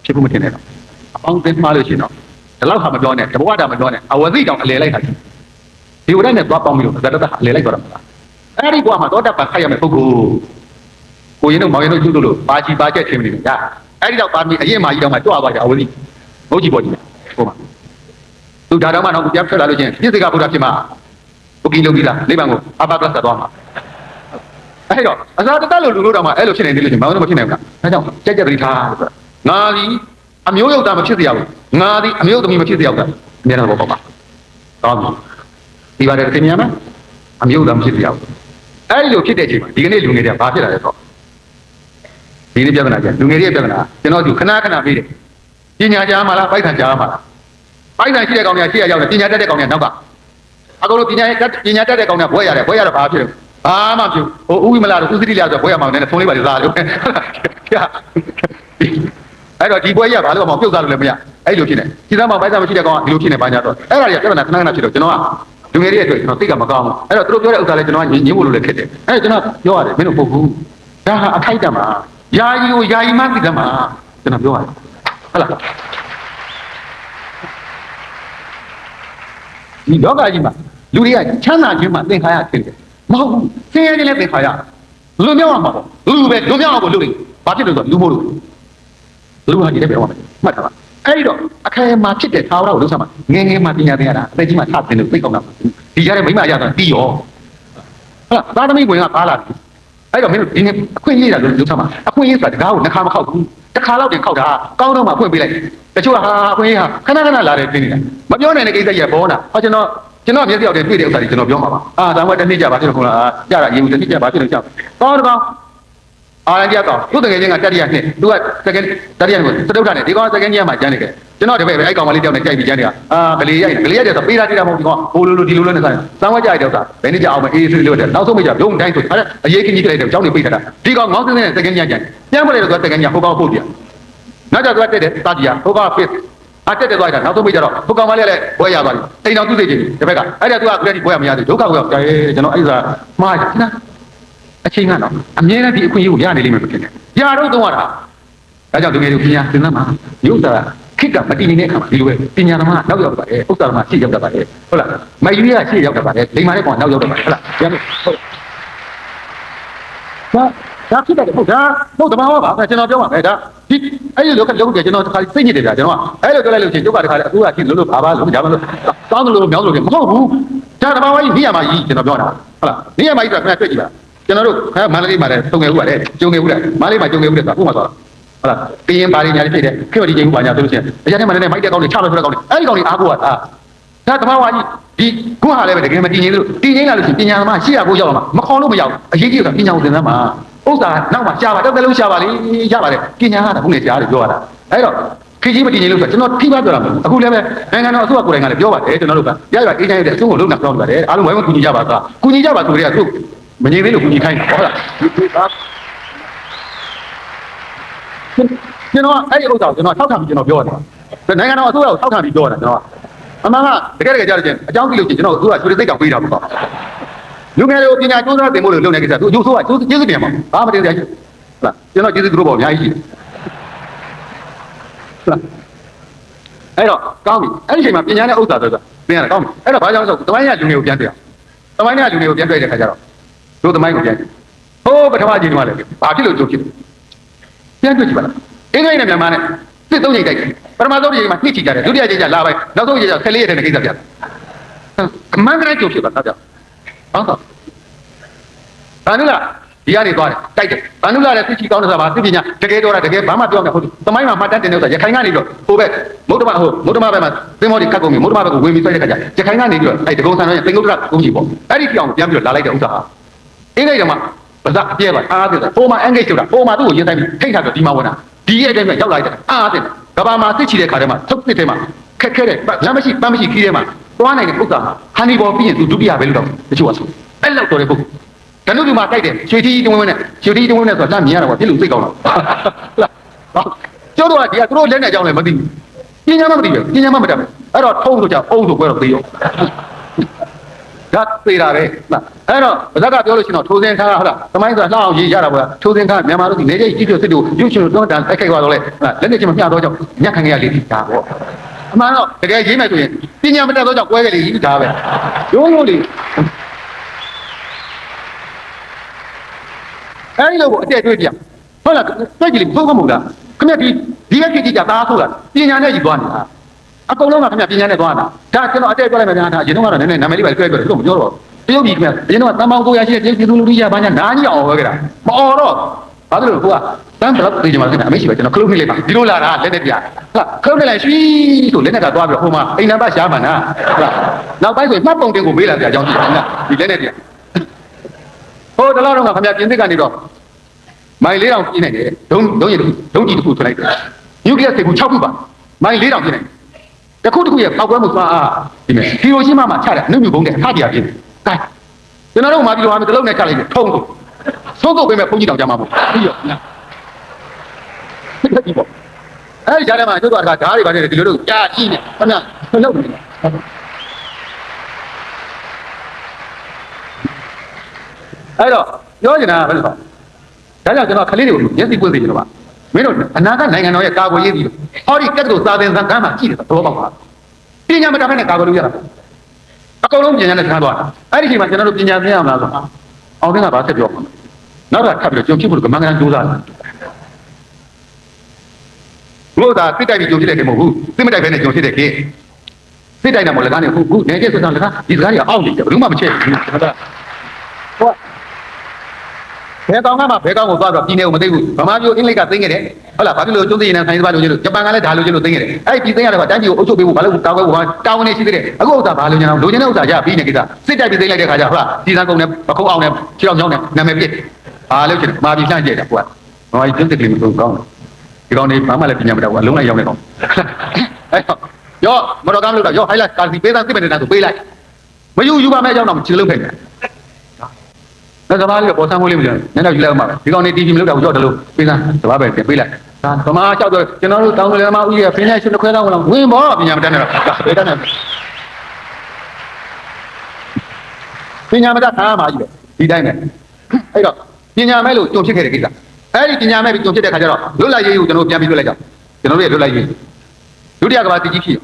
ဖြစ်ဖို့မထင်နဲ့တော့အပေါင်းအသင်းမှားလို့ရှိရင်တော့ဒီလောက်ဟာမပြောနဲ့တဘဝတာမပြောနဲ့အဝသိတောင်အလေလိုက်တာဒီဝရနဲ့သွားပေါင်းပြီးတော့ဇတတအလေလိုက်တော့တာမလားအဲ့ဒီဘဝမှာသောတာပန်ခိုက်ရမယ်ပုဂ္ဂိုလ်ကိုရင်တို့မောင်ရင်တို့ကျွတ်လို့ပါချီပါချက်ထင်နေတယ်ကြာအဲ့ဒီတော့ပါမီအရင်မှကြီးတော့မှကြွားသွားကြအဝသိမဟုတ်ကြည့်ပေါ့ဒီဟိုမှာသူဒါတော့မှတော့ပြန်ထွက်လာလို့ချင်းပြည့်စုံကဘုရားဖြစ်မှာဘုကီလုံးကြီးလားနိဗ္ဗာန်ကိုအပပလတ်သွားမှာအဲ့တော့အစာတတ်လို့လူလို့တော့မှအဲ့လိုဖြစ်နေတယ်လို့ချင်းမောင်တို့မဖြစ်နိုင်ဘူးလားဒါကြောင့်ကြက်ကြက်တတိထားငါဒီအမျိုးယုတ်တာမဖြစ်စေရဘူးငါဒီအမျိုးသမီးမဖြစ်စေရဘူးအများတော့ပေါ့ပါတောင်းဒီပါတယ်သင်မြင်မှာအမျိုးသားမဖြစ်စေရဘူးအဲ့ဒီလိုဖြစ်တဲ့အချိန်မှာဒီကနေ့လူငယ်တွေကဘာဖြစ်လာလဲဆိုဒီနေ့ပြဿနာကျလူငယ်တွေပြဿနာကျွန်တော်သူခဏခဏပြေးတယ်ပညာကြားမှာလားပိုက်ဆံကြားမှာလားပိုက်ဆံရှိတဲ့ကောင်တွေကရှေ့ရောက်တယ်ပညာတတ်တဲ့ကောင်တွေကနောက်ကအကုန်လုံးပညာတတ်တဲ့ကောင်တွေကဘွဲရတယ်ဘွဲရတော့ဘာဖြစ်လဲဘာမှမဖြစ်ဟိုဥဝိမလာတို့ဥသတိလာဆိုဘွဲရမှာနဲ့သုံးလေးပါးစားလို့အဲ့တော့ဒီဘွဲရဘာလို့မှပြုတ်စားလို့လည်းမရအဲ့လိုဖြစ်နေခြေသားမှာပိုက်ဆံမရှိတဲ့ကောင်ကဒီလိုဖြစ်နေပါညာတော့အဲ့ဒါတွေကပြဿနာခဏခဏဖြစ်တော့ကျွန်တော်ကလူငယ်တွေအတွက်ကျွန်တော်သိကမကောင်းဘူးအဲ့တော့သူတို့ပြောတဲ့ဥစ္စာလည်းကျွန်တော်ကညင်းဖို့လို့လည်းခက်တယ်အဲ့တော့ကျွန်တော်ပြောရတယ်မင်းတို့ပုတ်ဘူးဒါဟာအခိုက်အတန့်မှာယာယီကိုယာယီမှသိတယ်မှာကျွန်တော်ပြောရတယ်ဟုတ်လားဒီလောကကြီးမှာလူတွေကချမ်းသာခြင်းမှာသင်္ခါရဖြစ်တယ်မဟုတ်ဘူးဆင်းရဲခြင်းလည်းသင်္ခါရလူမျိုးအောင်မှာပေါ့လူပဲလူမျိုးအောင်ကိုလူတွေဘာဖြစ်လို့ဆိုလူမို့လို့လူဟာဒီလည်းပြောရမယ်မှတ်ထားပါအဲ့ဒီတော့အခဲမှာဖြစ်တဲ့သာဝရကိုလုံးစားမှာငယ်ငယ်မှာပညာသင်ရတာအသက်ကြီးမှာထပ်သင်လို့သိကောင်းတာဒီကြားထဲမိမရတာပြီးရောဟုတ်လားသာသမီဝင်ကပါလာတယ်အဲ့တော့မင်းတို့ဒီနေ့အခွင့်အရေးတာလို့လုံးစားမှာအခွင့်အရေးဆိုတာတကားကိုနှခါမခောက်ဘူးတစ်ခါတော့တင်ခောက်တာကောင်းတော့မှဖွင့်ပေးလိုက်တချို့ဟာအခွင့်အရေးဟာခဏခဏလာတယ်သိနေတာမပြောနိုင်တဲ့ကိစ္စကြီးဘောနာဟောကျွန်တော်မျက်စိရောက်တယ်တွေ့တဲ့ဥစ္စာတွေကျွန်တော်ပြောမှာပါဒါမှတစ်နှစ်ကြာပါဖြစ်လို့ခေါ်လာကြတာရေဘူးတစ်နှစ်ကြာပါဖြစ်လို့ကြောက်ကောင်းတော့အာရန်ကြတော့သူ့တကယ်ချင်းကတတိယနှစ်သူကစကင်တတိယနှစ်ကိုသတုထနဲ့ဒီကောင်စကင်ကြီးမှကျန်းနေတယ်ကျွန်တော်တပည့်ပဲအဲ့ကောင်မလေးတယောက်နဲ့ကြိုက်ပြီးကျန်းနေတာကလေးရိုက်တယ်ဆိုပေးတာတိတာမဟုတ်ဒီကောင်ဟိုလိုဒီလိုနဲ့ဆိုင်စမ်းဝဲကြိုက်တဲ့ဥစ္စာဘယ်နည်းကြအောင်မအေးအေးလို့တယ်နောက်ဆုံးမကြဘုံတိုင်းဆိုအဲ့အရေးကြီးကြီးကြလိုက်တယ်ကြောင်းနေပိတ်ထားတာဒီကောင်ငေါင်းစင်းနဲ့စကင်ကြီးကျန်းပြန်မလဲတော့စကင်ကြီးဟိုကောင်ပို့ပြနောက်ကျတော့တက်တယ်တာကြီးဟိုကောင်ဖစ်တက်တယ်သွားတာနောက်ဆုံးမကြတော့ဟိုကောင်မလေးလည်းဘွဲရသွားပြီအိမ်တော်သူ့စိတ်ချင်းတစ်ဖက်ကအဲ့ဒါသူကခရက်ဒီဘွဲရမရသေးဒုက္ခကိုကြာရဲကျွန်တော်အဲ့ဒါမှားတယ်နော်အချိန်ကတော့အမြဲတမ်းဒီအခွင့်အရေးကိုရနေလိမ့်မယ်မဖြစ်နဲ့။ရာတော့သုံးရတာ။ဒါကြောင့်လူငယ်တွေပညာသင်သမှာရုပ်သာခိကမတည်နေတဲ့အခါမှာဒီလိုပဲပညာသမားနောက်ရောက်ပါတယ်။ဥစ္စာသမားရှေ့ရောက်တတ်ပါတယ်။ဟုတ်လား။မယူရရှေ့ရောက်တတ်ပါတယ်။လိမ္မာတဲ့ကောင်နောက်ရောက်တတ်ပါတယ်ဟုတ်လား။ပြန်လို့ဟုတ်။ဒါဖြစ်တယ်ဟုတ်ဒါဟုတ်တဘာဝပါကျွန်တော်ပြောပါမယ်ဒါဒီအဲ့ဒီလောကလုံးကကျွန်တော်တစ်ခါသိညစ်တယ်ဗျာကျွန်တော်အဲ့လိုပြောလိုက်လို့ချင်းကျုပ်ကတစ်ခါအခုကချင်းလို့ဘာလို့ဒါမှမဟုတ်တောင်းလို့မြောင်းလို့မဟုတ်ဘူးဒါတဘာဝကြီးနေရာမှာကြီးကျွန်တော်ပြောတာဟုတ်လားနေရာမှာကြီးဆိုခဏတွေ့ကြည့်ပါကျွန်တော်တို့မန္တလေးမှာလည်းတုံငယ်ဦးပါတယ်ကျုံငယ်ဦးတယ်မန္တလေးမှာကျုံငယ်ဦးတယ်ဆိုတာဥပမာဆိုတာဟုတ်လားပြင်းပါရညာလေးဖြစ်တယ်ခေတ်ဒီချိန်ဦးပါညာဆိုလို့ရှိရင်အရင်ကမှလည်းမိုက်တဲ့ကောင်းတွေချလို့ဆိုတဲ့ကောင်းတွေအဲ့ဒီကောင်းတွေအားကိုးတာဒါတဘာဝကြီးဒီခုဟာလည်းပဲတကယ်မတည်ငြိမ်လို့တည်ငြိမ်လာလို့ရှိရင်ပညာသမားရှေ့ရဖို့ရောက်လာမှာမခေါ်လို့မရဘူးအရေးကြီးတာပညာကိုသင်သမ်းမှာဥစ္စာနောက်မှာရှားပါတစ်သက်လုံးရှားပါလေရပါတယ်ပညာဟာခုနေကြားတယ်ပြောရတာအဲ့တော့ခေကြီးမတည်ငြိမ်လို့ဆိုကျွန်တော်ထိပါပြောတာမဟုတ်ဘူးအခုလည်းပဲနိုင်ငံတော်အစိုးရကိုယ်တိုင်ကလည်းပြောပါတယ်ကျွန်တော်တို့ကရရအေးချမ်းရတဲ့အစိုးရလုံးနာပြောနေပါတယ်အားလုံးဝိုင်းဝန်းကူညီကြပါသားကူညီကြပါဆိုကြတဲ့သူမငြိမ်သေးလို့ကူညီခိုင်းတာဟုတ်လားကျွန်တော်အဲ့ဒီဥစ္စာကိုကျွန်တော်ထောက်ခံပြီးကျွန်တော်ပြောရတယ်နိုင်ငံတော်အစိုးရကိုထောက်ခံပြီးပြောရတယ်ကျွန်တော်အမှန်ကတကယ်ကြားရခြင်းအကြောင်းကြည့်လို့ကျွန်တော်တို့ကရွှေသိက္ခာပေးတာပေါ့လူငယ်တွေကိုပညာကျိုးစားသင်ဖို့လို့လုပ်နေကြတာသူအကျိုးဆိုးကကျေးဇူးတင်မှာဘာမှမတင်ကြဘူးဟုတ်လားကျွန်တော်ကျေးဇူးသူတို့ပေါ့အများကြီးရှိတယ်ဟုတ်လားအဲ့တော့ကောင်းပြီအဲ့ဒီအချိန်မှာပညာနဲ့ဥစ္စာဆိုတာသင်ရတယ်ကောင်းပြီအဲ့တော့ဘာကြောင့်လဲဆိုတမိုင်းရလူငယ်ကိုပြန်တွေ့အောင်တမိုင်းရလူငယ်ကိုပြန်တွေ့တဲ့ခါကျတော့တို့တမိုင်းကိုပြန်ဟိုးပထမကြီးကလည်းဘာဖြစ်လို့ကြိုးဖြစ်ပြန်တွေ့ကြည့်ပါလားအင်္ဂလိပ်နဲ့မြန်မာနဲ့စစ်သုံးချိန်တိုက်ပထမဆုံးချိန်မှာနှစ်ချီကြတယ်ဒုတိယချိန်ကျလာပိုင်းနောက်ဆုံးချိန်ကျခလေးရတဲ့ကိစ္စပြတယ်အမှန်တကယ်ကြိုးဖြစ်ပါသားကြောင့်ဟုတ်တော့ဘာလို့လားဒီကနေသွားတယ်တိုက်တယ်ဘာလို့လားလဲသိချီကောင်းတယ်ဆိုတာဘာသိပညာတကယ်တော့တကယ်ဘာမှပြောမှာဟုတ်သမိုင်းမှာမှတ်တမ်းတင်တဲ့ဥစ္စာရခိုင်ကနေပြီးတော့ဟိုဘက်မုဒ္ဓမဘက်မှာသင်္ဘောတွေကတ်ကုန်ပြီမုဒ္ဓမဘက်ကိုဝင်ပြီးဆွဲတဲ့ခါကျရခိုင်ကနေပြီးတော့အဲ့တကုံဆန်တော့သင်္ကုတ္တရကုန်းကြီးပေါ့အဲ့ဒီပြောင်းပြန်ပြီးတော့လာလိုက်တဲ့ဥစ္စာဟာအင်္ဂလိပ်ကမှပါဇက်အပြဲပါအားသေးတယ်ဟိုမှာ engage ဆိုတာဟိုမှာသူ့ကိုရင်ဆိုင်ပြီးထိတ်ထားတော့ဒီမှာဝင်တာဒီရဲ့အတိုင်းပဲရောက်လာတယ်အားသေးတယ်ကဘာမှာသိချီတဲ့ခါထဲမှာထုတ်တဲ့ထဲမှာခက်ခဲတဲ့လမ်းမရှိပန်းမရှိခီးထဲမှာသွားနိုင်တဲ့ဥစ္စာဟာဟန်နီဘောပြီးရင်သူဒုတိယပဲလို့တော့တချို့ကဆိုအဲ့လောက်တော်တဲ့ပုဂ္ဂိုလ်တနုဒီမှာတိုက်တယ်ရွှေတီးတွင်းဝင်းနဲ့ရွှေတီးတွင်းဝင်းနဲ့ဆိုတာလက်မြင်ရတာကွာပြည့်လို့သိကောင်းလားကျိုးတော့ဒီကသူတို့လက်နဲ့အကြောင်းလည်းမသိဘူးပညာမှမသိဘူးပညာမှမတတ်ဘူးအဲ့တော့ထုံးဆိုကြအုံးဆိုပွဲတော့သိရောဒါသေးတာပဲဟုတ် အဲ့တော့ဗဇက်ကပြောလို့ရှိရင်တော့ထိုးစင်ခါဟုတ်လားသမိုင်းဆိုတာလှအောင်ရေးရတာပေါ့ထိုးစင်ခါမြန်မာတို့ဒီနေကြီးကြီးပြစစ်တို့ရုပ်ရှင်တို့တွန်းတန်တိုက်ခိုက်သွားတော့လေလက်နဲ့ချင်းမမျှတော့ကြောင့်ညက်ခံရလေဒီဒါပေါ့အမှန်တော့တကယ်ရေးမယ်ဆိုရင်ပညာမတတ်တော့ကြောင့်ကွဲကြလေကြီးဒါပဲရိုးရိုးလေးအဲ့ဒီလိုကိုအတက်တွေးပြဟုတ်လားတွေ့ကြည့်လေဘုံမဟုတ်လားခင်ဗျဒီရက်ကြီးကြသားဆိုတာပညာနဲ့ကြီးသွားနေတာအကုန်လုံးကခင်ဗျပညာနဲ့သွားတာဒါကျွန်တော်အတက်ပြောလိုက်မယ်ဗျာဒါရင်တော့ကတော့နည်းနည်းနာမည်လေးပဲတွဲပြောတယ်သူတို့မပြောတော့တရုတ်ပြည်ခင်ဗျအရင်တော့တန်ပေါင်း900ရှိတဲ့ပြည်သူလူထုရဘာညာနားကြီးအောင်ဟောခဲ့တာမအော်တော့ဘာလို့လဲကိုကတန်းဘလောက်သိကြမှာခင်ဗျအမေရှိပဲကျွန်တော်ခလုတ်နှိမ့်လိုက်ပါဒီလိုလာတာလက်နဲ့ပြဟုတ်လားခလုတ်နှိမ့်လိုက်ရွှီဆိုလက်နဲ့ကသွားပြီးတော့ဟိုမှာအိမ်နံပါတ်ရှားမှန်တာဟုတ်လားနောက်ပိုင်းဆိုမှတ်ပုံတင်ကိုမေးလာပြအကြောင်းကြည့်တယ်ဒီလက်နဲ့ပြဟိုတလားတော့ခင်ဗျပြင်သစ်ကနေတော့မိုင်4000ပြင်းနေတယ်ဒုံးကြီးတစ်ခုထွက်လိုက်တယ်နျူကလ িয়াস တွေ6ခုပါမိုင်4000ပြင်းနေတစ်ခုရဲ့ပောက်ကွဲမှုသွားအားဒီမဲ့ဟီရိုရှီမာမှာချတဲ့အနုမြူဘုံတဲ့အခါကြီးပြင်းတယ်ကဲကျွန်တော်တို့မှပြီးတော့တလုံးနဲ့ချလိုက်တယ်ထုံးဆုံးတော့ပြင်မဲ့ဘုန်းကြီးတောင်ကြမှာပေါ့ပြီးရောဖြစ်ပြီပေါ့အဲ့ဒီကြားထဲမှာကျွတ်သွားတာဓာတ်တွေပါနေတယ်ဒီလိုတို့ကြာကြီးနေခဏလောက်နေတယ်အဲ့တော့ပြောချင်တာကဘယ်လိုလဲဒါကြောင့်ကျွန်တော်ခလေးတွေကိုမျက်စိပွင့်စေချင်တော့ပါမင်းတို့အနာဂတ်နိုင်ငံတော်ရဲ့ကာကွယ်ရေးပြီးဟောဒီကတ်တို့စာသင်စံကမ်းမှာကြည့်တယ်သဘောပေါက်ပါပညာမတတ်ဖက်နဲ့ကာကွယ်လို့ရတာအကုန်လုံးပညာနဲ့ဆန်းသွားတာအဲ့ဒီချိန်မှာကျွန်တော်တို့ပညာသင်ရမှာဆိုအောင်တင်းကဘာဆက်ပြောမှာနောက်တော့ထပ်ပြီးတော့ကြုံဖြစ်ဖို့ကမင်္ဂလာကြိုးစားတယ်ဘုရားစစ်တိုက်ပြီးကြုံဖြစ်တဲ့ခေမဟုတ်ဘူးစစ်မတိုက်ဖက်နဲ့ကြုံဖြစ်တဲ့ခေစစ်တိုက်တာမဟုတ်လည်းကားနေခုနေကျစစ်ဆောင်လည်းကားဒီစကားကြီးအောက်နေတယ်ဘယ်သူမှမချဲ့ဘူးဟုတ်လားဟုတ်ဘယ်ကောင်ကမှဘယ်ကောင်ကိုသွားတော့ပြည်နေကိုမသိဘူးဗမာပြည်အင်္ဂလိပ်ကသိငခဲ့တယ်ဟုတ်လားဘာဖြစ်လို့ကျုံးသိရင်ဆိုင်စပါလို့ကျလို့ဂျပန်ကလည်းဒါလို့ကျလို့သိငခဲ့တယ်အဲ့ဒီပြည်သိရတယ်ကတိုင်းပြည်ကိုအုပ်ချုပ်ပေးဖို့ဘာလို့ကာကွယ်ဖို့တာဝန်နေရှိသေးတယ်အခုဥစ္စာဘာလို့ညံအောင်လိုချင်တဲ့ဥစ္စာရပြီးနေကိစ္စစစ်တိုက်ပြီးသိလိုက်တဲ့ခါကျဟုတ်လားဒီစံကုန်နဲ့ပခုံးအောင်နဲ့ခြေတော်ချောင်းနဲ့နာမည်ပြစ်ဘာလို့ချင်မာပြည်လှန့်ကြည့်တယ်ကွာဗမာပြည်ကျုံးသိကလေးမဆုံးကောင်းဒီကောင်တွေဘာမှလည်းပညာမတတ်ဘူးအလုံးလိုက်ရောက်နေကောင်အဲ့တော့ရောမတော်ကားမလို့တော့ရောဟိုက်လိုက်ကာစီပေးသားစစ်ပဲနေတာဆိုပေးလိုက်မယူပါမဲ့အကြောင်းတော့ခြေလုံးဖိတ်တယ်ဒါသမားလေးပေါ်ဆန်းမိုးလေးမပြောနဲ့တော့ယူလိုက်အောင်ပါပဲဒီကောင်နေတီဗီမလုပ်တာဘူးကြောက်တယ်လို့ပေးစမ်းသဘာပဲတင်ပေးလိုက်ဒါသမားကြောက်တော့ကျွန်တော်တို့တောင်းတယ်မှာဥကြီးကဖင်းလိုက်ရှင်တစ်ခွဲတော့ဝင်ပေါ့ပညာမတတ်နဲ့တော့ဒါပေးတတ်တယ်ပညာမတတ်ခါမှာကြီးပဲဒီတိုင်းပဲအဲ့တော့ပညာမဲ့လို့ကြုံဖြစ်ခဲ့တဲ့ကိစ္စအဲ့ဒီပညာမဲ့ပြီးကြုံဖြစ်တဲ့ခါကျတော့လွတ်လပ်ရေးကိုကျွန်တော်ပြန်ပြီးလွတ်လိုက်ကြကျွန်တော်တို့ရဲ့လွတ်လပ်ရေးဒုတိယကမ္ဘာစစ်ကြီးဖြစ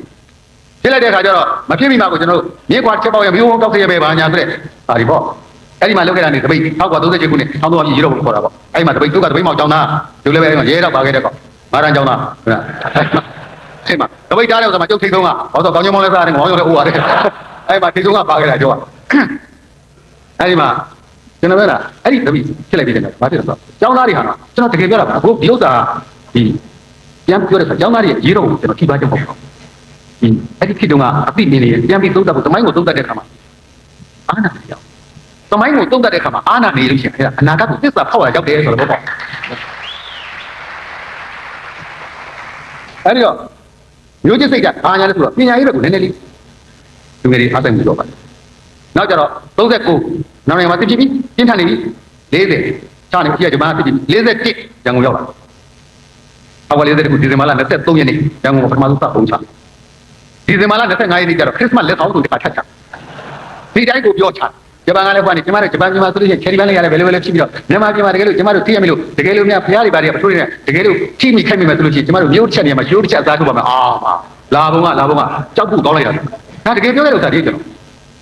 ်လိုက်တဲ့ခါကျတော့မဖြစ်မိမှာကိုကျွန်တော်တို့မြေကွာချက်ပေါက်ရဲ့မျိုးဝန်းကောက်ခဲ့ရပဲဘာညာဆိုတဲ့ဟာဒီပေါ့အဲ့ဒီမှာလောက်ခဲ့တာနေတပိတ်ထောက်က37ခုနှစ်1300ပြည်ရေတော့ခေါ်တာပေါ့အဲ့ဒီမှာတပိတ်သူကတပိတ်မောက်ကြောင်းသားဒီလိုပဲအဲ့မှာရဲတော့ပါခဲ့တဲ့ကောင်မာရန်ကြောင်းသားဟုတ်လားအဲ့မှာတပိတ်တားတဲ့ဥစ္စာမှာကျုပ်ထိတ်ဆုံးကဘာလို့ကောင်းကျုံမောင်းလဲစားတယ်ငေါင်းရုံနဲ့အိုးရတယ်အဲ့မှာထိတ်ဆုံးကပါခဲ့တာကြောကအဲ့ဒီမှာကျွန်တော်ပြောတာအဲ့ဒီတပိတ်ဖြစ်လိုက်ပြီးတယ်ဘာဖြစ်လဲဆိုတော့ကြောင်းသားတွေဟာကျွန်တော်တကယ်ပြောတာအခုဒီဥစ္စာဒီပြန်ပြောတဲ့ခါကြောင်းသားတွေရေတော့ကျွန်တော်ထိပါချက်ပေါ့ဒီအဲ့ဒီဖြစ်တုန်းကအသိနေနေပြန်ပြီးသုံးသပ်ဖို့တမိုင်းကိုသုံးသပ်တဲ့ခါမှာအာနာပြောင်းသမိုင်းကိုသုံးသပ်တဲ့ခါမှာအာနာနေလို့ရှိရင်အဲ့ဒါအနာဂတ်ကိုသစ္စာဖောက်ရရောက်တယ်ဆိုတော့ပေါ့အဲ့ဒီတော့မျိုးချစ်စိတ်ကဘာညာလဲဆိုတော့ပညာရေးဘက်ကိုနည်းနည်းလေးသူငယ်တွေအားဆိုင်မှုတော့ပါတယ်နောက်ကြတော့39နောက်နေမှာသိပြီပြင်းထန်နေပြီ40ချာနေပြီဒီမှာသိပြီ41ရန်ကုန်ရောက်လာအောက်40ခုဒီဇင်ဘာလ23ရက်နေ့ရန်ကုန်မှာပထမဆုံးစပုံချဒီဇင်ဘာလ25ရက်နေ့ကျတော့ခရစ်စမတ်လက်ဆောင်ဆိုတစ်ခါထပ်ချဒီတိုင်းကိုပြောချဂျပန်ကလည်းဟိုကနေကျမတို့ဂျပန်ပြည်မှာဆိုလို့ရှိရင်ချယ်ရီပန်းလေးရတယ်ဘယ်လိုလဲဖြစ်ပြီးတော့မြန်မာပြည်မှာတကယ်လို့ကျမတို့သိရမလို့တကယ်လို့များဖျားတွေပါတယ်ပထိုးတွေနဲ့တကယ်လို့ထိမိခိုက်မိမယ်ဆိုလို့ရှိရင်ကျမတို့မျိုးတစ်ချက်နေရာမှာရိုးတစ်ချက်အစားထိုးပါမယ်အာလာဘုံကကြောက်ဖို့ကောင်းလိုက်တာဒါတကယ်ပြောရလို့သာဒီကျွန်တော်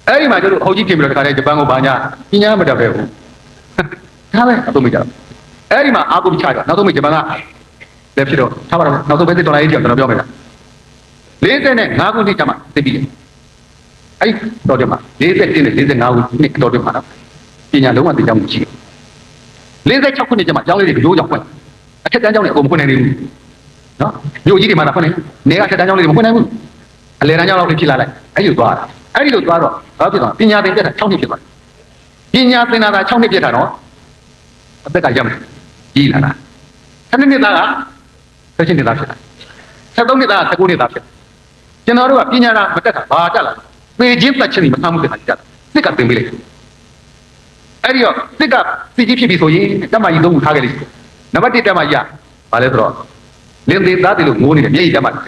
အဲ့ဒီမှာကျတို့အဟုတ်ကြီးပြင်ပြီးတော့တခါတည်းဂျပန်ကိုဘာညာပညာမတတ်ပဲဘူးဒါပဲအသုံးမိကြတော့အဲ့ဒီမှာအာကိုပြချတာနောက်ဆုံးမိဂျပန်ကလည်းဖြစ်တော့ထားပါတော့နောက်ဆုံးပဲဒေါ်လာရေးကျွန်တော်ပြောမယ်လား45ခုနှစ်ကျမှသိပြီအဲ့တော်တယ်မှာ41နဲ့45ခုနှစ်တော်တယ်မှာတော့ပညာလုံးဝသိကြမှုရှိတယ်46ခုနှစ်ကျမှကျောင်းလေးတွေရိုးကြောင်ဖွင့်အထက်တန်းကျောင်းတွေအကုန်မဖွင့်နိုင်ဘူးနော်မြို့ကြီးတွေမှာတော့ဖွင့်နေကအထက်တန်းကျောင်းလေးတွေမဖွင့်နိုင်ဘူးအလယ်တန်းကျောင်းလောက်တွေဖြစ်လာလိုက်အဲ့လိုသွားတာအဲ့ဒီလိုသွားတော့ဘာဖြစ်သွားပညာသင်ပြတာ6နှစ်ဖြစ်သွားပညာသင်တာက6နှစ်ပြတာတော့အသက်ကရမယ်ကြီးလာတာ7နှစ်သားက7နှစ်သားဖြစ်တာ73နှစ်သားက19နှစ်သားဖြစ်ကျွန်တော်တို့ကပညာသာမတက်တာဘာတက်လာပေချင်းတက်ချင်းမဆမ်းမှုတဲ့ခါကျတော့စစ်ကသင်ပေးလိုက်အဲ့ဒီတော့စစ်ကစီကြီးဖြစ်ပြီဆိုရင်တက်မကြီးသုံးခုထားခဲ့လိမ့်နံပါတ်1တက်မကြီးကဘာလဲဆိုတော့လင်းသေးသားတယ်လို့ငိုးနေတယ်မျက်ရည်တက်မကြီ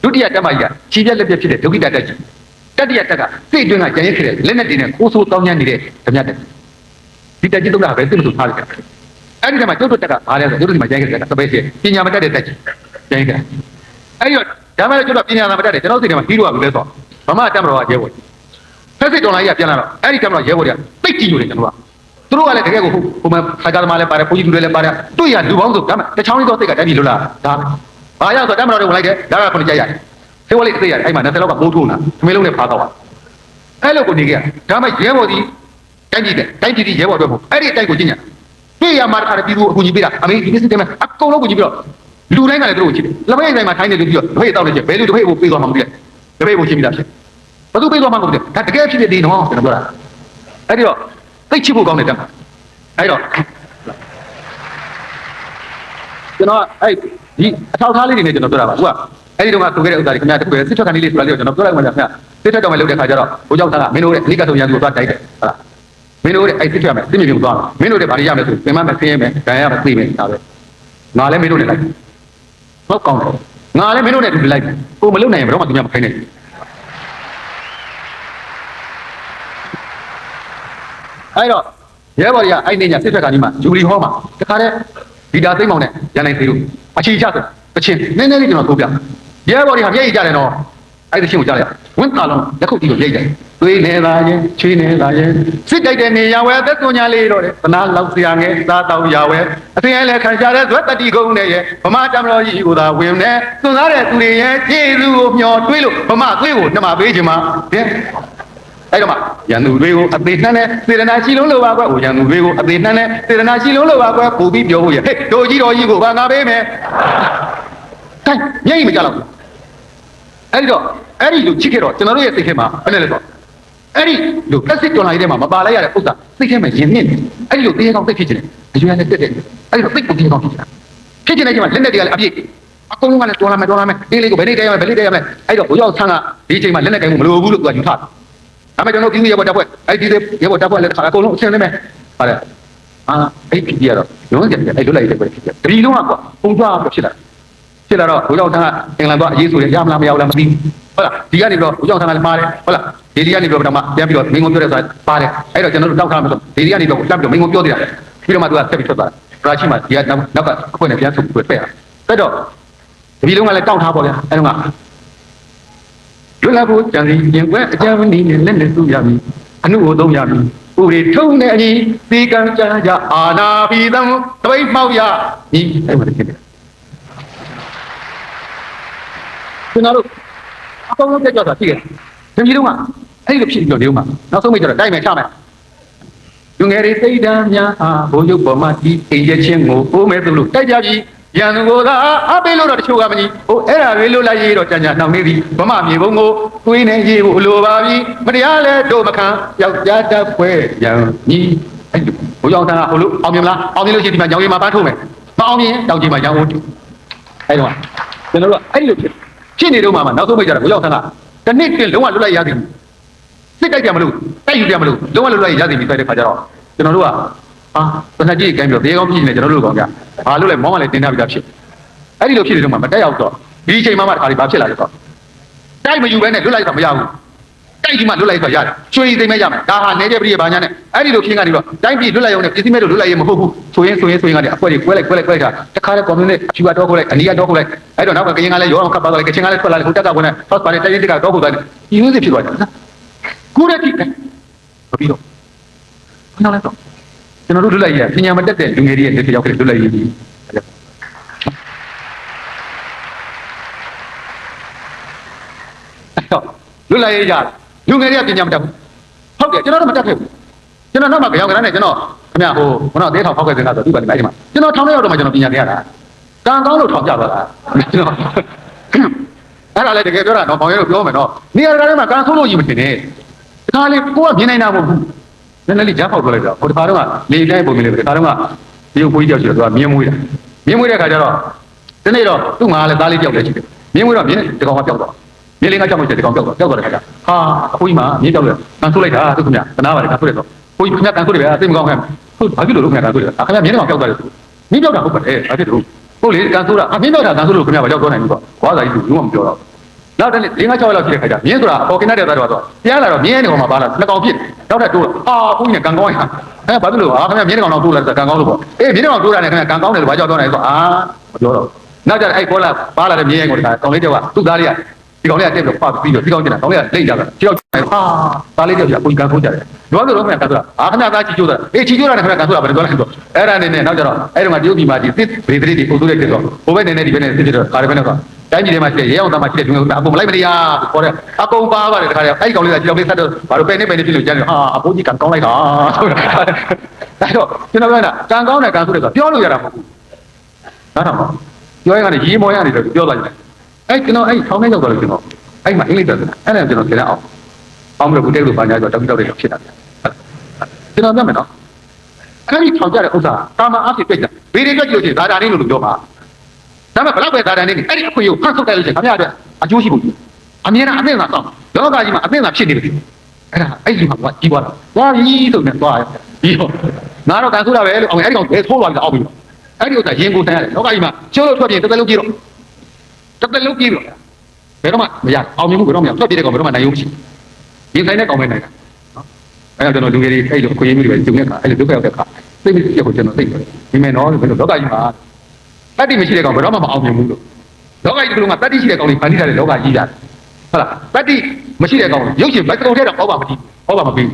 းဒုတိယတက်မကြီးကခြေပြက်လက်ပြက်ဖြစ်တဲ့ဒုက္ခိတတက်ကြီး တတိယတက်ကစိတ်တွင်းကကြံရစ်ခဲ့တဲ့လက်နဲ့တင်တဲ့ကိုးဆိုးတောင်းညံ့နေတဲ့ဓမြတ်တက်ဒီတက်ကြီးတုတ်တာပဲသိမလို့ထားလိုက်တယ်အဲ့ဒီတည်းမှာကျုပ်တို့တက်ကဘာလဲဆိုကျုပ်တို့ဒီမှာကြံရစ်ခဲ့တဲ့တပည့်ရှိပညာမတတ်တဲ့တက်ကြီးကြံရစ်ခဲ့အဲ့ဒီတော့ဒါမှလည်းကျုပ်တို့ပညာသာမတတ်တဲ့ကျွန်တော်စိတ်ထဲမှာဟီးရိုးကဘူးလဲဆိုဗမာတမတော်ကရဲဝဲဖက်စစ်တော်လိုက်ရပြန်လာတော့အဲ့ဒီတမတော်ရဲဝဲကတိတ်ကြည့်လို့တယ်ကျွန်တော်ကသူတို့ကလည်းတကယ်ကိုဟိုမှာခါကြသမားလည်းပါတယ်ပူကြီးလူတွေလည်းပါတယ်တွေ့ရလူပေါင်းစုဒါမှတချောင်းလေးတော့စိတ်ကတက်ပြီလို့လားဒါဘာရဆိုတမတော်တွေဝင်လိုက်တယ်ဒါကခုနှစ်ကြိုက်ရတယ်သေဝလေးသိရတယ်အဲ့မှာ20လောက်ကမိုးထိုးလာသမီးလုံးနဲ့ဖားတော့အဲ့လိုကိုနေကြဒါမှရဲဘော်ဒီတိုင်းပြည်ဒီရဲဘော်အတွက်ပေါ့အဲ့ဒီတိုက်ကိုကျင့်ကြတွေ့ရမှာတခါတည်းပြည်သူအကူကြီးပေးတာအမေဒီစစ်တဲမှာအကုန်လုံးကိုကြီးပြီးတော့လူတိုင်းကလည်းသူတို့ကိုချစ်တယ်လက်ဖက်ဆိုင်မှာထိုင်းနေလို့ပြီးတော့တပိတ်တောက်နေချက်ဘယ်လိုတပိတ်ကိုပေးသွားမှမသိတယ်တပိတ်ကိုချင်းပြီးသားဖြစ်ဘသူပေးသွားမှမဟုတ်ဘူးဒါတကယ်ဖြစ်ဖြစ်ဒီနော်ကျွန်တော်ပြောတာအဲ့ဒီတော့သိချစ်ဖို့ကောင်းတယ်တက်မှာအဲ့တော့ကျွန်တော်အဲ့ဒီအထောက်ထားလေးတွေနဲ့ကျွန်တော်ပြောတာပါသူကအဲ့ဒီတော့ကဆိုခဲ့တဲ့ဥစ္စာတွေခင်ဗျာတခုပဲစစ်ထွက်ခံလေးဆိုတာလေးကိုကျွန်တော်ပြောလိုက်မှခင်ဗျာစစ်ထွက်တော့မှလုပ်တဲ့ခါကျတော့ဘိုးကြောင့်သားကမင်းတို့ရဲ့အနိကဆုံးရန်သူကိုသွားတိုက်တယ်ဟုတ်လားမင်းတို့ရဲ့အဲ့စစ်ထွက်မယ်စစ်မြေပြင်ကိုသွားမင်းတို့တွေဘာတွေရမလဲဆိုပင်မမယ်ဆင်းရဲမယ်ဒဏ်ရမယ်သိမယ်ဒါပဲငါလည်းမင်းတို့နဲ့လိုက်ဟုတ်ကောင်းတယ်ငါလည်းမင်းတို့နဲ့တူလိုက်ကိုမလုံနိုင်ရင်ဘယ်တော့မှသူများမခိုင်းနဲ့အဲ့တော့ရဲဘော်တွေကအဲ့နေညစစ်ထွက်ကနေမှဂျူလီဟောမှာတခါတည်းဒီတာသိမ်းမောင်နဲ့ရန်နိုင်သေးလို့အချီချဆိုတချင်းနည်းနည်းလေးကျွန်တော်ကိုပြရဲဘော်တွေဟာမျက်ရည်ကြတယ်နော်အဲ့ဒီချင်းကိုကြားရဝင်းတာလုံးလက်ခုပ်တီးကိုရိတ်တယ်သွေးနေတာရင်ချွေးနေတာရင်စစ်တိုက်တဲ့နေရဝဲသက်သွညာလေးတော့တယ်သနာလောက်စရာငယ်စားတောက်ရဝဲအထင်လဲခံကြတဲ့ဇွတ်တတိကုန်းနဲ့ရဲ့ဗမာတမတော်ကြီးကိုသာဝင်နေသွန်သားတဲ့သူတွေရဲ့ကျေးဇူးကိုမျှော်တွေးလို့ဗမာသွေးကိုနှမပေးခြင်းမှာတဲ့အဲ့တော့မှရန်သူတွေကိုအသေးနှမ်းနဲ့စေတနာရှိလုံးလို့ပါကွဟိုရန်သူတွေကိုအသေးနှမ်းနဲ့စေတနာရှိလုံးလို့ပါကွပူပြီးပြောဖို့ရဟဲ့တို့ကြီးတော်ကြီးကိုဗာငါပေးမယ်တိုင်းမျက်ရည်မကြတော့ဘူးအဲ့ဒီတော့အဲ့ဒီလိုချစ်ခဲ့တော့ကျွန်တော်တို့ရဲ့စိတ်ထဲမှာဘယ်နဲ့လဲဆိုအဲ့ဒီလိုကက်စစ်တော်လာရေးထဲမှာမပါလိုက်ရတဲ့ဥစ္စာစိတ်ထဲမှာယဉ်နှင်းအဲ့ဒီလိုတေးကောင်းသိဖြစ်ချင်တယ်အရွယ်နဲ့တက်တယ်အဲ့ဒီတော့သိကိုတေးကောင်းဖြစ်ချင်တယ်ဖြစ်ချင်တဲ့ချိန်မှာလက်နဲ့တွေကလည်းအပြည့်အကုန်လုံးကလည်းတော်လာမယ်အေးလေးကိုဘယ်နေ့တည်းရမယ်အဲ့တော့ဘိုးရောက်ဆန်းကဒီချိန်မှာလက်နဲ့ကိုင်မှုမလိုဘူးလို့သူကယူထားဒါပေမဲ့ကျွန်တော်ပြည်သူရဲဘော်တပ်ဖွဲ့အဲ့ဒီရဲဘော်တပ်ဖွဲ့လည်းအကုန်လုံးအဆင်နေမယ်ပါတယ်အဲ့ဒီပြည်ရတော့လုံးဝကြတယ်အဲ့လွတ်လိုက်တဲ့ပဲဖြစ်တယ်တတိလုံးကပုံသွားဖြစ်လာတော့ဘိုးရောက်ဆန်းကအင်္ဂလန်သွားအရေးဆိုရရမလားမရဘူးလားမသိဘူးဟုတ်လားဒီကနေပြီးတော့ဘိုးရောက်ဆန်းကလည်းပါတယ်ဟုတ်လားဒီကနေပြီးတော့မှပြန်ပြီးတော့မင်းကိုပြောတဲ့ဆိုတာပါတယ်အဲ့တော့ကျွန်တော်တို့တောက်ထားမှာဆိုဒီကနေပြီးတော့တက်ပြီးတော့မင်းကိုပြောသေးတာပြီးတော့မှသူကဆက်ပြီးထွက်သွားတာပရာချိမှာဒီကနောက်ကအဖွဲ့နဲ့ပြန်ဆုပ်ပြီးပဲ့တော့ဒီလုံးကလည်းတောက်ထားပါဗျာအဲ့တော့လွတ်လပ်ဖို့ကြံစီရင်ကွဲအကြမ်းနည်းနဲ့လက်နဲ့စုရမည်အမှုကိုသုံးရမည်ဥပဒေထုံးတဲ့အညီဒီကံကြကြအာနာဘီသံတပိတ်မှောက်ရညီအဲ့မှာဖြစ်တယ်ကျွန်တော်တို့အကောင်းဆုံးပြကြတာရှိတယ်ဒီမျိုးကအဲ့လိုဖြစ်ပြီးတော့ဒီဥမှာနောက်ဆုံးမိကြတော့တိုက်မယ်ချမယ်လူငယ်တွေစိတ်ဓာတ်များဘုံရုပ်ပေါ်မှာဒီအိမ်ရချင်းကိုပိုးမဲ့သူလို့တိုက်ကြပြီရန်သူကိုသာအပေးလို့တော့တချို့ကမကြီးဟိုအဲ့ဒါလေးလို့လိုက်ရေးတော့ကြံကြနှောင်နေပြီဗမာမြေပုံကိုသွေးနဲ့ရေးဖို့လိုပါပြီမတရားလဲတို့မခံယောက်ျားတပ်ဖွဲ့ရန်ကြီးအဲ့ဒီဘိုးရောက်တာဟိုလို့အောင်မြင်လားအောင်မြင်လို့ရှိရင်ဒီမှာရောင်ရည်မှာပန်းထုတ်မယ်မအောင်မြင်တောင်ကြီးမှာရောင်ဦးအဲ့တော့ကျွန်တော်တို့အဲ့ဒီလိုဖြစ်နေတော့မှနောက်ဆုံးမိတ်ကြတာဘိုးရောက်တာကတနစ်တင်လုံးဝလွတ်လိုက်ရသည်စစ်ကြိုက်ကြမလို့တိုက်ယူကြမလို့လုံးဝလွတ်လိုက်ရသည်ပြီးတဲ့ခါကျတော့ကျွန်တော်တို့ကတနက်ကြီးကိုင်းပြီးတော့ဘေးကောင်းဖြစ်နေတယ်ကျွန်တော်တို့ကောင်ကြဘာလို့လဲမောင်းမလဲတင်ထားပြီးသားဖြစ်အဲ့ဒီလိုဖြစ်နေတော့မှမတက်ရောက်တော့ဒီချိန်မှတခါလေးဘာဖြစ်လာလဲဆိုတိုက်မယူဘဲနဲ့လွတ်လိုက်တော့မရဘူးတိုက်ကြီးမှလွတ်လိုက်တော့ရတယ်ချွေးသိမ်းမရမယ်ဒါဟာနေကြပြည်ဘာညာနဲ့အဲ့ဒီလိုခင်းကနေတော့တိုင်းပြည်လွတ်လိုက်ရုံနဲ့ပြည်စည်းမဲ့လို့လွတ်လိုက်ရင်မဟုတ်ဘူးဆိုရင်ကနေအဖွဲတွေကွဲလိုက်တာတခါလေကွန်မြူနစ်ဖြူကတော့ခိုးလိုက်အနီကတော့ခိုးလိုက်အဲ့တော့နောက်ကကရင်ကလည်းရောအောင်ခတ်ပါသွားတယ်ကချင်ကလည်းထွက်လာတယ်ဟိုတက်ကဝင်တယ်ဟော့စ်ပါနဲ့တိုင်းတက်ကတော့ခိုးသွားတယ်ဒီလိုစစ်ဖြစ်သွားတယ်ကိုရက်တိတယ်ပြီးတော့နောက်လည်းတော့ကျွန်တော်တို့လွတ်လိုက်ရပညာမတက်တဲ့လူငယ်တွေရဲ့လက်ထက်ရောက်ခဲ့လွတ်လိုက်ရည်လွတ်လိုက်ရကြလူငယ်တွေကပညာမတက်ဘူးဟုတ်တယ်ကျွန်တော်တို့မတက်ခဲ့ဘူးကျွန်တော်နောက်မှကြောင်ကရနဲ့ကျွန်တော်ခင်ဗျဟိုဘုရားသေးထောင်ဖောက်ခဲ့တဲ့ကတော့ဒီပါဒီမှာကျွန်တော်ထောင်ထဲရောက်တော့မှကျွန်တော်ပညာခဲ့ရတာကံကောင်းလို့ထောင်ကြသွားတာကျွန်တော်အဲ့ဒါလည်းတကယ်ပြောတာတော့ဘောင်ရဲလို့ပြောမယ်နော်နေရာတိုင်းမှာကံဆုံးလို့ကြီးမတင်နဲ့တခါလေကိုကမြင်နိုင်တာမဟုတ်ဘူးနည်းနည်းလေးကြားဖောက်ပြောလိုက်တော့ဟိုတစ်ခါတော့လေတိုင်းပုံမြင်လိုက်တယ်တစ်ခါတော့ဒီကိုကြီးကြောက်ရှိတော့သူကမြင်းမွေးတဲ့ခါကျတော့ဒီနေ့တော့သူ့ငါလည်းသားလေးကြောက်တယ်ရှိတယ်မြင်းမွေးတော့မြင်းတကောင်ကပြောက်တော့မြင်းလေးကကြောက်လို့တကောင်ပြောက်တော့တဲ့ခါကျဟာအဖိုးကြီးမှာမြင်းကြောက်တယ်ကန်ဆိုးလိုက်တာသူခင်ဗျတနာပါတယ်ကန်ဆိုးတယ်တော့ဘိုးကြီးခင်ဗျကန်ဆိုးတယ်ဗျာသိမကောင်းဟဲ့ဟုတ်ဘာဖြစ်လို့ခင်ဗျကန်ဆိုးတယ်ခင်ဗျမြင်းတကောင်ပြောက်သွားတယ်မြင်းပြောက်တာဟုတ်ပါတယ်ဘာဖြစ်လို့ဟုတ်လေကန်ဆိုးတာမြင်းပြောက်တာကန်ဆိုးလို့ခင်ဗျဘာကြောက်တော့နိုင်ဘူးကွာကွာသာကြီးသူလုံးဝမပြောတော့ နောက်တနေ့၄၅6လောက်ရှိတဲ့ခါကျမြင်းဆိုတာပေါ်ကင်းတဲ့သားတော့ပြန်လာတော့မြင်းတဲ့ကောင်မှာပါလာနှစ်ကောင်ဖြစ်နောက်ထပ်တိုးဦးကြီးနဲ့ကန်ကောင်းရဘာဖြစ်လို့ခင်ဗျမြင်းတဲ့ကောင်တော့တိုးလာတယ်ကန်ကောင်းလို့ပေါ့အေးမြင်းတဲ့ကောင်တိုးလာတယ်ခင်ဗျကန်ကောင်းတယ်လို့ဘာကြောက်တော့လဲဆိုမပြောတော့နောက်ကျအဲ့ပေါ်လာပါလာတဲ့မြင်းရဲ့ကောင်ကောင်လေးတယောက်ကသူ့သားလေးကဒီကောင်လေးကတက်ပြီးပတ်ပြီးတော့ဒီကောင်ကျတာကောင်လေးကလိမ့်ကြတာဒီကောင်သားလေးတယောက်ကကိုကြီးကန်ခိုးကြတယ်တော့ဆိုတော့ခင်ဗျကန်ဆိုတာခင်ဗျသားချီကျိုးတာအေးချီကျိုးတာခင်ဗျကန်ဆိုတာဘယ်လိုလဲဆိုတော့အဲ့ဒါနေနဲ့နောက်ကျတော့အဲ့ဒီမှာတရုတ်ပြည်မှာဒီသစ်ဗေဒရီတွေပုံသွင်းတဲ့ဆိုဟိုဘက်နေနဲ့ဒီဘက်နဲ့သစ်ဖြစ်တော့ကာရဘက်နဲ့တော့တိုင်းပြည်ထဲမှာရှိတဲ့ရဲအောင်သားမှာရှိတဲ့လူငယ်အကုန်မလိုက်မရခေါ်တဲ့အကုန်ပါပါတယ်တခါတည်းအဲ့ဒီကောင်လေးကဒီလောက်လေးဆက်တော့ဘာလို့ပဲနေဖြစ်လို့ကြားတယ်အဖိုးကြီးကန်ကောင်းလိုက်တာဆိုတာအဲ့တော့ကျွန်တော်ပြောတာကန်ကောင်းတယ်ကန်ဆိုတဲ့ဆိုပြောလို့ရတာမဟုတ်ဘူးနားထောင်ပါပြောရကနေရေးမောရနေတယ်ပြောလိုက်တယ်အဲ့ကျွန်တော်အဲ့ထောင်းထဲရောက်သွားလို့ကျွန်တော်အဲ့မှာအင်္ဂလိပ်ပြောတယ်အဲ့ဒါကျွန်တော်သင်အောင်အောင်မလို့ဘူးတဲ့လို့ဘာညာဆိုတောက်တောက်လေးဖြစ်တာကျွန်တော်ပြောမယ်နော်အဲ့ဒီထောင်ကြတဲ့ဥစ္စာတာမန်အဖြစ်ပြည့်တယ်ဘေးတွေကကြည့်လို့ရှိရင်ဒါတာနေလို့ပြောပါဒါပေမဲ့ဘလောက်ပဲဒါတန်နေအဲ့ဒီအခွင့်အရေးကိုဖတ်ထုတ်တယ်လို့ရှိရင်ခင်ဗျားအတွက်အကျိုးရှိဖို့အမြဲတမ်းအသင့်သာစောင့်လောကကြီးမှာအသင့်သာဖြစ်နေတယ်အဲ့ဒါအဲ့ဒီမှာကကြီးသွားတာသွားပြီဆိုနေသွားရောပြီးတော့ငါတော့ကန်ဆိုးတာပဲလို့အောင်အဲ့ဒီကောင်ဘယ်ထိုးသွားလဲအောက်ပြီးတော့အဲ့ဒီဥစ္စာရင်ကိုဆိုင်ရတယ်လောကကြီးမှာကျိုးလို့ထွက်ပြေးတစ်သက်လုံးပြေးတော့တစ်သက်လုံးပြေးတော့ဘယ်တော့မှမရအောင်မြင်မှုဘယ်တော့မှမရထွက်ပြေးတဲ့ကောင်ဘယ်တော့မှနိုင်ရုံမရှိရင်ဆိုင်တဲ့ကောင်ပဲနိုင်တာနော်အဲ့တော့ကျွန်တော်လူငယ်တွေအဲ့လိုအခွင့်အရေးမျိုးတွေပဲဂျုံတဲ့ခါအဲ့လိုဒုက္ခရောက်တဲ့ခါသိပြီရကိုကျွန်တော်သိတယ်ဒီမဲ့နော်ဘယ်လိုလောကကြီးမှာတတ္တိမရှိတဲ့ကောင်ဘယ်တော့မှမအောင်မြင်ဘူးလို့လောကကြီးတစ်ခုလုံးကတတ္တိရှိတဲ့ကောင်တွေဖန်တီးထားတဲ့လောကကြီးရတယ်ဟုတ်လားတတ္တိမရှိတဲ့ကောင်ရုပ်ရှင်ဘက်ကောင်ထဲတော့ဟောပါမကြည့်ဟောပါမပြီး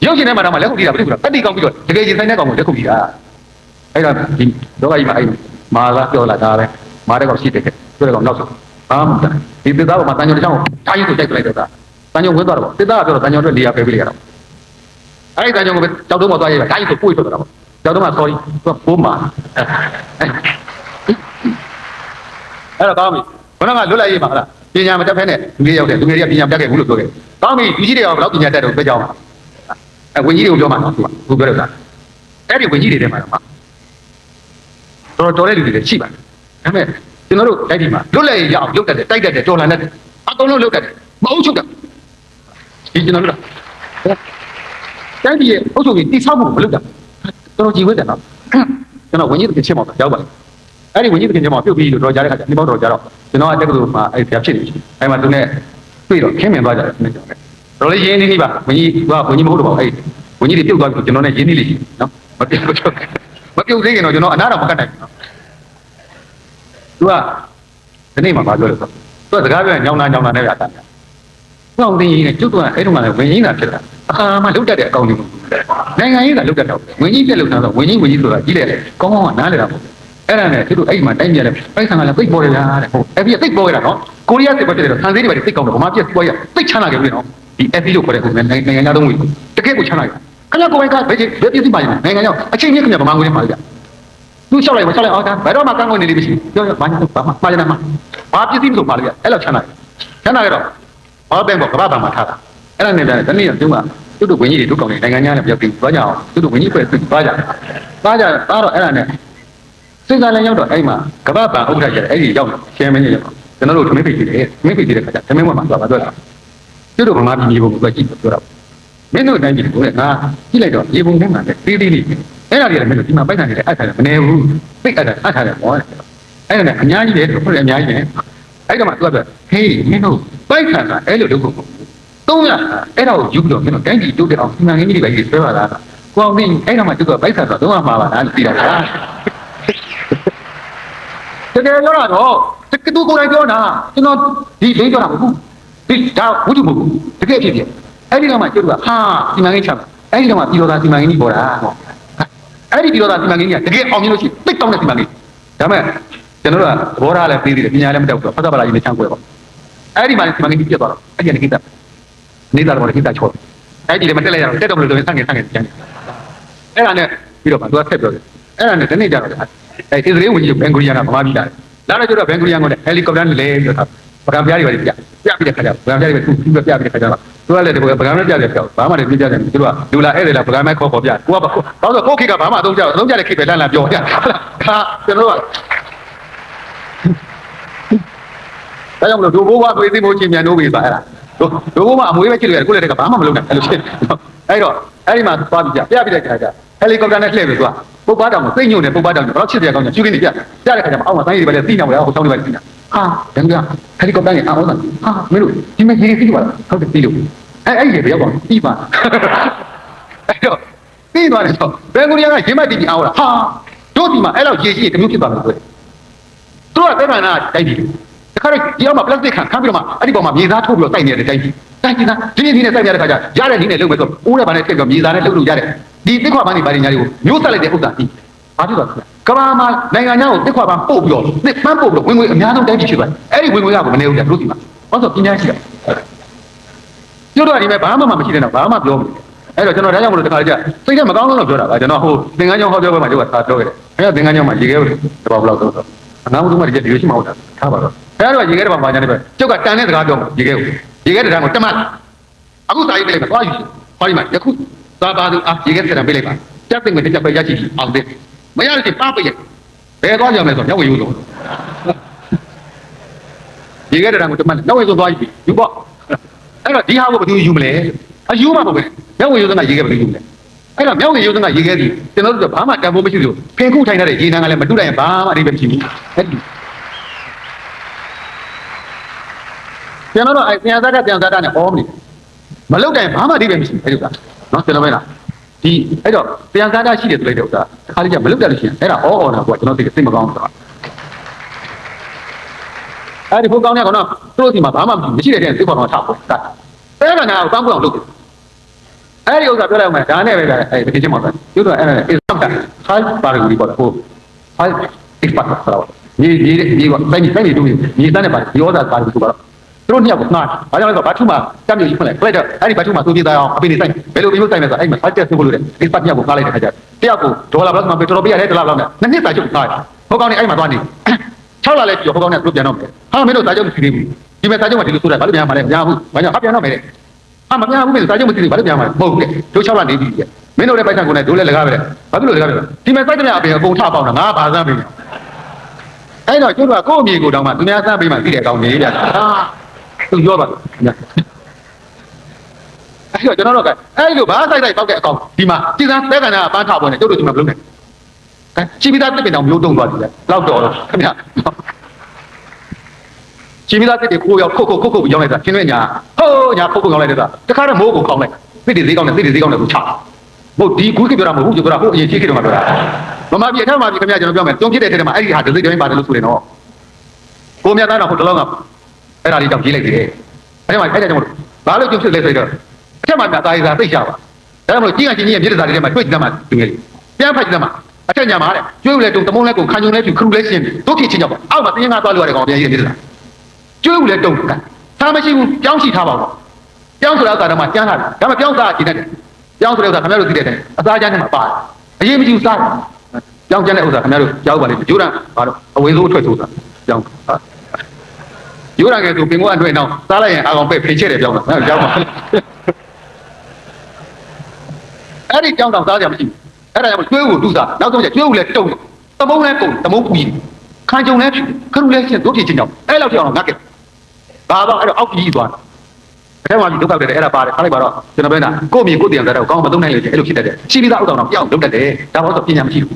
ရုပ်ရှင်ထဲမှာတော့မှလက်ခုပ်တီးတာပြည့်စုံတာတတ္တိကောင်ပြီးတော့တကယ်ရင်ဆိုင်တဲ့ကောင်ကိုလက်ခုပ်တီးတာအဲ့တော့ဒီလောကကြီးမှာအဲ့မာလာပြောလာတာပဲမာတဲ့ကောင်ရှိတဲ့ပြောတဲ့ကောင်နောက်ဆုံးဘာမှမတတ်ဒီသစ္စာပေါ်မှာတန်ကြောင်တစ်ချောင်းကိုတိုင်းကိုတိုက်ပလိုက်တော့တာတန်ကြောင်ဝင်သွားတော့သစ္စာကပြောတော့တန်ကြောင်အတွက်နေရာပဲပေးလိုက်ရတော့အဲ့ဒီတန်ကြောင်ကိုပဲကြောက်တော့မသွားရပါတိုင်းကိုပွေ့ထွက်သွားတာပေါ့ကြောက်တော့မှ sorry သူကပိုးမာအဲ့တော့ကောင်းပြီဘယ်တော့မှလွတ်လိုက်ရေးပါလားပညာမတတ်ဖဲနဲ့လူတွေရောက်တယ်လူငယ်တွေကပညာမတတ်ခဲ့ဘူးလို့ပြောခဲ့ကောင်းပြီလူကြီးတွေရောဘယ်တော့ပညာတတ်တော့ပြောကြအောင်အဲဝင်ကြီးတွေကိုပြောမှာနော်သူကသူပြောတော့အဲ့ဒီဝင်ကြီးတွေထဲမှာတော့တော်တဲ့လူတွေရှိပါတယ်ဒါပေမဲ့ကျွန်တော်တို့တိုက်ဒီမှာလွတ်လိုက်ရအောင်လုပ်တတ်တယ်တိုက်တတ်တယ်တော်လှန်တတ်တယ်အကုန်လုံးလုပ်တတ်တယ်မအုပ်ချုပ်တတ်ဒီကျွန်တော်တို့တိုက်ဒီရဲ့အုပ်ချုပ်ရေးတိဆောက်မှုမလုပ်တတ်တော်တော်ကြည်ဝဲတယ်နော်ကျွန်တော်ဝင်ကြီးတစ်ချက်မှရောက်ပါအဲ့ဒီဝင်ကြီးတခင်ကျမပြုတ်ပြီးလို့တော့ကြားတဲ့ခါကျဒီဘောတော့ကြားတော့ကျွန်တော်အတက်ကလို့မှာအဲ့ပြဖြစ်နေပြီအဲ့မှာသူနဲ့တွေ့တော့ခင်းမြင်သွားကြတယ်ကျွန်တော်လည်းရင်းနေနေပါဝင်ကြီးကဝင်ကြီးမဟုတ်တော့ပါအဲ့ဝင်ကြီးတွေပြုတ်သွားပြီကျွန်တော်နဲ့ရင်းနေလိမ့်မယ်နော်မပြုတ်သေးခင်တော့ကျွန်တော်အနာတော့မကတ်နိုင်ဘူးနော်သူကဒီနေ့မှမပြောလို့ဆိုသူကစကားပြောရင်ညောင်းတာနဲ့ပြတာ။ပေါင်းသိရင်လည်းကျွတ်တော့အဲ့တုန်းကလည်းဝင်ရင်းတာဖြစ်တာ။အခါမှလုတ်တတ်တဲ့အကောင့်တွေနိုင်ငံရေးကလုတ်တတ်တော့ဝင်ကြီးပြက်လုတ်တာဆိုဝင်ကြီးဆိုတာကြီးလေကောင်းကောင်းကနားလေတာပေါ့။အဲ့ဒါနဲ့သူတို့အဲ့မှာတိုင်းပြလဲပိုက်ဆံကလည်းသိပ်ပေါ်ရတာတဲ့ဟုတ်အဲ့ဒီသိပ်ပေါ်ရတာနော်ကိုရီးယားစစ်ပွဲဖြစ်တယ်တော့ဆန်သေးတွေပဲသိပ်ကောင်းတယ်ဗမာပြည်စစ်ပွဲရသိပ်ချမ်းသာကြပြီနော်ဒီ FP လို့ခေါ်တဲ့နိုင်ငံသားသုံးဝင်တကယ်ကိုချမ်းသာကြခင်ဗျာကိုယ်ကဘယ်ပြည်စီပါရင်နိုင်ငံရောက်အချိန်ကြီးခင်ဗျာဗမာငွေနဲ့ပါကြသူလျှောက်လိုက်အော်ဒါဘယ်တော့မှကန့်ကွက်နေလိမ့်မရှိပြောဘာညာဘာမှားကြတယ်မှာဘာပြည်စီမလို့ပါလေအဲ့လောက်ချမ်းသာကြတော့အော်ဘယ်ပေါ့ကမ္ဘာ့ဘာမှာထားတာအဲ့ဒါနဲ့တနေ့ကသူကသူတို့ဝင်ကြီးတွေတို့ကောင်းနေနိုင်ငံသားနဲ့ပြောပြီးသွားကြအောင်သူတို့ဝင်ကြီးဖွဲ့သွားကြတော့အဲ့ဒါနဲ့စဉ်းစားလည်းရောက်တော့အဲ့မှာကမ္ဘာ့ဘာဥက္ကဋ္ဌကျတယ်အဲ့ဒီရောက်ရှင်းမင်းကြီးရောက်ကျွန်တော်တို့သမီးဖိတ်ကြည့်တယ်သမီးဖိတ်ကြည့်တဲ့ခါကျသမီးဘက်မှာသွားတော့သူတို့ဗမာပြည်မြေပုံကိုကြည့်ပြောတာမင်းတို့တိုင်းပြည်ကိုလည်းငါကြည့်လိုက်တော့မြေပုံထဲမှာလည်းတေးသေးလေးအဲ့ဒါတွေလည်းမင်းတို့ဒီမှာပိုက်ဆံတွေလည်းအပ်ထားတယ်မနေဘူးပိတ်အပ်ထားတယ်ပေါ့အဲ့ဒါနဲ့အများကြီးတယ်ဟုတ်တယ်အများကြီးတယ်အဲ့တော့မှသူကပြောဟေးမင်းတို့ပိုက်ဆံကအဲ့လိုလုပ်ဖို့သုံးရအဲ့ဒါကိုယူပြီးတော့မင်းတို့တိုင်းပြည်တိုးတက်အောင်စီမံကိန်းကြီးတွေပဲဆွဲပါလားကိုအောင်သိအဲ့တော့မှသူကပိုက်ဆံဆိုတော့သုံးရမှာပါလားသိတာလားတကယ်ပြောတာတော့တကယ်သူကိုယ်တိုင်ပြောတာကျွန်တော်ဒီလိမ့်ပြောတာမဟုတ်ဘူးဒီဒါဝိတုမဟုတ်ဘူးတကယ်ဖြစ်ဖြစ်အဲ့ဒီတော့မှကျတို့ကဟာစီမံကိန်းချအဲ့ဒီတော့မှပြည်တော်သားစီမံကိန်းကြီးပေါ်တာဟောအဲ့ဒီပြည်တော်သားစီမံကိန်းကြီးကတကယ်အောင်မြင်လို့ရှိရင်တိတ်တောင်းတဲ့စီမံကိန်းဒါမဲ့ကျွန်တော်တို့ကသဘောထားလည်းပေးသေးတယ်ပညာလည်းမတက်ဘူးဖတ်တာပါလားကြီးနဲ့ချမ်းကွဲပါအဲ့ဒီမှာစီမံကိန်းကြီးပြတ်သွားတော့အဲ့ဒီကနေကိစ္စနေတာတော့ကိစ္စချောအဲ့ဒီလည်းမတက်လိုက်ရတော့တက်တော့မလို့ဆိုရင်ဆန့်ကျင်ကျန်တယ်အဲ့ဒါနဲ့ပြီးတော့မှသူကဆက်ပြောတယ်အဲ့ဒါနဲ့ဒီနေ့ကျတော့အဲ့ဒီသတင်းဝင်ကြီးဘန်ဂူရီယာကဗမာပြည်လာတော့ကျတော့ဘန်ဂူရီယာကလည်းဟယ်လီကော်ပတာနဲ့လဲဆိုတော့ပကံပြားတွေပဲပြပြီးတဲ့ခါကျပကံပြားတွေပဲသူပြပြီးတဲ့ခါကျတော့သူကလည်းဒီပကံပြားပြတယ်ပြောဘာမှလည်းပြပြတယ်သူကလူလာဧည့်သည်လာပကံမဲခေါ်ပြကိုကဘာလို့ကိုခိကဘာမှအသုံးကြတဲ့ခိပဲလန့်ပြောပြခါကျွန်တော်ကဒါကြောင့်မလို့ဒိုဘိုးကသွေးသိမိုးချင်းမြန်လို့ပြီပါအဲ့ဒါဒိုဘိုးကအမွေးပဲချစ်လို့ရတယ်ကိုလည်းတကဘာမှမလုပ်နိုင်အဲ့လိုဖြစ်အဲ့တော့အဲ့ဒီမှာသွားပြီးပြပြီးတဲ့ခါကျဟယ်လီကော်ပတာနဲ့လှည့်ပြီးသွားပုတ်ပါတောင်ကိုသိညို့နေပုတ်ပါတောင်ကိုတော့ချစ်စရာကောင်းတယ်ကျူးကင်းနေပြတဲ့ခါကျမှအောက်မှာတိုင်းတွေပဲသိနေအောင်လေဟိုတောင်းတွေပဲသိနေတာ တကယ်ဟယ်လီကော်ပတာနဲ့အောင်းတာမင်းတို့ဒီမှာရေသိပါလားဟုတ်တယ်ပြီးလို့အဲ့ဒီဘယ်ရောက်ပါပြီးပါအဲ့တော့ပြီးသွားတယ်ဆိုဘယ်ကိုရီးယားကရေမတ်တီးအောင်လားဟာတို့ဒီမှာအဲ့လောက်ရေရှိတမျိုးဖြစ်သွားတယ်ဆိုတော့သူကတဲ့ခါနာတိုက်ပြီးတခါတော့ဒီအောင်မှာပလတ်စတစ်ခံပြီးတော့မှအဲ့ဒီပေါ်မှာမြေသားထိုးပြီးတော့တိုက်နေတယ်တိုက်ပြီးဒီနေ့တိုက်ပြတဲ့ခါကျရတဲ့နည်းနဲ့လုပ်မယ်ဆိုအိုးတဲ့ဘာနဲ့ထည့်ပြီးမြေသားနဲ့လုပ်လို့ရတယ်ဒီတစ်ခွာပန်းတွေဘာတွေညာတွေကိုမျိုးဆက်လိုက်တဲ့ဥစ္စာကြီးဘာဖြစ်သွားလဲကဘာမှာနိုင်ငံခြားကိုတစ်ခွာပန်းပို့ပြီးတော့တစ်ပန်းပို့ပြီးတော့ဝင်ငွေအများဆုံးတိုင်းပြည်ဖြစ်သွားအဲ့ဒီဝင်ငွေကမနေဘူးကြတို့ဒီမှာဘာလို့ပညာရှိတာကျတို့ကဒီမဲ့ဘာမှမရှိတဲ့တော့ဘာမှပြောမလို့အဲ့တော့ကျွန်တော်ဒါကြောင့်မလို့တခါကြစိတ်ထဲမကောင်းလို့ပြောတာပါကျွန်တော်ဟိုသင်္ကန်းကျောင်းဟောပြောပွဲမှာတို့ကသာပြောခဲ့တယ်အဲ့တော့သင်္ကန်းကျောင်းမှာရေခဲတပေါက်လောက်တော့အနားဆုံးမှဒီကျဒီလိုရှိမှဟုတ်တာထားပါတော့အဲ့တော့ရေခဲတပေါက်မှာညာနေပဲကျုပ်ကတန်တဲ့စကားပြောရေခဲတဲ့တန်းကိုတမတ်အခုစာရေးပြလိုက်ပါသွားယူဟောဒီမှာယခုသာပါသူရေခဲတဲ့တန်းပေးလိုက်ပါတက်သိမ့်မယ်တက်ပဲရရှိအောင်တဲ့မရလို့ချင်းပါပိတ်ရဘယ်သွားကြမလဲဆိုတော့မျက်ဝေယူဆုံးရေခဲတဲ့တန်းကိုတမတ်မျက်ဝေဆုံးသွားယူပေါ့အဲ့တော့ဒီဟာကိုဘယ်သူယူမလဲအယူမှာပေါ့ပဲမျက်ဝေယူဆုံးကရေခဲဘယ်သူယူမလဲအဲ့တော့မျက်ဝေယူဆုံးကရေခဲသည်ကျွန်တော်တို့ကဘာမှတန်ဖိုးမရှိဘူးဖင်ခုထိုင်တဲ့ရေနံကလည်းမတူနိုင်ဘာမှအဓိပ္ပာယ်မရှိဘူးအဲ့ဒီကျွန်တော်တို့အဲ့ပြန်စားတဲ့နဲ့ဟောမနေမလောက်တိုင်းဘာမှအဓိပ္ပာယ်မရှိဘူးအဲ့ဒီကနော်ကျွန်တော်ပဲလားဒီအဲ့တော့ပြန်စားရှိတယ်ဆိုလိုက်တဲ့ဥစ္စာတစ်ခါလေးကျမလောက်တယ်လို့ရှိရင်အဲ့ဒါအော်တာကွာကျွန်တော်သိမကောင်းဘူးဆိုတာအဲ့ဒီဖို့ကောင်းတဲ့ကောင်တော့သူတို့ဒီမှာဘာမှမရှိတဲ့တဲ့သိပေါ်တော့ထားဖို့တာအဲ့ဒါနာကိုကောင်းဖို့အောင်လုပ်တယ်အဲ့ဒီဥစ္စာပြောလိုက်အောင်မယ်ဒါနဲ့ပဲအဲ့ဒီချင်းမှာပဲကျတော့အဲ့ဒါ is not that high parity ပေါ့ဟို high expert ဆိုတာမြေကတိုင်းတူမြေတန်းနဲ့ပါရောတာကားဆိုတော့သူတို့နှစ်ယောက်ကိုငှားဘာကြောင့်လဲဆိုတော့ဘတ်ထူမှာတက်မျိုးကြီးဖွင့်လိုက်လိုက်တော့အဲ့ဒီဘတ်ထူမှာသူပြေးသားအောင်အပင်နေဆိုင်ဘယ်လိုမျိုးဆိုင်လဲဆိုအဲ့မှာ budget ဆိုလို့တဲ့ expert နှစ်ယောက်ကိုငှားလိုက်တဲ့ခါကျတယောက်ကိုဒေါ်လာဘတ်မှာပက်ထရိုပေးရတယ်ဒေါ်လာဘတ်နဲ့နှစ်စာချုပ်ငှားဟိုကောင်နေအဲ့မှာသွားနေ6လလဲပြီးဟိုကောင်နဲ့သူပြန်တော့မယ်ဟာမင်းတို့စာချုပ်မရှိသေးဘူးဒီမဲ့စာချုပ်မှာဒီလိုဆိုတာဘာလို့ပြန်မှာလဲမရဘူးဘာကြောင့်ဟာပြန်တော့မယ်တဲ့ဟာမပြန်ဘူးမင်းစာချုပ်မရှိသေးဘူးဘာလို့ပြန်မှာလဲမဟုတ်ဘူးတဲ့တို့6လနေပြီတဲ့မင်းတို့လည်းပိုက်ဆံကုန်နဲ့တို့လည်းလကားပဲတဲ့ဘာဖြစ်လို့လကားပဲဒီမဲ့စိုက်ကြတဲ့အပင်အကုန်ထပေါက်တာငါဘာစမ်းပေးအဲ့တော့ကျတို့ကကိုယ့်အမြေကိုတောင်မှသူများစမ်းပေးမှသိတဲ့အကောင်နေကြတာသူပြောပါအဲ့တော့ကျွန်တော်တို့ကအဲ့လိုဘာစိုက်ပေါက်တဲ့အကောင်ဒီမှာစီစံသက်ကဏ္ဍကပန်းထပေါ်နေကျတို့ဒီမှာမလုပ်နဲ့ချီမီသားတစ်ပင်တောင်မျိုးတုံးသွားပြီလေလောက်တော့ခင်ဗျချီမီသားတစ်တွေခိုးရောက်ခုတ်ပြီးရောက်လိုက်တာရှင်းနေညာဟိုးညာခုတ်ရောက်လိုက်တဲ့ကတခါတော့မိုးကိုခေါင်းလိုက်တစ်တွေဈေးကောင်းတယ်တစ်တွေဈေးကောင်းတယ်ကိုချမဟုတ်ဒီကူးကပြောတာမဟုတ်ဘူးပြောတာဟိုအရင်ကြီးခေတ်တော့မှပြောတာမမပြည့်အထက်မှာပြခင်ဗျကျွန်တော်ပြောမယ်တုံးဖြစ်တဲ့ထဲမှာအဲ့ဒီဟာဒစိတိုင်းပါတယ်လို့ဆိုတယ်နော်ကိုမြတ်သားတော့ဟိုတလုံးကအဲ့ဒါလေးကြောင့်ရေးလိုက်တယ်အဲ့ဒါကြောင့်ဘာလို့ကျုပ်ဖြစ်လဲဆိုတော့အထက်မှာသာသာသိရှာပါဒါကြောင့်မလို့ကြီးကချင်းကြီးရဲ့မြေတစားတွေထဲမှာတွေ့ကြတယ်မှာသူငယ်လေးပြန်ဖတ်ကြတယ်မှာအထက်ညာမှာတဲ့ကျွေးဦးလဲတုံတမုံလဲကိုခံကြုံလဲဖြူခရုလဲရှင်းတို့ဖြစ်ချင်းကြောက်ပါအောက်မှာတင်းငါသွားလို့ရတယ်ကောင်ပြန်ရေးမြေတစားကျွေးဦးလဲတုံသားမရှိဘူးကြောင်းရှိထားပါတော့ကြောင်းဆိုတာဥစ္စာတော့မှကျန်းလာတယ်ဒါမှကြောင်းစားကျင်တယ်ကြောင်းဆိုတဲ့ဥစ္စာခင်ဗျားတို့သိတဲ့အတိုင်းအသားကျန်းထဲမှာပါတယ်အရေးမကြီးဘူးစားကြောင်းကျန်းတဲ့ဥစ္စာခင်ဗျားတို့ကြောက်ပါလိမ့်မယ်ဂျိုးရန်ဘာလို့အဝေဆုံးအထွက်ဆိုတာကြောင်းရိုးရငယ်သူပင်ကိုအတွေ့အောင်စားလိုက်ရင်အကောင်ပဲ့ဖိချက်တယ်ပြောင်းတာကြောက်ပါအဲ့ဒီကြောင်းတော့စားကြမရှိဘူးအဲ့ဒါကြောင့်ကျွေးကိုတူးစားနောက်ဆုံးကျကျွေးကိုလည်းတုံတမုံလဲကုန်တမုံပူကြီးခံကြုံလဲခရုလဲရှင်းတို့ဖြစ်ချင်းကြောင့်အဲ့လောက်ကြောင်ငတ်ခဲ့ဘာတော့အဲ့တော့အောက်ကြီးသွားအဲ့ဒါမှဒီဒုက္ခတွေအဲ့ဒါပါတယ်ခါလိုက်ပါတော့ကျွန်တော်ပြောတာကိုယ့်မြေကိုယ့်တရားတော့ကောင်းမသုံးနိုင်လို့အဲ့လိုဖြစ်တတ်တယ်ရှိပြီးသားအောက်တောင်တော့ပြောင်းလုပ်တတ်တယ်ဒါမှမဟုတ်ပညာမရှိဘူး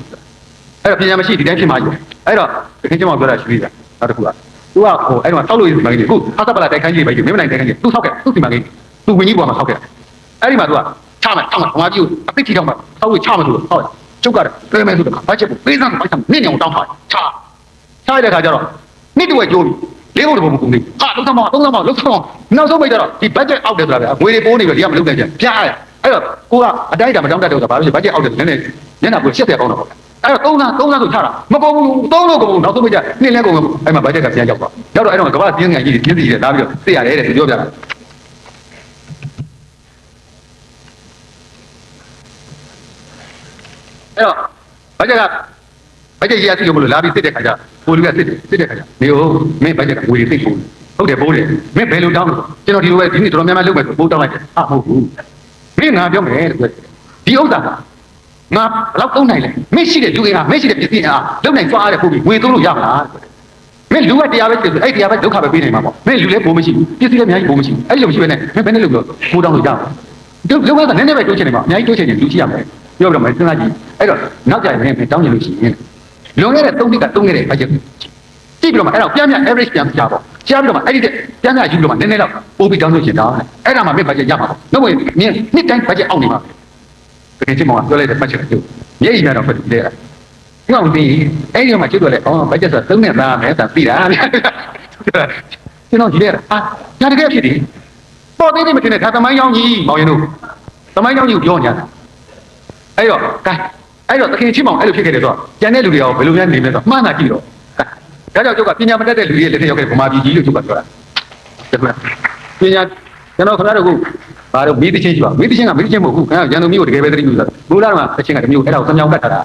အဲ့တော့ပညာမရှိဒီတိုင်းဖြစ်မှာကြီးအဲ့တော့တခင်ကျမပြောတာရှိသေးတယ်နောက်တစ်ခုကသူကဟိုအဲ့တော့ဆောက်လို့ရစီမံကိန်းကိုဟာသပလာတိုက်ခိုင်းကြီးပဲကြီးမင်းမနိုင်တိုက်ခိုင်းကြီးသူဆောက်ခဲ့သူစီမံကိန်းသူဝင်ကြီးပေါ်မှာဆောက်ခဲ့အဲ့ဒီမှာသူကချမယ်တောင်းမှာဘာကြီးကိုအပိတ်ထီတောင်းမှာဆောက်လို့ချမယ်ဆိုတော့ဟုတ်ကျုပ်ကလည်းမဲဆိုတော့ဘာချက်ပိုပေးစမ်းဘာချက်နင့်ညောင်တောင်းထားချရတဲ့ခါကျတော့နှစ်တဝက်ကျိုးပြီလေးဘုံတဘုံမကုန်သေးဟာလုံးသမောင်းနောက်ဆုံးပိတ်တော့ဒီ budget အောက်တယ်ဆိုတာပဲငွေတွေပိုးနေပြီဒီကမလုပ်နိုင်ကြပြားရအဲ့တော့ကိုကအတိုင်းတာမတောင်းတတ်တော့ဆိုတာဘာလို့လဲ budget အောက်တယ်နည်းနည်းညနာကိုရှက်တယ်ကောင်းတော့အဲ့တော့3လဆိုချတာမကုန်ဘူး3လို့ကုန်နောက်ဆုံးပိတ်ကြနှစ်လဲကုန်အဲ့မှာ budget ကပြန်ရောက်သွားရောက်တော့အဲ့တော့ကမ္ဘာပြင်းငယ်ကြီးပြင်းစီတယ်လာပြီးတော့သိရတယ်တဲ့ပြောပြတာအဲ့တော့ဘတ်ဂျက်ကြီးအသိလို့မလို့လာပြီးစစ်တဲ့ခါကျပိုလူကစစ်တဲ့ခါကျနေဟုတ်မင်းဘတ်ဂျက်ကငွေတွေသိဖို့ဟုတ်တယ်ပိုးတယ်မင်းဘယ်လိုတောင်းလို့ကျွန်တော်ဒီလိုပဲဒီနေ့တော်တော်များများလုပ်မယ်ဆိုပိုးတောင်းလိုက်တယ်ဟာမဟုတ်ဘူးမင်းငါပြောမယ်တဲ့ဒီဥစ္စာကငါဘယ်လောက်သုံးနိုင်လဲမင်းရှိတဲ့လူအင်အားမင်းရှိတဲ့ပစ္စည်းအားလုံနိုင်သွားတဲ့ပို့ပြီးငွေသုံးလို့ရမလားမင်းလူကတရားပဲဖြစ်တယ်အဲ့တရားပဲဒုက္ခပဲပေးနိုင်မှာပေါ့မင်းလူလည်းဘိုးမရှိဘူးပစ္စည်းလည်းအများကြီးဘိုးမရှိဘူးအဲ့လိုမရှိဘဲနဲ့မင်းဘယ်နဲ့လုပ်လို့ပိုးတောင်းလို့ရမှာဒုက္ခကနည်းနည်းပဲတိုးချင်နေမှာအများကြီးတိုးချင်ရင်လူကြည့်ရမယ်ပြောပြတော့မယ်စဉ်းစားကြည့်အဲ့တော့နောက်ကြရင်မင်းတောင်းချင်လို့ရှိရင်လွန်ခဲ့တဲ့3နှစ်ကသုံးခဲ့တဲ့ဘတ်ဂျက် ကြည့်ပြီးတော့မှအဲ့တော့ပြန်ပြန် average ပြန်ကြားပေါ့ကြားပြီးတော့မှအဲ့ဒီပြန်ပြန်ယူပြီးတော့မှနည်းနည်းတော့ပို့ပြီးတောင်းလို့ရှင်တာအဲ့ဒါမှမင်း budget ရမှာပေါ့တော့ဝင်မြင်နှစ်တိုင်း budget အောက်နေမှာတကယ်ချင်းမောင်ကပြောလိုက်တဲ့ budget ကိုမျက်ရည်များတော့ဖက်တယ်ဒီအောင်ဒီအဲ့ဒီမှာကျွတ်တော့လေအော် budget ဆိုတာသုံးနဲ့သားမယ်ဆိုတာသိတာကျွန်တော်ကြည့်ရတာဒါတကယ်ဖြစ်တယ်ပေါ်သေးတယ်မထင်နဲ့ဒါသမိုင်းကြောင်းကြီးမောင်ရင်တို့သမိုင်းကြောင်းကြီးကိုပြောနေတာအဲ့တော့ကဲအဲ့တော့တခင်ချင်းမောင်အဲ့လိုဖြစ်ခဲ့တယ်ဆိုတော့ကျန်တဲ့လူတွေရောဘယ်လိုများနေမလဲဆိုတော့မှန်းတာကြည့်တော့ဒါကြောင့်ကျုပ်ကပညာမတတ်တဲ့လူတွေလက်ထက်ရောက်ခဲ့ဗမာပြည်ကြီးလို့ကျုပ်ကပြောတာတကယ်ပညာကျွန်တော်ခင်ဗျားတို့ကဘာလို့မိသချင်းရှိပါမိသချင်းကမိသချင်းမဟုတ်ဘူးခင်ဗျာရန်သူမျိုးကိုတကယ်ပဲသတိပြုတာမူလာတော့သချင်းကတမျိုးအဲ့ဒါကိုသမြောင်းကတ်ထားတာ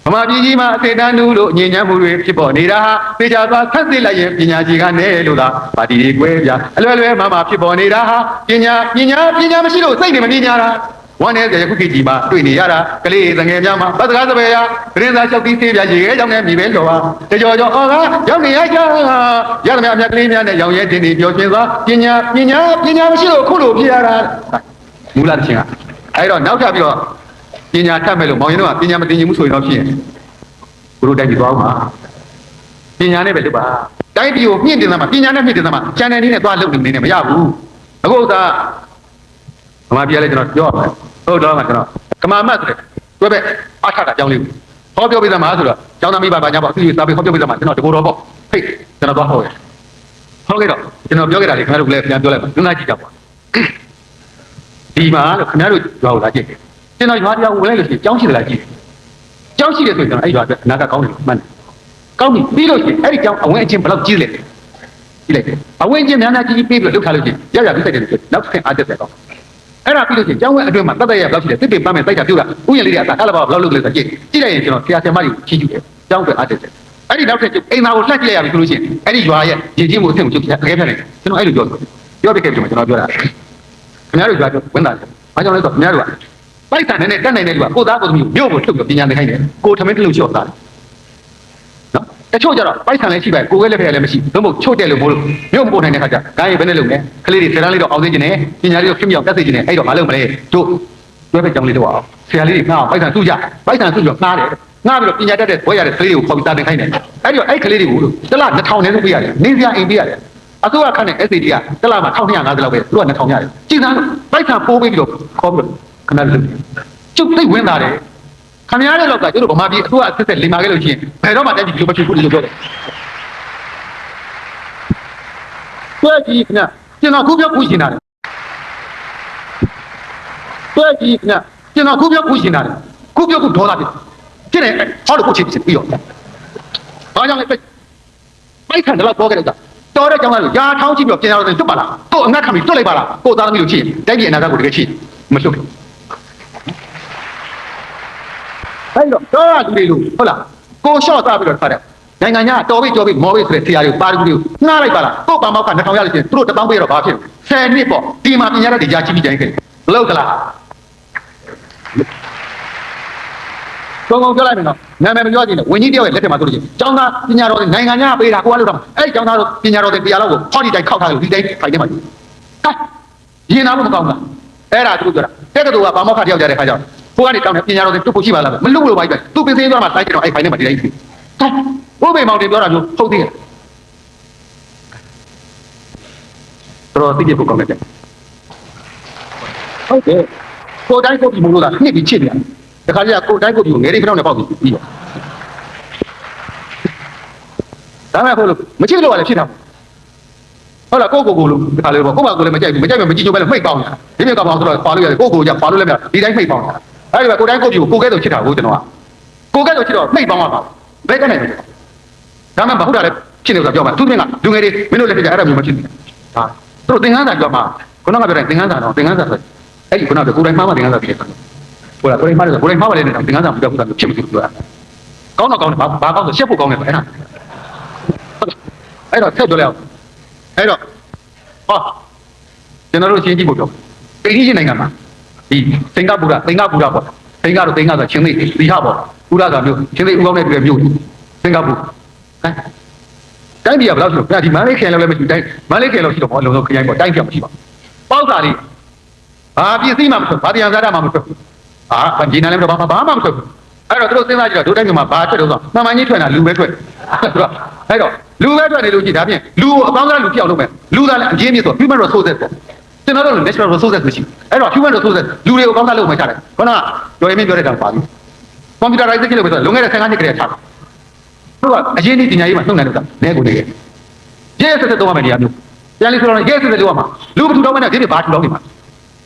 ဗမာပြည်ကြီးမှာအစေတန်းနူးလို့ညဉ့်ညမ်းမှုတွေဖြစ်ပေါ်နေတာဟာသေချာသွားဖတ်သိလိုက်ရင်ပညာကြီးကနေလို့လားပါတီတွေကွဲပြအလွယ်လွယ်မှဖြစ်ပေါ်နေတာဟာပညာမရှိလို့စိတ်တွေမပညာတာဝမ်းနဲ့ယခုခေတ်ကြီးမှာတွေ့နေရတာကလေးသငယ်များမှာဘတ်စကားစပယ်ရသတင်းစာလျှောက်ပြီးသေးပြရေခဲကြောင့်လည်းမြည်ပဲလောပါတကြောအော်ကရောက်နေရကြရသမျှအမြတ်ကလေးများနဲ့ရောင်ရဲတင်နေပြောချင်းစွာပညာမရှိလို့ခုလိုဖြစ်ရတာမူလတစ်ချင်းကအဲ့တော့နောက်ထပ်ပြီးတော့ပညာတတ်မဲ့လို့မောင်ရင်တို့ကပညာမသိရင်ဘူးဆိုရင်တော့ဖြစ်ရင်ဘုရိုတိုက်ပြီးသွားအောင်ပါပညာနဲ့ပဲလုပ်ပါတိုင်းပြည်ကိုမြင့်တင်သမှာပညာနဲ့မြင့်တင်သမှာ channel လေးနဲ့သွားလုပ်နေမရဘူးအခုကဗမာပြည်လည်းကျွန်တော်ပြောရမယ်ဟုတ်တော့မှကျွန်တော်ကမာမတ်ဆိုတဲ့တွဲပဲအထတာကြောင်းလေးဟောပြောပြသမှာဆိုတော့ကျောင်းသားမိဘဘာညာပေါ့အစီအစဉ်စာပေဟောပြောပြသမှာကျွန်တော်တကူတော်ပေါ့ဟေ့ကျွန်တော်သွားဟောရဟုတ်ကဲ့တော့ကျွန်တော်ပြောခဲ့တာလေခင်ဗျားတို့လည်းပြန်ပြောလိုက်ပါစဉ်းစားကြည့်ကြပါဒီမှာလို့ခင်ဗျားတို့ရွာကိုလာကြည့်တယ်ကျွန်တော်ရွာတရားဝင်လိုက်လို့ရှိရင်ကျောင်းရှိတယ်လားကြည့်ကျောင်းရှိတယ်ဆိုရင်ကျွန်တော်အဲ့ရွာအတွက်အနာကကောင်းတယ်မှန်တယ်ကောင်းပြီပြီးလို့ရှိရင်အဲ့ဒီကျောင်းအဝင်အချင်းဘယ်လောက်ကြီးလဲကြည့်လိုက်တယ်အဝင်အချင်းများများကြီးပြီးပြီးလှုပ်ထားလို့ရှိရင်ရပြီးစိတ်တယ်နောက်တစ်ခါအားတက်တယ်တော့အဲ့ဒါပြီးလို့ရှိရင်ကျောင်းဝဲအတွင်းမှာတတ်တရဘယ်လောက်ရှိလဲတစ်ပင်ပန်းမဲ့တိုက်တာပြုတ်တာဥယျာဉ်လေးတွေအသာကားလာပါဘယ်လောက်လုပ်လဲဆိုကြည့်လိုက်ရင်ကျွန်တော်ဆရာဆရာမတွေချီးကျူးတယ်ကျောင်းအတွက်အားတက်တယ်အဲ့ဒီနောက်ထပ်အိမ်သားကိုလှည့်ကြည့်လိုက်ရပြီဆိုလို့ရှိရင်အဲ့ဒီရွာရဲ့ရည်ကြီးမှုအထင်ကိုချုပ်ပြခဲပြနေတယ်ကျွန်တော်အဲ့လိုပြောပြခဲ့ပြီကျွန်တော်ပြောတာခင်ဗျားတို့ရွာတော့ဝင်တာဘာကြောင့်လဲဆိုတော့ခင်ဗျားတို့ကပိုက်ဆံနဲ့တက်နိုင်တဲ့လူကကိုသားကိုသမီးကိုမြို့ကိုထုတ်ပြီးပညာသင်ခိုင်းတယ်ကိုထမင်းတစ်လုံးချော့သားနော်တချို့ကျတော့ပိုက်ဆံလည်းရှိပါကိုယ်ကလည်းဖက်လည်းမရှိဘူးဘုံချို့တယ်လို့မို့လို့မြို့မပေါ်နိုင်တဲ့ခါကျဂိုင်းဘယ်နဲ့လုပ်လဲကလေးတွေဆယ်တန်းလေးတော့အောင်သိကျင်တယ်ပညာလေးတော့ဖြစ်မြောက်တက်သိကျင်တယ်အဲ့တော့မလုပ်မလဲတို့တွဲဖက်ကြောင်းလေးတော့အောင်ဆရာလေးတွေငှားအောင်ပိုက်ဆံစုကြပိုက်ဆံစုပြီးတော့ငှားတယ်ငှားပြီးတော့ပညာတတ်တဲ့ဘွဲရတဲ့ကလေးတွေကိုခေါ်ပြီးတာသင်ခိုင်းတယ်အဲ့ဒီတော့အဲ့ကလေးတွေကိုတစ်လ2000နဲ့စုပေးရတယ်နေစရာအိမ်ပေးရတယ်အစိုးရခန့်တဲ့ SAD ကတစ်လမှာ1250လောက်ပဲသူက2000ရတယ်ကြည်စမ်းပိုက်ဆံပိုးပေးပြီးတော့ခေါ်ပြီးခဏလုပ်ကျုပ်သိဝင်လာတယ်ခမရတဲ့လောက်ကကျတို့ဗမာပြည်အစိုးရအစစ်စစ်လိမ်မာခဲ့လို့ရှိရင်ဘယ်တော့မှတက်ပြီးဒီလိုမဖြစ်ဘူးလို့ပြောတယ်တွဲကြည့်ခင်ဗျကျွန်တော်ခုပြောခုရှင်တာတယ်တွဲကြည့်ခင်ဗျကျွန်တော်ခုပြောခုရှင်တာတယ်ခုပြောခုဒေါသဖြစ်တယ်ဟောလို့ခုချင်းပြီးတော့ဘာကြောင့်လဲပိုက်ခံတယ်လို့ပြောခဲ့တဲ့ဥစ္စာတော်တဲ့ကြောင့်လည်းရာထောင်းကြည့်ပြီးတော့ပြင်ရတော့တွတ်ပါလားကိုအငတ်ခံပြီးတွတ်လိုက်ပါလားကိုသားသမီးတို့ချစ်တိုက်ပြည်အနာဂတ်ကိုတကယ်ချစ်မလွတ်ဘူးအဲ့တော့တော်ရလူတွေလို့ဟုတ်လားကိုရှော့သားပြီးတော့ဖတ်တယ်နိုင်ငံညာတော်ပြီကြော်ပြီမော်ပြီဆိုတဲ့ဆရာတွေပါရဂူတွေငှားလိုက်ပါလားကို့ပါမောက်က2000ရလို့ရှိရင်သူတို့1000ပေးရတော့ဘာဖြစ်လဲ10နှစ်ပေါ့ဒီမှာပညာတတ်တွေကြာချီးပြီးကြိုင်းခဲ့လောက်သလားကောင်းပြောလိုက်မယ်နော်နာမည်မပြောချင်လို့ဝင်းကြီးတယောက်ရဲ့လက်ထက်မှာဆိုလို့ရှိရင်ကျောင်းသားပညာတော်တွေနိုင်ငံညာပေးတာကိုကလို့တော့အဲ့ဒီကျောင်းသားတို့ပညာတော်တွေတရားလောက်ကိုဟောဒီတိုင်းခောက်ထားလို့ဒီတိုင်းဖိုင်ထဲမှာဟဲ့ရင်နာလို့မကောင်းဘူးအဲ့ဒါသူတို့ပြောတာတက်ကတူကပါမောက်ခတယောက်ကြတဲ့ခါကျတော့ကိုကနေတောင်းတယ်ပညာတော်တွေတွတ်ဖို့ရှိပါလားမလုပ်လို့ပါပဲသူပင်စင်းသွားမှတိုင်းကြတော့အဲ့ဖိုင်ထဲမှာဒီတိုင်းပြီးဘိုးဘေမောင်တွေပြောတာမျိုးဟုတ်သေးတယ်တော်သိကြဖို့ကောင်းတယ်ဟုတ်တယ်ကိုတိုင်းကိုပြီးမလို့လားနှစ်ပြီးချစ်တယ်တခါကျကိုတိုင်းကိုပြီးငယ်လေးခဏနဲ့ပေါက်ပြီးပြီးတော့ဒါမှမဟုတ်လို့မချစ်လို့လည်းဖြစ်တာဟုတ်လားကိုလို့တခါလေပေါ့ကိုမကိုလည်းမကြိုက်ဘူးမကြိုက်မှမကြည့်ကြပဲမှိတ်ပေါင်းနေတာဒီမြေကပေါင်းဆိုတော့ပါလို့ရတယ်ကိုကြပါလို့လည်းမရဒီတိုင်းမှိတ်ပေါင်းနေတာအဲ့ဒီကကိုတိုင်းကိုပြီးကိုကဲတော့ချစ်တာကိုကျွန်တော်ကကိုကဲတော့ချစ်တော့မှိတ်ပေါင်းရပါဘယ်ကနေလဲဒါမှမဟုတ်တာလည်းဖြစ်နေလို့ပြောမှာသူတွေကလူငယ်တွေမင်းတို့လည်းဖြစ်ကြအဲ့ဒါမျိုးမဖြစ်ဘူးဒါသူတို့သင်္ကန်းစာပြောမှာခုနကပြောတဲ့သင်္ကန်းစာတော့သင်္ကန်းစာဆိုအဲ့ဒီခုနကကိုတိုင်းမှားမှသင်္ကန်းစာဖြစ်တယ်ဟုတ်လားကိုတိုင်းမှားတယ်ကိုတိုင်းမှားပါလေနဲ့သင်္ကန်းစာမပြောဘူးတာဖြစ်မှုပြောတာကောင်းတော့ကောင်းတယ်ဘာကောင်းဆိုရှက်ဖို့ကောင်းတယ်အဲ့ဒါအဲ့တော့ဆက်ပြောလိုက်အောင်အဲ့တော့ဟောကျွန်တော်တို့ရှင်းကြည့်ဖို့ပြောတိတိကျနိုင်ငံမှာဒီသင်္ကပူရပေါ့သင်္ကတော့သင်္ကဆိုချင်းသိဒီဟာပေါ့ဥရသာမျိုးချင်းသိဥကောင်းတဲ့တွေ့မျိုးသင်္ကပူတိုင်းပြည်ကဘယ်လောက်ဆိုတော့ဒီမန္တလေးခရိုင်လည်းမရှိတိုင်းမန္တလေးခရိုင်လောက်ရှိတော့ဘောလုံးလုံးခရိုင်ပေါ့တိုင်းပြမရှိပါဘူးပေါက်စာလေးဘာပစ္စည်းမှမထွက်ဘာတရားစားတာမှမထွက်ဘူးဟာဗန်ဂျီနာလည်းမထွက်ဘာမှမထွက်ဘူး အဲ့တော့သူတို့စဉ်းစားကြည့်တော့ဒုတိုင်းမှာဘာထွက်တော့ဆိုမှန်မှန်ကြီးထွက်တာလူပဲထွက်ဆိုတော့အဲ့တော့လူပဲထွက်နေလို့ကြည့်ဒါဖြင့်လူကိုအကောင်းဆုံးလူပြောက်လုပ်မယ်လူသားလည်းအချင်းမြစ်ဆို human resources ပေါ့ကျွန်တော်တို့ natural resources မရှိအဲ့တော့ human resources လူတွေကိုအကောင်းဆုံးလုပ်မှချတယ်ခေါင်းကတော်ရင်ပြောတဲ့တောင်ပါပြီ computerization လို့ပြောဆိုလွန်ခဲ့တဲ့15နှစ်ကလေးချတာတို့ကအရင်ဒီပညာရေးမှာနှုတ်နိုင်လို့နဲကိုနေခဲ့ရဲဆက်ဆက်တော့မှနေရာမျိုးပြန်လေးဆိုတော့ရဲဆက်ဆက်လို့ရမှာလူဘသူတော့မနဲ့ဒီနေ့ဘာထူတော့နေမှာ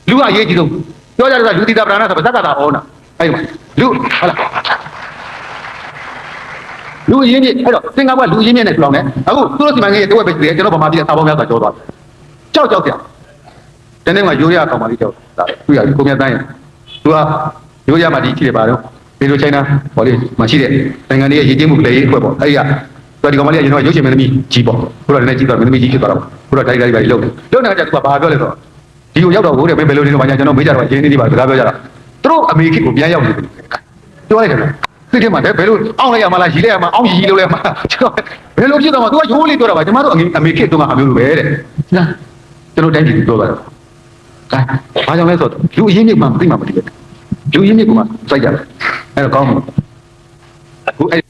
လူကအရေးကြီးဆုံးပြောကြတယ်ကလူတိတာပဓာနာဆိုပါဇက်ကတာဩနာအဲ့ဒီမှာလူဟုတ်လားလူအရင်းကြီးအဲ့တော့စင်ကာပူလူအရင်းကြီးနဲ့ထူလောင်တယ်အခုသူတို့စီမံကိန်းရဲ့တဝက်ပဲရှိတယ်ကျွန်တော်ဗမာပြည်ကစာပေါင်းများစွာကျော်သွားကြောက်ကြောက်ပြတနေ့ကရိုးရကောင်မလေးကြောက်တာတွေ့ရတယ်ကိုမြတ်တန်းရဲ့သူကရိုးရမှာဒီရှိတယ်ပါတော့ဒီလိုချိုင်းနာဟောလေးမရှိတဲ့နိုင်ငံလေးရဲ့ရည်ကျင်းမှုလေရေးအဖွဲ့ပေါ့အဲ့ဒီကသူဒီကောင်မလေးကကျွန်တော်ရုပ်ရှင်မင်းသမီးကြီးပေါ့ခုတော့လည်းကြီးသွားမင်းသမီးကြီးဖြစ်သွားတော့ခုတော့တိုင်းတွေလုံနေကြသူကဘာပြောလဲဆိုတော့ဒီကိုရောက်တော့ဘိုးတဲ့ဘယ်လိုနေတော့ဘာညာကျွန်တော်မေးကြတော့ရင်းနေပါစကားပြောကြတာသူတို့အမေခေတ်ကိုပြန်ရောက်နေတယ်ပြောလိုက်တယ်သိတယ်မှာဘယ်လိုအောင်းလိုက်ရမလားရီလိုက်ရမလားအောင်းရီလို့လဲမှာကျွန်တော်ဘယ်လိုဖြစ်တော့မှ तू ကရိုးလေးပြောတာပါကျွန်တော်တို့အမေခေတ်တုန်းကအမျိုးလိုပဲတဲ့ကျွန်တော်တိုင်းပြည်ပြောတာကဲဘာကြောင့်လဲဆိုတော့လူအရင်းမြစ်မှမသိမှမသိဘူးလူရင်းမြစ်ကမှစိုက်ကြတယ်အဲ့တော့ကောင်းမှာအခုအဲ့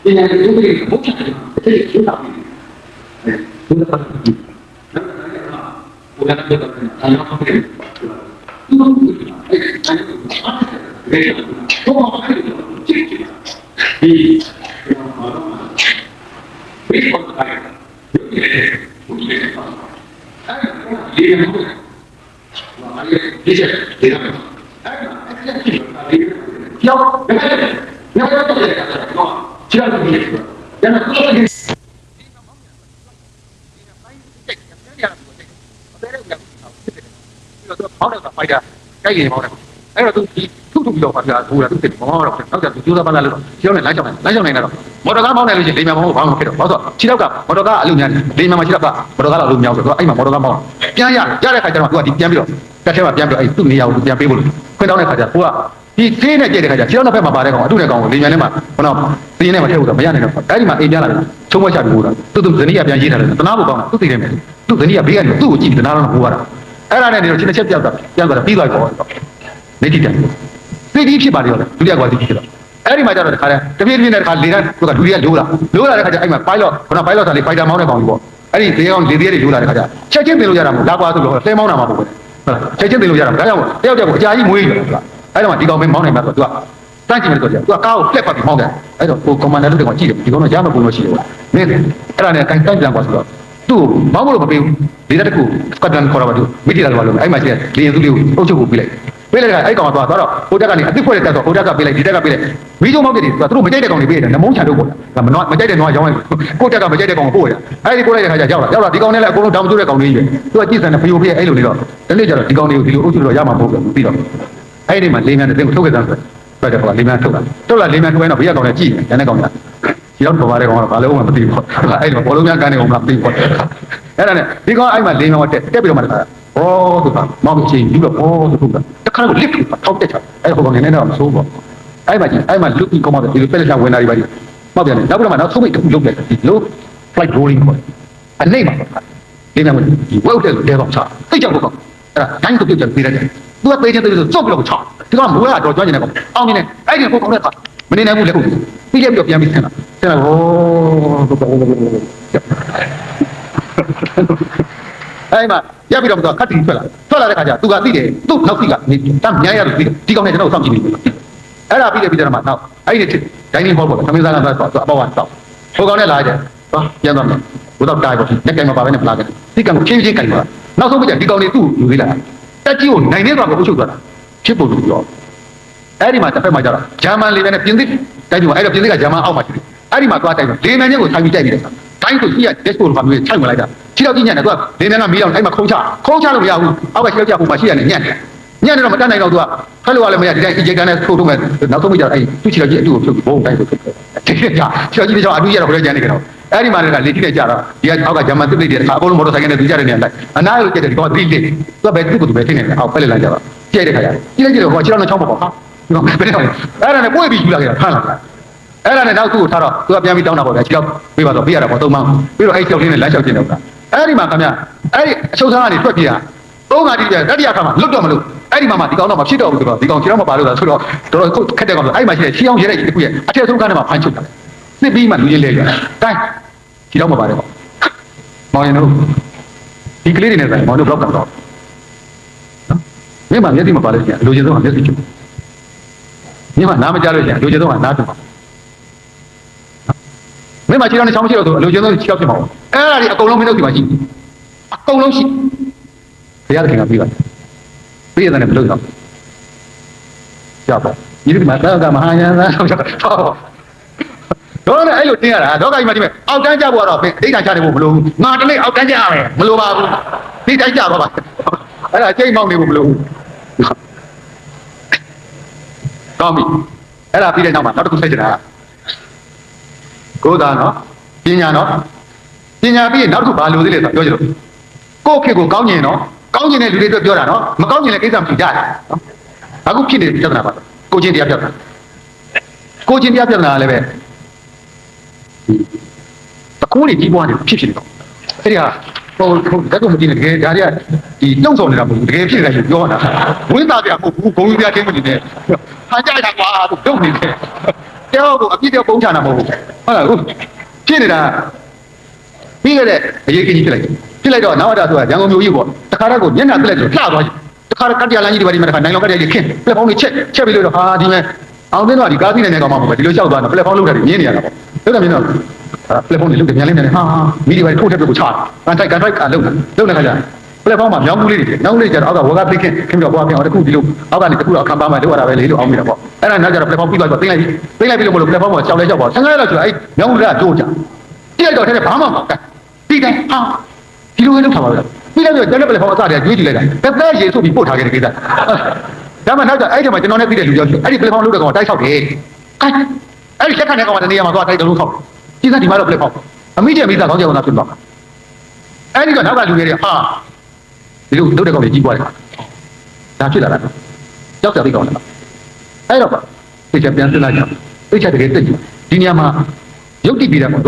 ဒီနေ့ဒီလိုဘုရားတဲ့ဒီလိုတာဘုရားပါဘုရားကတော့အနာမပြေသူတို့အဲ့ဒီဘောမှာဒီဝိပဿနာဘုရားအဲ့ဒီလေဘုရားဒီချက်ဒီတော့ရောက်တော့ကျန်တယ်ကျန်တယ်ကိုယ်ကဒီမောင်းတော့ဖိုက်တာကြိုက်ရင်မောင်းတယ်အဲ့တော့သူထုပြီးတော့ပါပြာထိုးတာသူတင်မောင်းတော့နောက်ကျသူကျိုးစားပါလားလို့ကျောင်းနဲ့လမ်းလျှောက်နေတော့မော်တော်ကားမောင်းနေလို့ရှိရင်လိမ်မာမောင်းဘာမှမဖြစ်တော့ဘာလို့ဆိုခြေတော့ကမော်တော်ကားအလုပ်များလိမ်မာမှာခြေတော့ကမော်တော်ကားအလုပ်များဆိုတော့အဲ့မှာမော်တော်ကားမောင်းပြန်ရတဲ့ခါကျတော့သူကဒီပြန်ပြီးတော့တက်ထဲမှာပြန်ပြီးတော့အဲ့သူ့နေရာကိုပြန်ပေးဖို့ခွင့်တောင်းတဲ့ခါကျကိုကဒီသေးနဲ့ကြည့်တဲ့ခါကျခြေတော့တစ်ဖက်မှာပါတဲ့ကောင်အတုနဲ့ကောင်ကိုလိမ်မြန်ထဲမှာခုနကသင်းထဲမှာထည့်ဖို့တော့မရနိုင်တော့အဲ့ဒီမှာအိမ်ပြလာတယ်ချုံးမချပြီးဟိုတာသူဇနီးကပြန်ရေးထားတယ်တနာဖို့ကောင်းတာသူသိတယ်မယ်သူဇနီးကဘေးကနေသူ့ကိုကြည့်ပြီးတနာတော့ဟိုရတာအဲ့ဒါနဲ့နေတော့ချင်းတစ်ချက်ပြောက်တာပြန်သွားတာပြီးသွားပြီပေါ့နေတိတန်သိတိဖြစ်ပါလေရောဒုတိယကွာသိဖြစ်တော့အဲ့ဒီမှာကျတော့တခါတည်းတပြည့်ပြည့်နဲ့တခါလေတန်းသူကဒုတိယလိုးလာတဲ့ခါကျအဲ့မှာ pilot ခုန pilot ဆိုလေ fighter မောင်းတဲ့ကောင်ကြီးပေါ့အဲ့ဒီလေကောင်လေသေးတွေလိုးလာတဲ့ခါကျချက်ချင်းတင်လို့ရတာမဟုတ်လာကွာဆိုတော့လဲမောင်းတာမှာပေါ့ဟုတ်လားချက်ချင်းတင်လို့ရတာဒါကြောင့်တယောက်တယောက်ကိုအကြာကြီးမွေးတယ်ဟုတ်လားအဲ့တော့ဒီကောင်မင်းမောင်းနေမှာဆိုတော့သူကတန်းကြည့်မယ်ဆိုတော့သူကကားကိုပြက်ပတ်ပြီးမောင်းတယ်အဲ့တော့ကိုကွန်မန်ဒါတို့ကကြည့်တယ်ဒီကောင်တော့ရမပုံလို့ရှိတယ်မင်းအဲ့ဒါနဲ့တိုင်းပြန်ကွာဆိုတော့သူ့မောင်းလို့မပေးဘူးလေတက်ကူစကွတ်တန်ခေါ်တာပါသူမိတီလာတော့လို့အဲ့မှာရှိတဲ့လေရင်သူလေးကိုအုပ်ချုပ်ဖို့ပေးလိုက်ပေးလိုက်အဲ့ကောင်ကသွားတော့ဟိုတက်ကနေအစ်ဖွဲ့တဲ့တက်ဆိုဟိုတက်ကပေးလိုက်ဒီတက်ကပေးလိုက်မီးကျုံမောက်တဲ့သူတို့မကြိုက်တဲ့ကောင်တွေပေးတယ်နမုံချတို့ပေါ့ဒါမကြိုက်တဲ့နွားရောင်းလိုက်ကိုတက်ကမကြိုက်တဲ့ကောင်ကိုပို့ရအဲ့ဒီပို့လိုက်တဲ့ခါကျရောက်လာဒီကောင်နဲ့လည်းအကုန်လုံးတောင်ကျိုးတဲ့ကောင်တွေကြီးပဲသူကကြည့်စံနဲ့ဖယိုဖေးအဲ့လိုနေတော့တနေ့ကျတော့ဒီကောင်တွေကိုဒီလိုအုပ်ချုပ်တော့ရမှာမဟုတ်ဘူးပြီးတော့အဲ့ဒီမှာလေးမြန်တဲ့တင်ကိုထုတ်ခဲ့တဲ့ဆိုပဲတဲ့ကွာလေးမြန်ထုတ်လာလေးမြန်ထုတ်ရင်တော့ဘေးကကောင်လည်းကြည့်တယ်တဲ့ကောင်ကဒီတော့ပေါ်ပါတယ်ကောင်ကဘာလို့မှမသိဘူးအဲ့ဒီမှာဘောလုံးများကန်နေအောင်မလားမသိဘူးအဲ့ဒါနဲ့ဒီကောင်အဲ့မှာလေးမြန်တက်ပြီးတော့မှဩသူကမောင်ချင်းပြီးတော့ဩသူကတခါတော့လစ်ပြီးထောက်တက်ချအဲ့ဟိုကောင်နေတော့မဆိုးပေါ့အဲ့မှာကြီးအဲ့မှာလုတ်ပြီးကောင်းတော့ဒီလိုပက်လက်ချဝင်လာတွေပါဒီမောက်ပြန်တယ်နောက်ပြီးတော့မှနောက်ဆုံးမိတ်လုပ်တယ်ဒီ low flight rolling ပေါ့အနေမှာလေးမြန်ဒီဝက်တဲ့ဆိုတဲကောင်ချသိကြတော့အဲ့ဒါတိုင်းကိုပြုတ်ကြပေးရတယ်သူကပေးချင်တယ်ဆိုကြောက်ပြီးတော့ချဒီကောင်မိုးကတော့ကြွားနေတယ်ကောင်အောင်နေတယ်အဲ့ဒီကိုကောင်တဲ့ခါမနေနိုင်ဘူးလက်ကိုပြီးလက်ပြီးတော့ပြန်ပြီးဆင်းလာဟိုအဲ့မှာရပ်ပြီးတော့ခတ်တီထွက်လာတဲ့ခါကျသူကသိတယ်သူ့နောက်သိကနေတမ်းမြဲရလို့ပြီးဒီကောင်နဲ့ကျွန်တော်စောင့်ကြည့်နေတယ်အဲ့ဒါပြီးတယ်ပြီးတော့မှနောက်အဲ့ဒီဒိုင်းနေဘောပေါ့သမင်းစားကသွားအပေါ်ကတော့ဟိုကောင်နဲ့လာကြသွားပြန်သွားမယ်ဘုတော့တိုင်ပေါ့လက်ကင်မပါဘဲနဲ့ပလာတယ်ဒီကောင်ချင်းချင်းကင်ပါနောက်ဆုံးပြဒီကောင်တွေသူ့ယူသေးလားတက်ကြီးကိုနိုင်နေသွားကိုအုပ်ချုပ်သွားတာဖြစ်ဖို့လို့ပြောအဲ့ဒီမှာတစ်ဖက်မှာကျတော့ဂျာမန်လေးပဲနဲ့ပြင်သစ်တိုက်ပြီးအဲ့တော့ပြင်သစ်ကဂျာမန်အောက်မှာရှိတယ်အဲ့ဒီမှာသွားတိုက်တော့လေမန်ချင်းကိုထိုင်ပြီးတိုက်ပြီးတယ်တိုင်းကိုကြီးက dashboard မှာမျိုးချိုက်ဝင်လိုက်တာခြေတော့ကြီးညံ့တယ်သူကလေမန်ကမီးတော့အဲ့မှာခုံးချလို့မရဘူးအောက်ကခြေတော့ကြဟိုမှာရှိရတယ်ညံ့တယ်တော့မတတ်နိုင်တော့သူကဖက်လို့ရလည်းမရဒီတိုင်း ejector နဲ့ထိုးမယ်နောက်ဆုံးမိကြအဲ့သူ့ခြေတော့ကြီးအတူကိုဖြုတ်ပြီးဘုံတိုင်းကိုဖြုတ်တယ်ခြေတော့ကြီးကြောင့်အတူရတော့ဘယ်လိုကြမ်းနေကြတော့အဲ့ဒီမှာလည်းလေတိနဲ့ကြတော့ဒီကအောက်ကဂျာမန်တစ်ပိတ်တယ်အကုန်လုံးမော်တော်ဆိုင်ကနဲ့သူကြတဲ့နေရာလိုက်အနားလိုကြတဲ့ဒီကောင်3လိသူကပဲသူ့ကိုသူပဲထိနေတယ်အောက်ဖက်လက်လမ်းကြတော့ကြိုက်တဲ့ခါကျကြီးလိုက်ကြတော့ဟိုခြေတော့နဲ့ချောင်းပေါ့ဟာဒီကောင်ပဲတော့အဲ့ဒါနဲ့ပွေးပြီးယူလာခဲ့တာဖမ်းလာတာ အဲ့ဒါနဲ့နောက်သူ့ကိုထားတော့သူကပြန်ပြီးတောင်းတာပေါ့ဗျာခြေတော့ပေးပါတော့ပေးရတာပေါ့သုံးမောင်းပြီးတော့အဲ့ကြောက်လေးနဲ့လမ်းလျှောက်ကျင်တော့အဲ့ဒီမှာခင်ဗျအဲ့ဒီအချုပ်ဆန်းကနေထွက်ပြေးတာသုံးငါတိပြတတိယခါမှလွတ်တော့မလို့အဲ့ဒီမှာဒီကောင်တော့မဖြစ်တော့ဘူးဆိုတော့ဒီကောင်ခြေတော့မပါလို့ဆိုတော့တော်တော်ခက်တဲ့ကောင်ဆိုအဲ့မှာရှိတဲ့ချီအောင်ရဲတဲ့တခုရဲ့အထက်ဆုံးကနေမှဖမ်းချုပ်တာနှစ်ပြီးမှလူချင်းလဲကြတိုင်းခြေတော့မပါတဲ့ကောင်မောင်ရင်တို့ဒီကလေးတွေနဲ့ဆိုင်မောင်တို့ဘလောက်ကတော့မင်းမမျက်စိမပါလို့ရှိရင်လူချင်းဆုံးကမျက်စိချုပ်မင်းမနားမကြားလို့ရှိရင်လူချင်းဆုံးကနားချုပ်မင်းမခြေတော်နဲ့ချောင်းမရှိတော့သူအလိုချင်ဆုံးခြေတော်ဖြစ်မှာပေါ့အဲ့ဒါတွေအကုန်လုံးမင်းတို့ဒီမှာရှိအကုန်လုံးရှိဘုရားသခင်ကပြီးပါပြည့်တဲ့နဲ့မလို့တော့ကြောက်ပေါ့ဒီလိုဒီမှာသာကမဟာယန္တာဆိုတော့လည်းအဲ့လိုတင်းရတာတော့ကကြီးမှဒီမဲ့အောက်တန်းကြဖို့တော့အဋ္ဌာချတယ်ဖို့မလို့ငါတနေ့အောက်တန်းကြရမယ်မလို့ပါဘူးဒီတိုင်းကြပါပါအဲ့ဒါချိန်မောင်းနေဖို့မလို့ကောင်းပြီအဲ့ဒါပြီးတဲ့နောက်မှာနောက်တစ်ခုဆက်ချင်တာကိုယ်သာနော်ပညာနော်ပညာပြီးရင်နောက်တစ်ခုဘာလို့သေးလဲဆိုတော့ပြောကြလို့ကိုယ့်ခေတ်ကိုကောင်းကျင်နော်ကောင်းကျင်တဲ့လူတွေအတွက်ပြောတာနော်မကောင်းကျင်တဲ့ကိစ္စမရှိကြတယ်နော်အခုဖြစ်နေတဲ့ပြဿနာပါကိုချင်းတရားပြဿနာကိုချင်းတရားပြဿနာလည်းပဲတကူတွေကြီးပွားနေဖြစ်နေတော့အဲ့ဒီဟာဟိုဓာတ်ကုန်မကြည့်နဲ့တကယ်ဒါတွေကဒီနှုတ်ဆောင်နေတာမဟုတ်ဘူးတကယ်ဖြစ်နေတယ်ပြောတာဝိသပြမဟုတ်ဘူးဂုံကြီးပြချင်းမနေနဲ့ဟာကြတာကွာဒုတ်နေတယ်တောကိုအပြစ်တော့ပုံချတာမဟုတ်ဘူးဟုတ်လားဟုတ်ဖြစ်နေတာပြီးခဲ့တဲ့အရေးကြီးဖြစ်လိုက်တော့နောက်တော့ရန်ကုန်မြို့ကြီးပေါ့တခါတော့ကိုမျက်နှာပြလိုက်ဆိုလှသွားတခါတော့ကတ္တရလမ်းကြီးတွေပါဒီမှာတခါနိုင်လောက်ကတည်းကခင်းပလက်ဖောင်းတွေချက်ပြီးလို့ဟာဒီမဲ့အောင်သိတော့ဒီကားစီးနေတဲ့ကောင်မှမဟုတ်ဘူးဒီလိုလျှောက်သွားတော့ပလက်ဖောင်းလောက်တာမြင်နေရတာပေါ့ဟုတ်တယ်မြင်တော့ပလက်ဖောင်းတွေလုတ်တယ်မြန်လေးနေဟာမိဒီပါထိုးတက်ပြီးကိုချကန်ထိုက်ကလုတ်တဲ့ခါကျပလက်ဖောင်းမှာမြောင်းကူးလေးတွေမြောင်းကူးလေးကျတော့အောက်ကဝါကသိခင်းပြီးတော့ပွားပြန်အောင်တခုဒီလိုအောက်ကနေတခုတော့ခံပါမှလောက်ရတာပဲလေလို့အောင်မိတာပေါ့အဲ့ဒါနောက်ကျတော့ပလက်ဖောင်းပြီးသွားတော့သိလိုက်ပြီးလို့မလို့ပလက်ဖောင်းမှာကြောက်လဲကြောက်ပါဆန်းရဲလောက်ဆိုအဲ့မြောင်းကူးကကြိုးကြတိလိုက်တော့တဲ့ဘာမှမဟုတ်ဒီတိုင်းဟာဒီလိုပဲလုပ်ထားပါဗျာပြီးတော့ကျန်တဲ့ပလက်ဖောင်းအစတည်းကျွေးကြည့်လိုက်တာတက်ရေဆိုပြီးပို့ထားခဲ့တဲ့ကိစ္စဒါမှနောက်ကျအဲ့ဒီမှာကျွန်တော်နဲ့ပြီးတဲ့လူရောက်အဲ့ဒီပလက်ဖောင်းလုပ်တဲ့ကောင်တိုက်ဆောက်တယ်အဲ့ဒီလက်ခံတဲ့ကောင်ကတနေရာမှာသွားတိုက်တယ်လို့ခေါက်ကြီးစားဒီမှာတော့ပလက်ဖောင်းအမိကျမိသားကောင်းကြောင်သာဖြစ်သွားတာအဲ့ဒီကနောက်ကလူတွေဟာဒီလိုလုပ်တဲ့ကောင်တွေကြီးပွားတယ်ဒါဖြစ်လာတာကြောက်ကြပြီးကောင်းတယ်အဲ့တော့သိချပြန်စဉ်းစားကြသိချတကယ်သိကြဒီနေရာမှာယုတ်တိပြီးတယ်ပေါ့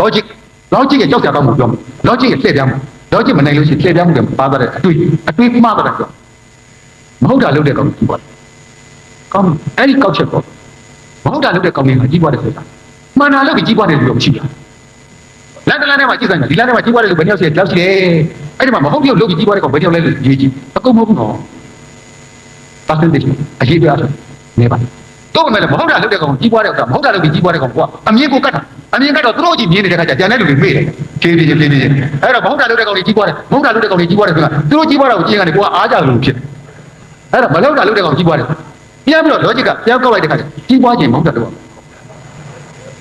logic ရဲ့ကြောက်ကြကောင်းမှုပြောမယ် logic ရဲ့လှည့်ပြောင်းမှု logic မနိုင်လို့ရှိရင်လှည့်ပြောင်းမှုကပါသွားတယ်အတွေးမှားသွားတယ်ပြောမဟုတ်တာလုပ်တဲ့ကောင်ကြီးပွားကောင်းအဲ့ဒီကောက်ချက်ပေါ့မဟုတ်တာလုပ်တဲ့ကောင်ကြီးကကြီးပွားတယ်ဆိုတာမှန်တာလုပ်ပြီးကြီးပွားတယ်လို့မရှိဘူးလမ်းတလမ်းထဲမှာကြည့်ဆိုင်မှာဒီလမ်းထဲမှာကြီးပွားတယ်လို့ဘယ်နှယောက်ရှိတယ်လောက်ရှိတယ်အဲ့ဒီမှာမဟုတ်ပြုတ်လုပ်ပြီးကြီးပွားတဲ့ကောင်ဘယ်နှယောက်လဲလို့ရေးကြည့်အကုန်မဟုတ်ဘူးနော် percentage အရေးပြဆိုနေပါတော့မယ်မဟုတ်တာလုပ်တဲ့ကောင်ကြီးပွားတဲ့ကောင်မဟုတ်တာလုပ်ပြီးကြီးပွားတဲ့ကောင်ကအမြင်ကိုကတ်တာအမြင်ကတော့သူတို့ကြည့်မြင်နေတဲ့ခါကျကျန်တဲ့လူတွေမေ့တယ်ဖြည်းဖြည်းအဲ့တော့မဟုတ်တာလုပ်တဲ့ကောင်ကြီးပွားတယ်မဟုတ်တာလုပ်တဲ့ကောင်ကြီးပွားတယ်ဆိုတာသူတို့ကြီးပွားတာကိုကြည့်ရင်ကနေကိုကအားကြလို့ဖြစ်တယ်အဲ့တော့မလုပ်တာလုပ်တဲ့ကောင်ကြီးပွားတယ်ပြန်ပြီးတော့ logic ကပြန်ကောက်လိုက်တဲ့ခါကျကြီးပွားခြင်းမဟုတ်တာလုပ်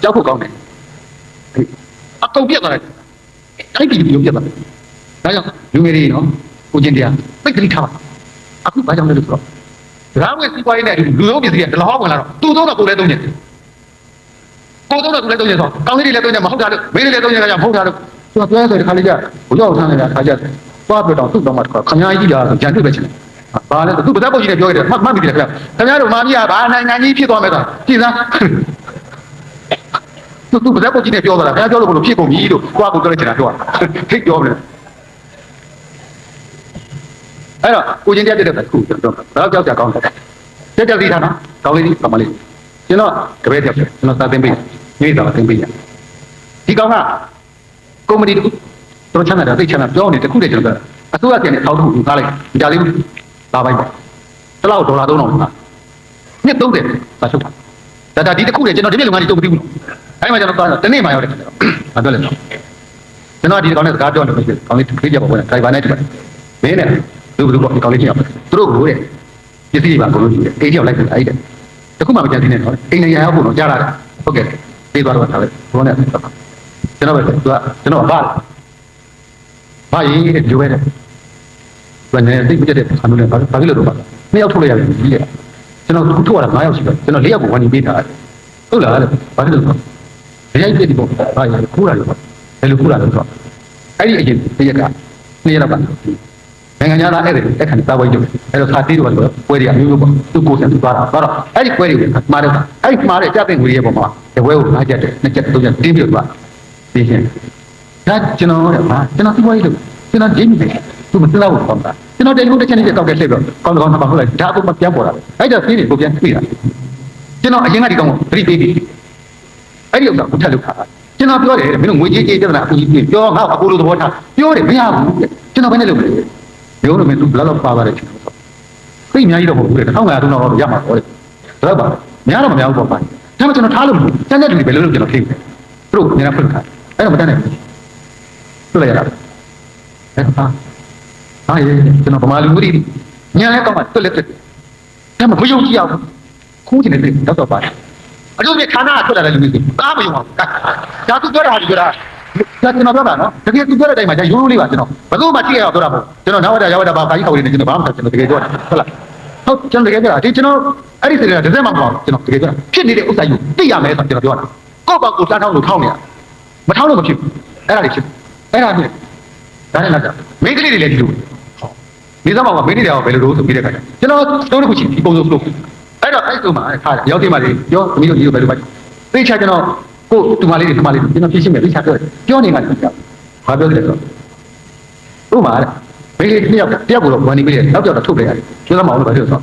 ကြောက်ဖို့ကောင်းတယ်အကုန်ပြတ်သွားတယ်အဲ့ဒီလိုပြတ်သွားတယ်ဒါကြောင့်လူငယ်တွေနော်ကိုချင်းတရားသိကလေးထားပါအခုဘာကြောင့်လဲလို့ဆိုတော့ဒါဝဲစီးပွားရေးနဲ့လူလုံးပြည်စီကဒလဟောဝင်လာတော့သူ့သုံးတော့ကိုလည်းသုံးနေတယ်ကိုသုံးတော့ကိုလည်းသုံးနေဆိုကောင်းလေးတွေလည်းသုံးနေမဟုတ်တာလို့မင်းတွေလည်းသုံးနေကြမဟုတ်တာလို့သူကပြောဆိုတဲ့ခါလေးကဘုရားထမ်းနေတာခါကျသွားပြတော့သူ့တော့မှခမားကြီးလာကြံတွေ့ပဲချင်တယ်ဘာလဲသူဗဒပုတ်ကြီးနဲ့ပြောရတယ်မှတ်မိတယ်ခင်ဗျာတို့မာမီးကဘာနိုင်ငံကြီးဖြစ်သွားမယ်ဆိုတာကြည်စမ်းသူဗဒပုတ်ကြီးနဲ့ပြောတာခင်ဗျာပြောလို့ဘလို့ဖြစ်ကုန်ပြီလို့ကိုကကိုပြောလိုက်ချင်တာပြောတာထိတ်ပြောမလဲအဲ့တော့ကိုချင်းတရားတက်တဲ့ခုတော့တော့ကြောက်ကြကောင်းတယ်တက်ပြီးထားနော်ကောင်းလေးကောင်းမလေးကျွန်တော်တပည့်တက်ကျွန်တော်စာသင်ပေးနေ့စာသင်ပေးရဒီကောင်ကကုမ္ပဏီတူတော့ချမ်းသာတာသိချမ်းသာပြောနေတခုတည်းကျွန်တော်အစိုးရကျန်တဲ့ထောက်ထုယူသားလိုက်ကြာသေးဘူးလာပိုင်းပေါ့တစ်လောက်ဒေါ်လာ3000ပါနှစ်30စာချုပ်တာဒါဒီတခုတည်းကျွန်တော်ဒီနေ့လုံငန်းကြီးတုံးမသိဘူးအဲ့မှာကျွန်တော်သွားတော့တနေ့မှရောက်တယ်ကျွန်တော်မပြောလဲတော့ကျွန်တော်ဒီကောင်နဲ့စကားပြောနေလို့ရှိရင်ကောင်လေးပြေးကြပါဘောနဲ့ဒရိုင်ဘာနဲ့တူတယ်မင်းနဲ့လူဘလူတော့ဒီကောင်လေးကြည့်ရအောင်သူတို့ကိုတဲ့ပစ္စည်းတွေပါအကုန်လုံးယူတယ်အိတ်ရောက်လိုက်တယ်အဲ့ဒါတခုမှမကြမ်းသေးနဲ့တော့အိမ်နေရအောင်ဖို့တော့ကြားလာတယ်ဟုတ်ကဲ့ပြေးသွားတော့ဒါပဲဘောနဲ့ကျွန်တော်ပဲသူကကျွန်တော်ဘာရေးတဲ့ဒီလိုပဲတဲ့ဘယ်နဲ့သိမကြတဲ့ဆံလို့လဲဘာဖြစ်လို့တော့ပါနှစ်ယောက်ထုတ်လိုက်ရတယ်ကြီးလေကျွန်တော်ခုထုတ်ရတာ9ယောက်ရှိတယ်ကျွန်တော်4ယောက်ကိုဝန်ကြီးပေးထားတယ်ဟုတ်လားဘာဖြစ်လို့လဲရိုက်ပြစ်ဒီပေါ့ဘာရေးခိုးတာလို့ဘယ်လိုခိုးတာလဲဆိုတော့အဲ့ဒီအရင်တရက်က2ရက်လောက်က နိုင်ငံသားအဲ့ဒါတက်ခံတာဝိုင်းကြတယ်အဲ့တော့စာသေးတော့ပွဲတွေအမျိုးမျိုးပေါ့သူကိုယ်ဆက်သူသွားတာတော့အဲ့ဒီပွဲတွေမှားတော့အဲ့ဒီမှားတဲ့ကြတဲ့ငွေရဲ့ပုံမှာတပွဲကို5ချက်တယ်2ချက်3ချက်တင်းပြီးတော့ပြီးရှင်ဒါကျွန်တော်ရဲ့ပါကျွန်တော်ဒီပွဲလို့ကျွန်တော်ဒင်းနေတယ်သူမသိတော့ဘူးပေါ့တာကျွန်တော်တယ်လီဖုန်းတစ်ချက်နဲ့တောက်တဲ့လှည့်ပြီးကောင်းကောင်းနှစ်ပါဟုတ်လိုက်ဒါအပေါ်မှာပြန်ပေါ်လာတယ်အဲ့ဒါသေးတယ်ကိုပြန်ပြေးတာကျွန်တော်အရင်ကဒီကောင်ကိုသတိပေးပြီးအဲ့ဒီဥစ္စာကိုထပ်လုပ်တာကျွန်တော်ပြောတယ်မင်းတို့ငွေကြေးပြဿနာအခုကြီးပြောငါအကူလိုသဘောထားပြောတယ်မရဘူးကျွန်တော်ဘယ်နဲ့လုပ်မလဲရုံးလို့မင်းသူဘယ်လောက်ပါပါတယ်ကျွန်တော်သိအများကြီးတော့မဟုတ်ဘူးလေ1500 3000တော့ရမှာပေါ့လေဒါတော့ပါများတော့မများဘူးပေါ့ပါဒါမှကျွန်တော်ထားလို့မဟုတ်တန်းတဲ့လူတွေပဲလို့ကျွန်တော်ထိတယ်သူတို့နေရာဖွင့်ထားအဲ့တော့မတန်းနဲ့ပြလိုက်ရတာအဲ့တော့ဟာရေကျွန်တော်ဗမာလူမျိုးတွေညံလဲကောင်းမှတွက်လက်တွက်ဒါမှမယုံကြည်အောင်ခိုးချင်တယ်တော့ပါတယ်အကျိုးပြဌာနကထွက်လာတဲ့လူတွေကားမယုံအောင်ဒါသူပြောတာဟာဒီပြောတာကျွန်တော်ပြောတာနော်တကယ်သူပြောတဲ့အတိုင်းမှာကျရိုးရိုးလေးပါကျွန်တော်ဘယ်သူမှကြည့်ရအောင်ပြောတာမဟုတ်ကျွန်တော်နောက်ဝရဘာကာကြီးခေါ်နေတယ်ကျွန်တော်ဘာမှမကျွန်တော်တကယ်ပြောတာဟုတ်လားဟုတ်ကျွန်တော်တကယ်ပြောတာဒီကျွန်တော်အဲ့ဒီစိတ်ကတစ်စက်မှမပေါ့ကျွန်တော်တကယ်ပြောတာဖြစ်နေတဲ့ဥစ္စာယူသိရမယ်ဆိုကျွန်တော်ပြောတာကိုယ့်ဘာကိုလှမ်းထောင်းလို့ထောင်းနေရမထောင်းလို့မဖြစ်ဘူးအဲ့ဒါလေးဖြစ်အဲ့ဒါနဲ့ဒါနဲ့လာကြမိန်းကလေးတွေလည်းဒီလိုနေသမအောင်မိန်းကလေးတွေကဘယ်လိုလုပ်ဆိုပြီးတဲ့ခါကျကျွန်တော်တို့တစ်ခုချင်းဒီပုံစံလို့အဲ့တော့အဲ့ဆိုမှခါရောက်သေးမှလေပြောသမီးတို့ကြီးတို့ဘယ်လိုပါသိချာကျွန်တော်ကိုတူမလေးတွေထမလေးကျွန်တော်ပြည့်ရှင်းမယ်သိချာပြောနေမှလည်းပြောဘာပြောလဲဆိုဥပမာမိန်းကလေးတယောက်ကိုတော့ဝန်နေပြီလေနောက်ကြောက်တော့ထုတ်လိုက်ရတယ်ကျွမ်းမအောင်လို့ဘာလို့ဆို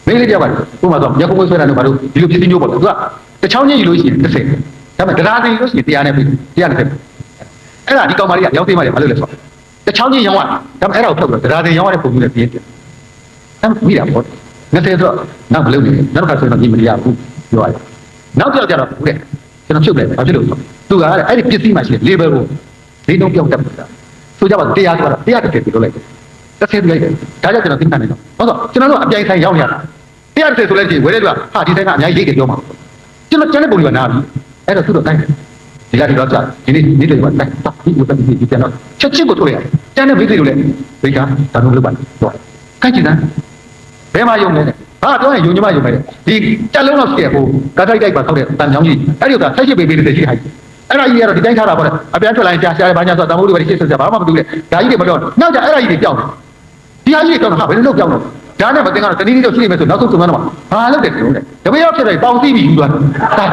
မိန်းကလေးတယောက်ကဥပမာဆိုရက်ကုန်းဆွဲတာလို့ဘာလို့ဒီလိုပြည့်စည်မျိုးပေါ့သူကတချောင်းချင်းယူလို့ရှိရင်30ဒါပေမဲ့တရားသိလို့ရှိရင်တရားနဲ့ပြီးတရားနဲ့အဲ့ဒါဒီကောင်မလေးကရောက်သေးမှလည်းဘာလို့လဲဆိုတချောင်းချင်းရောင်းရဒါပေမဲ့အဲ့ဒါကိုထုတ်ပြီးတရားသိရောင်းရတဲ့ပုံမျိုးနဲ့ပြင်းတယ်အဲ့မိတာပေါ့20ဆိုတော့နောက်မလုပ်နေနောက်တစ်ခါဆိုတော့ဒီမတရားဘူးပြောရတယ်နောက်ကြောက်ကြတော့ဘူးတဲ့ကျွန်တော်ဖြုတ်လိုက်ဘာဖြစ်လို့သူကအဲ့ဒီပစ္စည်းမှရှိတယ် label ကိုဈေးနှုန်းပြောင်းတက်တာဆိုကြပါစို့တရားဆိုတာတရားတစ်ကယ်ပြောလိုက်တယ်30လိုက်တယ်ဒါကြောင့်ကျွန်တော်သိမှန်းနေတော့ဟုတ်တော့ကျွန်တော်တို့အပြိုင်ဆိုင်ရောက်ရတာတရား30ဆိုလိုက်ချင်းဝယ်တဲ့လူကဟာဒီဆိုင်ကအများကြီးရိတ်တယ်ပြောမှာကျွန်တော်ကျန်တဲ့ပုံတွေကနားပြီအဲ့တော့သူတို့တိုင်းဒီကတော့ကြာဒီနေ့နေ့တွေကတိုင်းဒီဥပဒေဒီပြန်တော့ချက်ချင်းကိုထုတ်ရတယ်ကျန်တဲ့မိသိတို့လည်းဒီကဒါတို့လုပ်ပါတော့ကိုက်ကြည့်သားဘယ်မှာယုံလဲဟာပြောရင်ယုံကြမယုံမယ်ဒီတက်လုံးတော့ရှိရဟိုကတိုက်တိုက်ပါထောက်တဲ့တန်ချောင်းကြီးအဲ့ဒီကဆက်ရှိပေးပေးတဲ့ရှိဟိုက်အဲ့ဒါကြီးကတော့ဒီတိုင်းထားတာပေါ့လေအပြန်ထွက်လာရင်ရှားဘာညာဆိုတန်ဖိုးတွေပဲရှေ့ဆက်ဆက်ဘာမှမတူနဲ့ဒါကြီးတွေမပြောနောက်ကြအဲ့ဒါကြီးတွေပြောင်းဒီဟာကြီးတွေပြောင်းတာဟာဘယ်လိုလုပ်ပြောင်းတော့ဒါနဲ့မတင်ကတော့တနည်းနည်းတော့ရှိနေမယ်ဆိုနောက်ဆုံးစုံစမ်းတော့ဘာလုပ်တယ်တုံးတယ်တပည့်ရောက်ဖြစ်တယ်ပေါင်သိပြီးယူသွားတယ်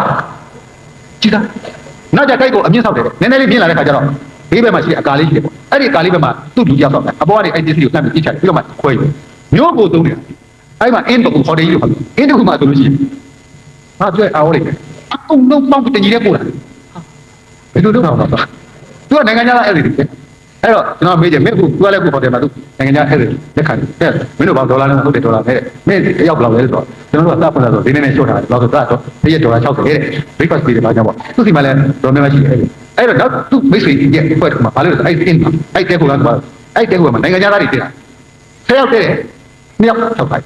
ကြည့်တာနောက်ကြတိုက်ကိုအမြင့်ဆောက်တယ်နည်းနည်းလေးပြင်းလာတဲ့ခါကျတော့ဘေးဘက်မှာရှိတဲ့အကာလေးရှိတယ်ပေါ့အဲ့ဒီအကာလေးဘက်မှာသူ့လူကြောက်တော့အပေါ်ကနေအဲ့ဒီစီကိုလှမ်းပြီးပြစ်ချတယ်ပြီးတော့မှခွဲတယ်မျိုးကိုသုံးတယ်အဲ့မှာအင်းတော့ဟော်တယ်ကြီးလို့ခေါ်တယ်အင်းတခုမှဆိုလို့ရှိရင်ဟာပြောအားဟောလိုက်တယ်အကုန်လုံးပေါင်းတင်ကြီးတဲ့ပို့လာဘယ်လိုလုပ်တော့သူကနိုင်ငံခြားသားအဲ့ဒီအဲ့တော့ကျွန်တော်မေးတယ်မင်းအခုသူကလည်းအခုဟိုတယ်မှာသူနိုင်ငံခြားအဲ့ဒီလက်ခံတယ်မင်းတို့ဘာဒေါ်လာနဲ့ဟုတ်တယ်ဒေါ်လာနဲ့မင်းတယောက်ဘယ်လောက်လဲဆိုတော့ကျွန်တော်တို့ကစဖွင့်လာဆိုဒီနေ့နဲ့ရှော့ထားတယ်ဘယ်လောက်ဆိုတော့တရက်ဒေါ်လာ60တဲ့ breakfast ပေးတယ်ဘာကြောင့်ပေါ့သူစီမှာလည်းဒေါ်မရှိအဲ့ဒီအဲ့တော့နောက်သူမိတ်ဆွေရဲ့အဖွဲ့ကဘာလို့လဲအဲ့ဒီအင်းအဲ့တဲကိုလာတော့အဲ့တဲကိုမှာနိုင်ငံခြားသားတွေတင်တာ10ယောက်တဲ့2ယောက်6ခိုင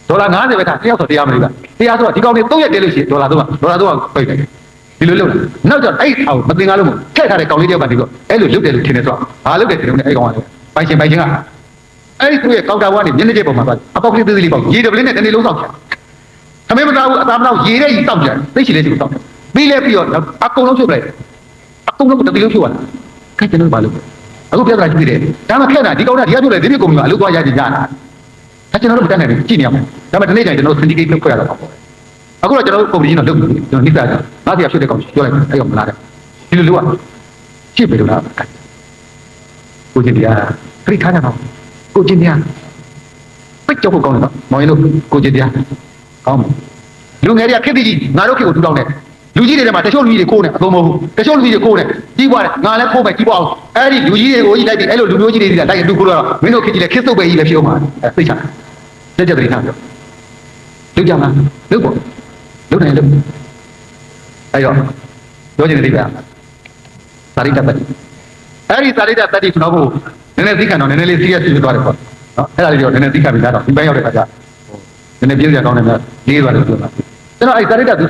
်ဒေါ်လာ90ပဲထား1ယောက်ဆိုတရားမလို့လားတရားဆိုတော့ဒီကောင်တွေ3ရက်တဲလို့ရှိရင်ဒေါ်လာတော့ပိတ်တယ်ဒီလိုလုပ်နောက်ကျအဲ့အောင်မတင်ကားလို့ထည့်ထားတဲ့ကောင်လေးတယောက်ကဒီတော့အဲ့လိုလုပ်တယ်လို့ထင်နေဆိုဘာလုပ်တယ်ဒီလိုနဲ့အဲ့ကောင်ကပိုင်ရှင်ကအဲ့ဒီသူ့ရဲ့ကောင်တာဝါနေမျက်နှာကျက်ပေါ်မှာသွားအပေါက်ကလေးသေးလေးပေါ့ရေတပလင်းနဲ့တနေ့လုံးစောင့်ချင်ခမင်းမသားဘူးအသားမသားရေတဲ့ကြီးစောင့်ချင်သိချင်လေးစီကိုစောင့်ပြီးလဲပြီးတော့အကုန်လုံးဖြုတ်လိုက်အကုန်လုံးတတိလုံးဖြုတ်သွားတာခိုင်းကျွန်တော်ဘာလုပ်အခုပြဿနာရှိသေးတယ်ဒါမှခက်တာဒီကောင်ကဒီကဖြုတ်လိုက်ဒီပြကုန်ပြီအလုပ်သွားရကြကြတာဒါကျွန်တော်တို့မတတ်နိုင်ဘူးကြည့်နေရမယ်ဒါပေမဲ့ဒီနေ့ကျရင်ကျွန်တော် syndicate လုပ်ခွဲရတာပေါ့အခုတော့ကျွန်တော်ပုံကြီးတော့လုပ်ပြီကျွန်တော်နှိမ့်စားတာငါစီကဖြစ်တဲ့ကောင်ပြောလိုက်အဲ့ကောင်မလာတဲ့ဒီလိုလုပ်ရရှစ်ပဲလို့လားကိုချင်းတရားခရီးထားကြတော့ကိုချင်းတရားပိတ်ကြောက်ဖို့ကောင်းတယ်နော်မောင်ရင်တို့ကိုချင်းတရားကောင်းလူငယ်တွေကခက်တိကြီးငါတို့ခေတ်ကိုထူထောင်တယ်လူကြီးတွေထဲမှာတချို့လူကြီးတွေခိုးနေအကုန်မဟုတ်ဘူးတချို့လူကြီးတွေခိုးနေကြီးပွားတယ်ငါလည်းခိုးမယ်ကြီးပွားအောင်အဲ့ဒီလူကြီးတွေကိုကြီးလိုက်ပြီးအဲ့လိုလူမျိုးကြီးတွေကလိုက်တူခိုးတော့မင်းတို့ခေတ်ကြီးလည်းခစ်စုပ်ပဲကြီးလည်းဖြစ်အောင်ပါသိချာလက်ချက်တွေထားပြောလုပ်ကြမှာလုပ်ပေါ့လုပ်နိုင်လို့အဲ့တော့ပြောချင်တဲ့ဒီကသာရိတ္တပတ္တိအဲ့ဒီသာရိတ္တပတ္တိကျွန်တော်ကိုနည်းနည်းသိခံတော့နည်းနည်းလေး serious ဖြစ်သွားတယ်ပေါ့နော်အဲ့ဒါလေးတော့နည်းနည်းသိခံပြီးသားတော့ဒီဘက်ရောက်တဲ့ခါကျနည်းနည်းပြည့်စရာကောင်းတယ်များလေးသွားတယ်ပြောတာကျွန်တော်အဲ့သာရိတ္တသ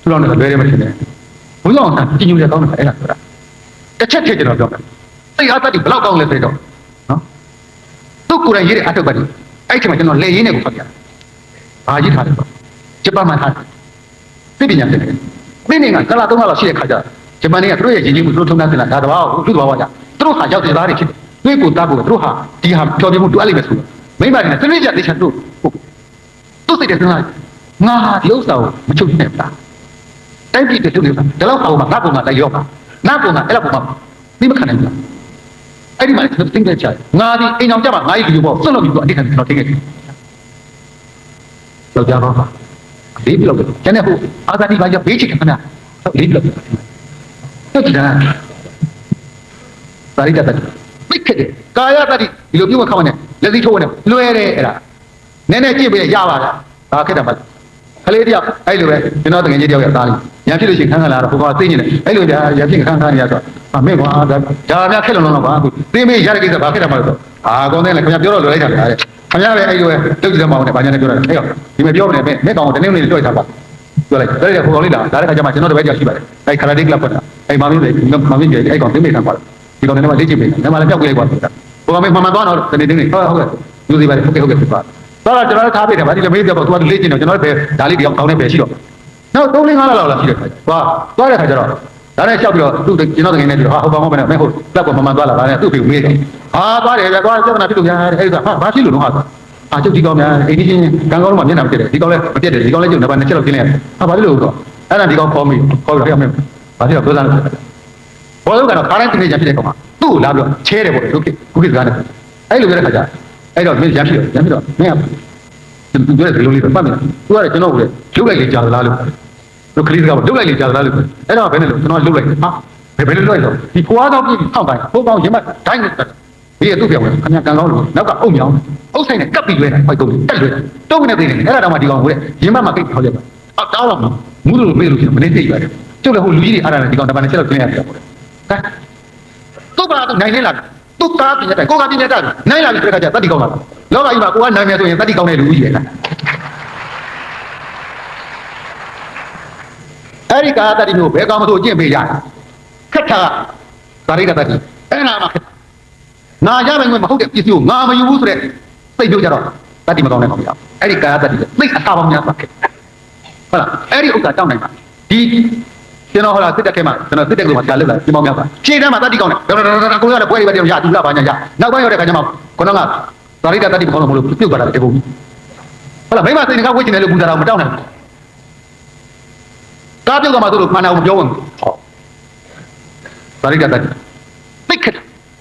ူထူလောင်းတယ်လွယ်တယ်မထင်နဲ့ဘုရားအောင်ကြည်ညိုရကောင်းတယ်အဲ့ဒါဆိုတာတစ်ချက်ထည့်ကျွန်တော်ပြောတယ်သိအားတတ်ဒီဘယ်လောက်ကောင်းလဲဆိုတော့နော်သူ့ကိုယ်တိုင်ရေးတဲ့အထုပ်ပတ္တိအဲ့ဒီမှာကျွန်တော်လက်ရင်းနဲ့ကိုဖတ်ပြတယ်ဘာကြီးထားတယ်ပေါ့ဂျပန်မှာထားသိပညာဖြစ်တယ်မိနစ်ကကလာ3လလောက်ရှိတဲ့ခါကျဂျပန်တွေကသူတို့ရဲ့ရင်းနှီးမှုသူတို့ထုံးတမ်းတင်လာဒါတဘာကိုသူ့တဘာဝကြသူတို့ဟာရောက်တဲ့သားတွေဖြစ်တယ် တွေ့ကိုတားဖို့တို့ဟာဒီဟာပြောပြမှုတူအဲ့လိမ့်မယ်ဆိုမိမတွေနဲ့စနစ်ကြတေချာတို့သူ့စိတ်တဲ့စဉ်းစားငါဟာဒီဥစ္စာကိုမချုပ်နိုင်ဘူးလားတိုင်းပြည်တွေလုပ်နေတာဒါတော့အောင်မှာငါ့ပုံမှာလိုက်ရောပါငါ့ပုံမှာအဲ့လောက်ပုံမှာသိမခံနိုင်ဘူးလားအဲ့ဒီမှာကျွန်တော်သိတဲ့ချာငါဒီအိမ်အောင်ကြမှာငါ့ရဲ့လူပေါ့စွန့်လို့ပြီးတော့အတိတ်ကကျွန်တော်သိခဲ့တယ်ကြောက်ကြပါပါလေးပြလို့ကျန်တဲ့ဟိုအာဇာတိဘာကြောင့်ဘေးချစ်ခင်ဗျာလေးပြလို့ဟုတ်ကြလားပါရိတ္တတသိခဲ့တယ်ကာယတတိဒီလိုပြုမခေါင်းနဲ့လက်စည်းထိုးနဲ့လွယ်တယ်အဲ့ဒါနည်းနည်းကြည့်ပြီးရပါလားဒါခက်တာပါခလေးတယောက်အဲ့လိုပဲကျွန်တော်တကယ်ကြီးတယောက်ရသားလေးညာဖြစ်လို့ရှိရင်ခန်းခါလာတော့ဟိုကသိနေတယ်အဲ့လိုကြာရဖြစ်ခန်းခါနေရဆိုအမေကွာဒါများခက်လုံးလုံးတော့ပါအခုသိမေးရတဲ့ကိစ္စဘာခက်တာမှလို့ဆိုကောင်းတယ်လေခင်ဗျပြောတော့လွယ်လိုက်တာလေခင်ဗျပဲအဲ့လိုပဲတုတ်ကြည့်မအောင်နဲ့ဘာညာနဲ့ပြောတာအဲ့တော့ဒီမပြောမနဲ့မဲ့ကောင်တနေ့နေ့တွေ့တာပါပြောလိုက်ဒါလည်းဟိုကောင်လေးလာဒါလည်းခါကျမှကျွန်တော်တပည့်တယောက်ရှိပါတယ်အဲ့ခရာတေးကလပ်ပတ်တာအဲ့မာမင်းတွေအဲ့ကောင်သိမေးခံပါဒီကောင်လည်းမလေးကြည့်ပေးတယ်လည်းပြောက်ကြည့်လိုက်ပါဟိုကောင်မေးမှန်တော့တနေ့နေ့ဟုတ်ယူစီပါတယ်ဟုတ်ကဲ့ဖြစ်ပါတော့ကျွန်တော်ထားပေးတယ်ဗာဒီလေမေးပြောတော့သူကလေ့ကျင့်တော့ကျွန်တော်ပဲဒါလေးတယောက်ကောင်းနေပဲရှိတော့နောက်3 5လောက်ရှိတဲ့ခါသွားတဲ့ခါကျတော့ဒါနဲ့လျှောက်ပြီးတော့သူကျွန်တော်တကယ်နဲ့ပြီးတော့ဟာဟိုကောင်မပဲနဲ့မဲဟုတ်လက်ပေါ်မှန်သွားလာဗာနဲ့သူ့ဖေကိုမေးတယ်သွားတယ်ဗျာသွားပြဿနာဖြစ်လို့ရတယ်အဲ့ဒါဘာဖြစ်လို့လုံးဟာကျုပ်ဒီကောင်များအိမ်ကြီးချင်းကံကောင်းတော့မှမျက်နှာမတက်တယ်ဒီကောင်လည်းမတက်တယ်ဒီကောင်လည်းကျုပ်နံပါတ်2ချက်လောက်ကျင်းလိုက်ဘာဖြစ်လို့တော့အဲ့ဒါဒီကောင်ခေါ်ပြီးတော့ဟဲ့မဲဘာဖြစ်တော့ပြောသားလို့ဘောလုံးကတော့ခါတိုင်းတင်နေကြဖြစ်တဲ့ကောင်ကသူ့ကိုလာပြီးတော့ချဲတယ်ပေါ့ဟုတ်ကဲ့ခုခေတ်စကားနဲ့အဲ့လိုပြောတဲ့ခါကျအဲ့တော့မင်းရမ်းဖြစ်တော့မင်းသူပြောတဲ့လိုလေးပဲပတ်မယ်သူကလည်းကျွန်တော်ကိုလုတ်လိုက်လေကြာသလားလို့တို့ခလေးစကားလုတ်လိုက်လေကြာသလားလို့အဲ့တော့ဘယ်နဲ့လို့ကျွန်တော်လုတ်လိုက်ဟာဘယ်လိုလုပ်လဲဆိုဒီဖွားတော့ပြပြီးထောက်တိုင်းဟိုကောင်ရင်မဒိုင်းနေတာဒီသူ့ပြောင်းဝင်ခင်ဗျာကန်ကောင်းလို့နောက်ကအုပ်မြောင်းအုပ်ဆိုင်နဲ့ကပ်ပြီးလွဲတာဟိုက်ကုန်တက်လွဲတုံးကနေသိနေအဲ့ဒါတော့မှဒီကောင်ကိုရင်မမှာကိတ်ခေါ်လိုက်တာတောင်းတော့မူးလို့မေးလို့ရှိရင်မနေသိရတယ်ကျုပ်လည်းဟိုလူကြီးတွေအားရတယ်ဒီကောင်တပန်းနဲ့ချက်တော့ကျင်းရတယ်ပေါ့ကဲသူ့ဘာတော့နိုင်နေလားသူ့ကားပြည့်တယ်ကိုကပြည့်တယ်နိုင်လာပြီပြတဲ့ခါကျတတိကောင်းလာလောကကြီးမှာကိုကနိုင်မယ်ဆိုရင်တတိကောင်းတဲ့လူကြီးရဲ့အဲ့ဒီကားတတိမျိုးဘယ်ကောင်မဆိုကျင့်ပေးကြခက်တာဗရိဒတတိအဲ့နာမှာငါရမယ်မဟုတ်တဲ့ပစ္စည်းကိုငါမယူဘူးဆိုတဲ့စိတ်ပြောကြတော့တတိမကောင်းတဲ့ကောင်မရဘူးအဲ့ဒီကာယတတိစိတ်အသာပေါင်းများစွာခဲ့ဟုတ်လားအဲ့ဒီဥစ္စာတောင်းနိုင်ပါဒီကျွန်တော်ဟောလားစစ်တက်ခဲမှာကျွန်တော်စစ်တက်ကလေးမှာဆရာလုပ်လာဒီမောင်များပါခြေတန်းမှာတတိကောင်းတယ်ကိုရတဲ့ပွဲတွေပဲတင်ရတူလာပါညာရနောက်ပိုင်းရောက်တဲ့ခါကျမှခုနကဗရိဒတတိမကောင်းလို့မလို့ပြုတ်သွားတာတပုံဟုတ်လားမိမစိတ်ကဝှစ်ချင်တယ်လို့ပူတာတော့မတောင်းနိုင်ဘူးကားပြုတ်သွားမှဆိုလို့မှန်တာကိုမပြောဝင်ဟောဗရိဒတတိသိခက်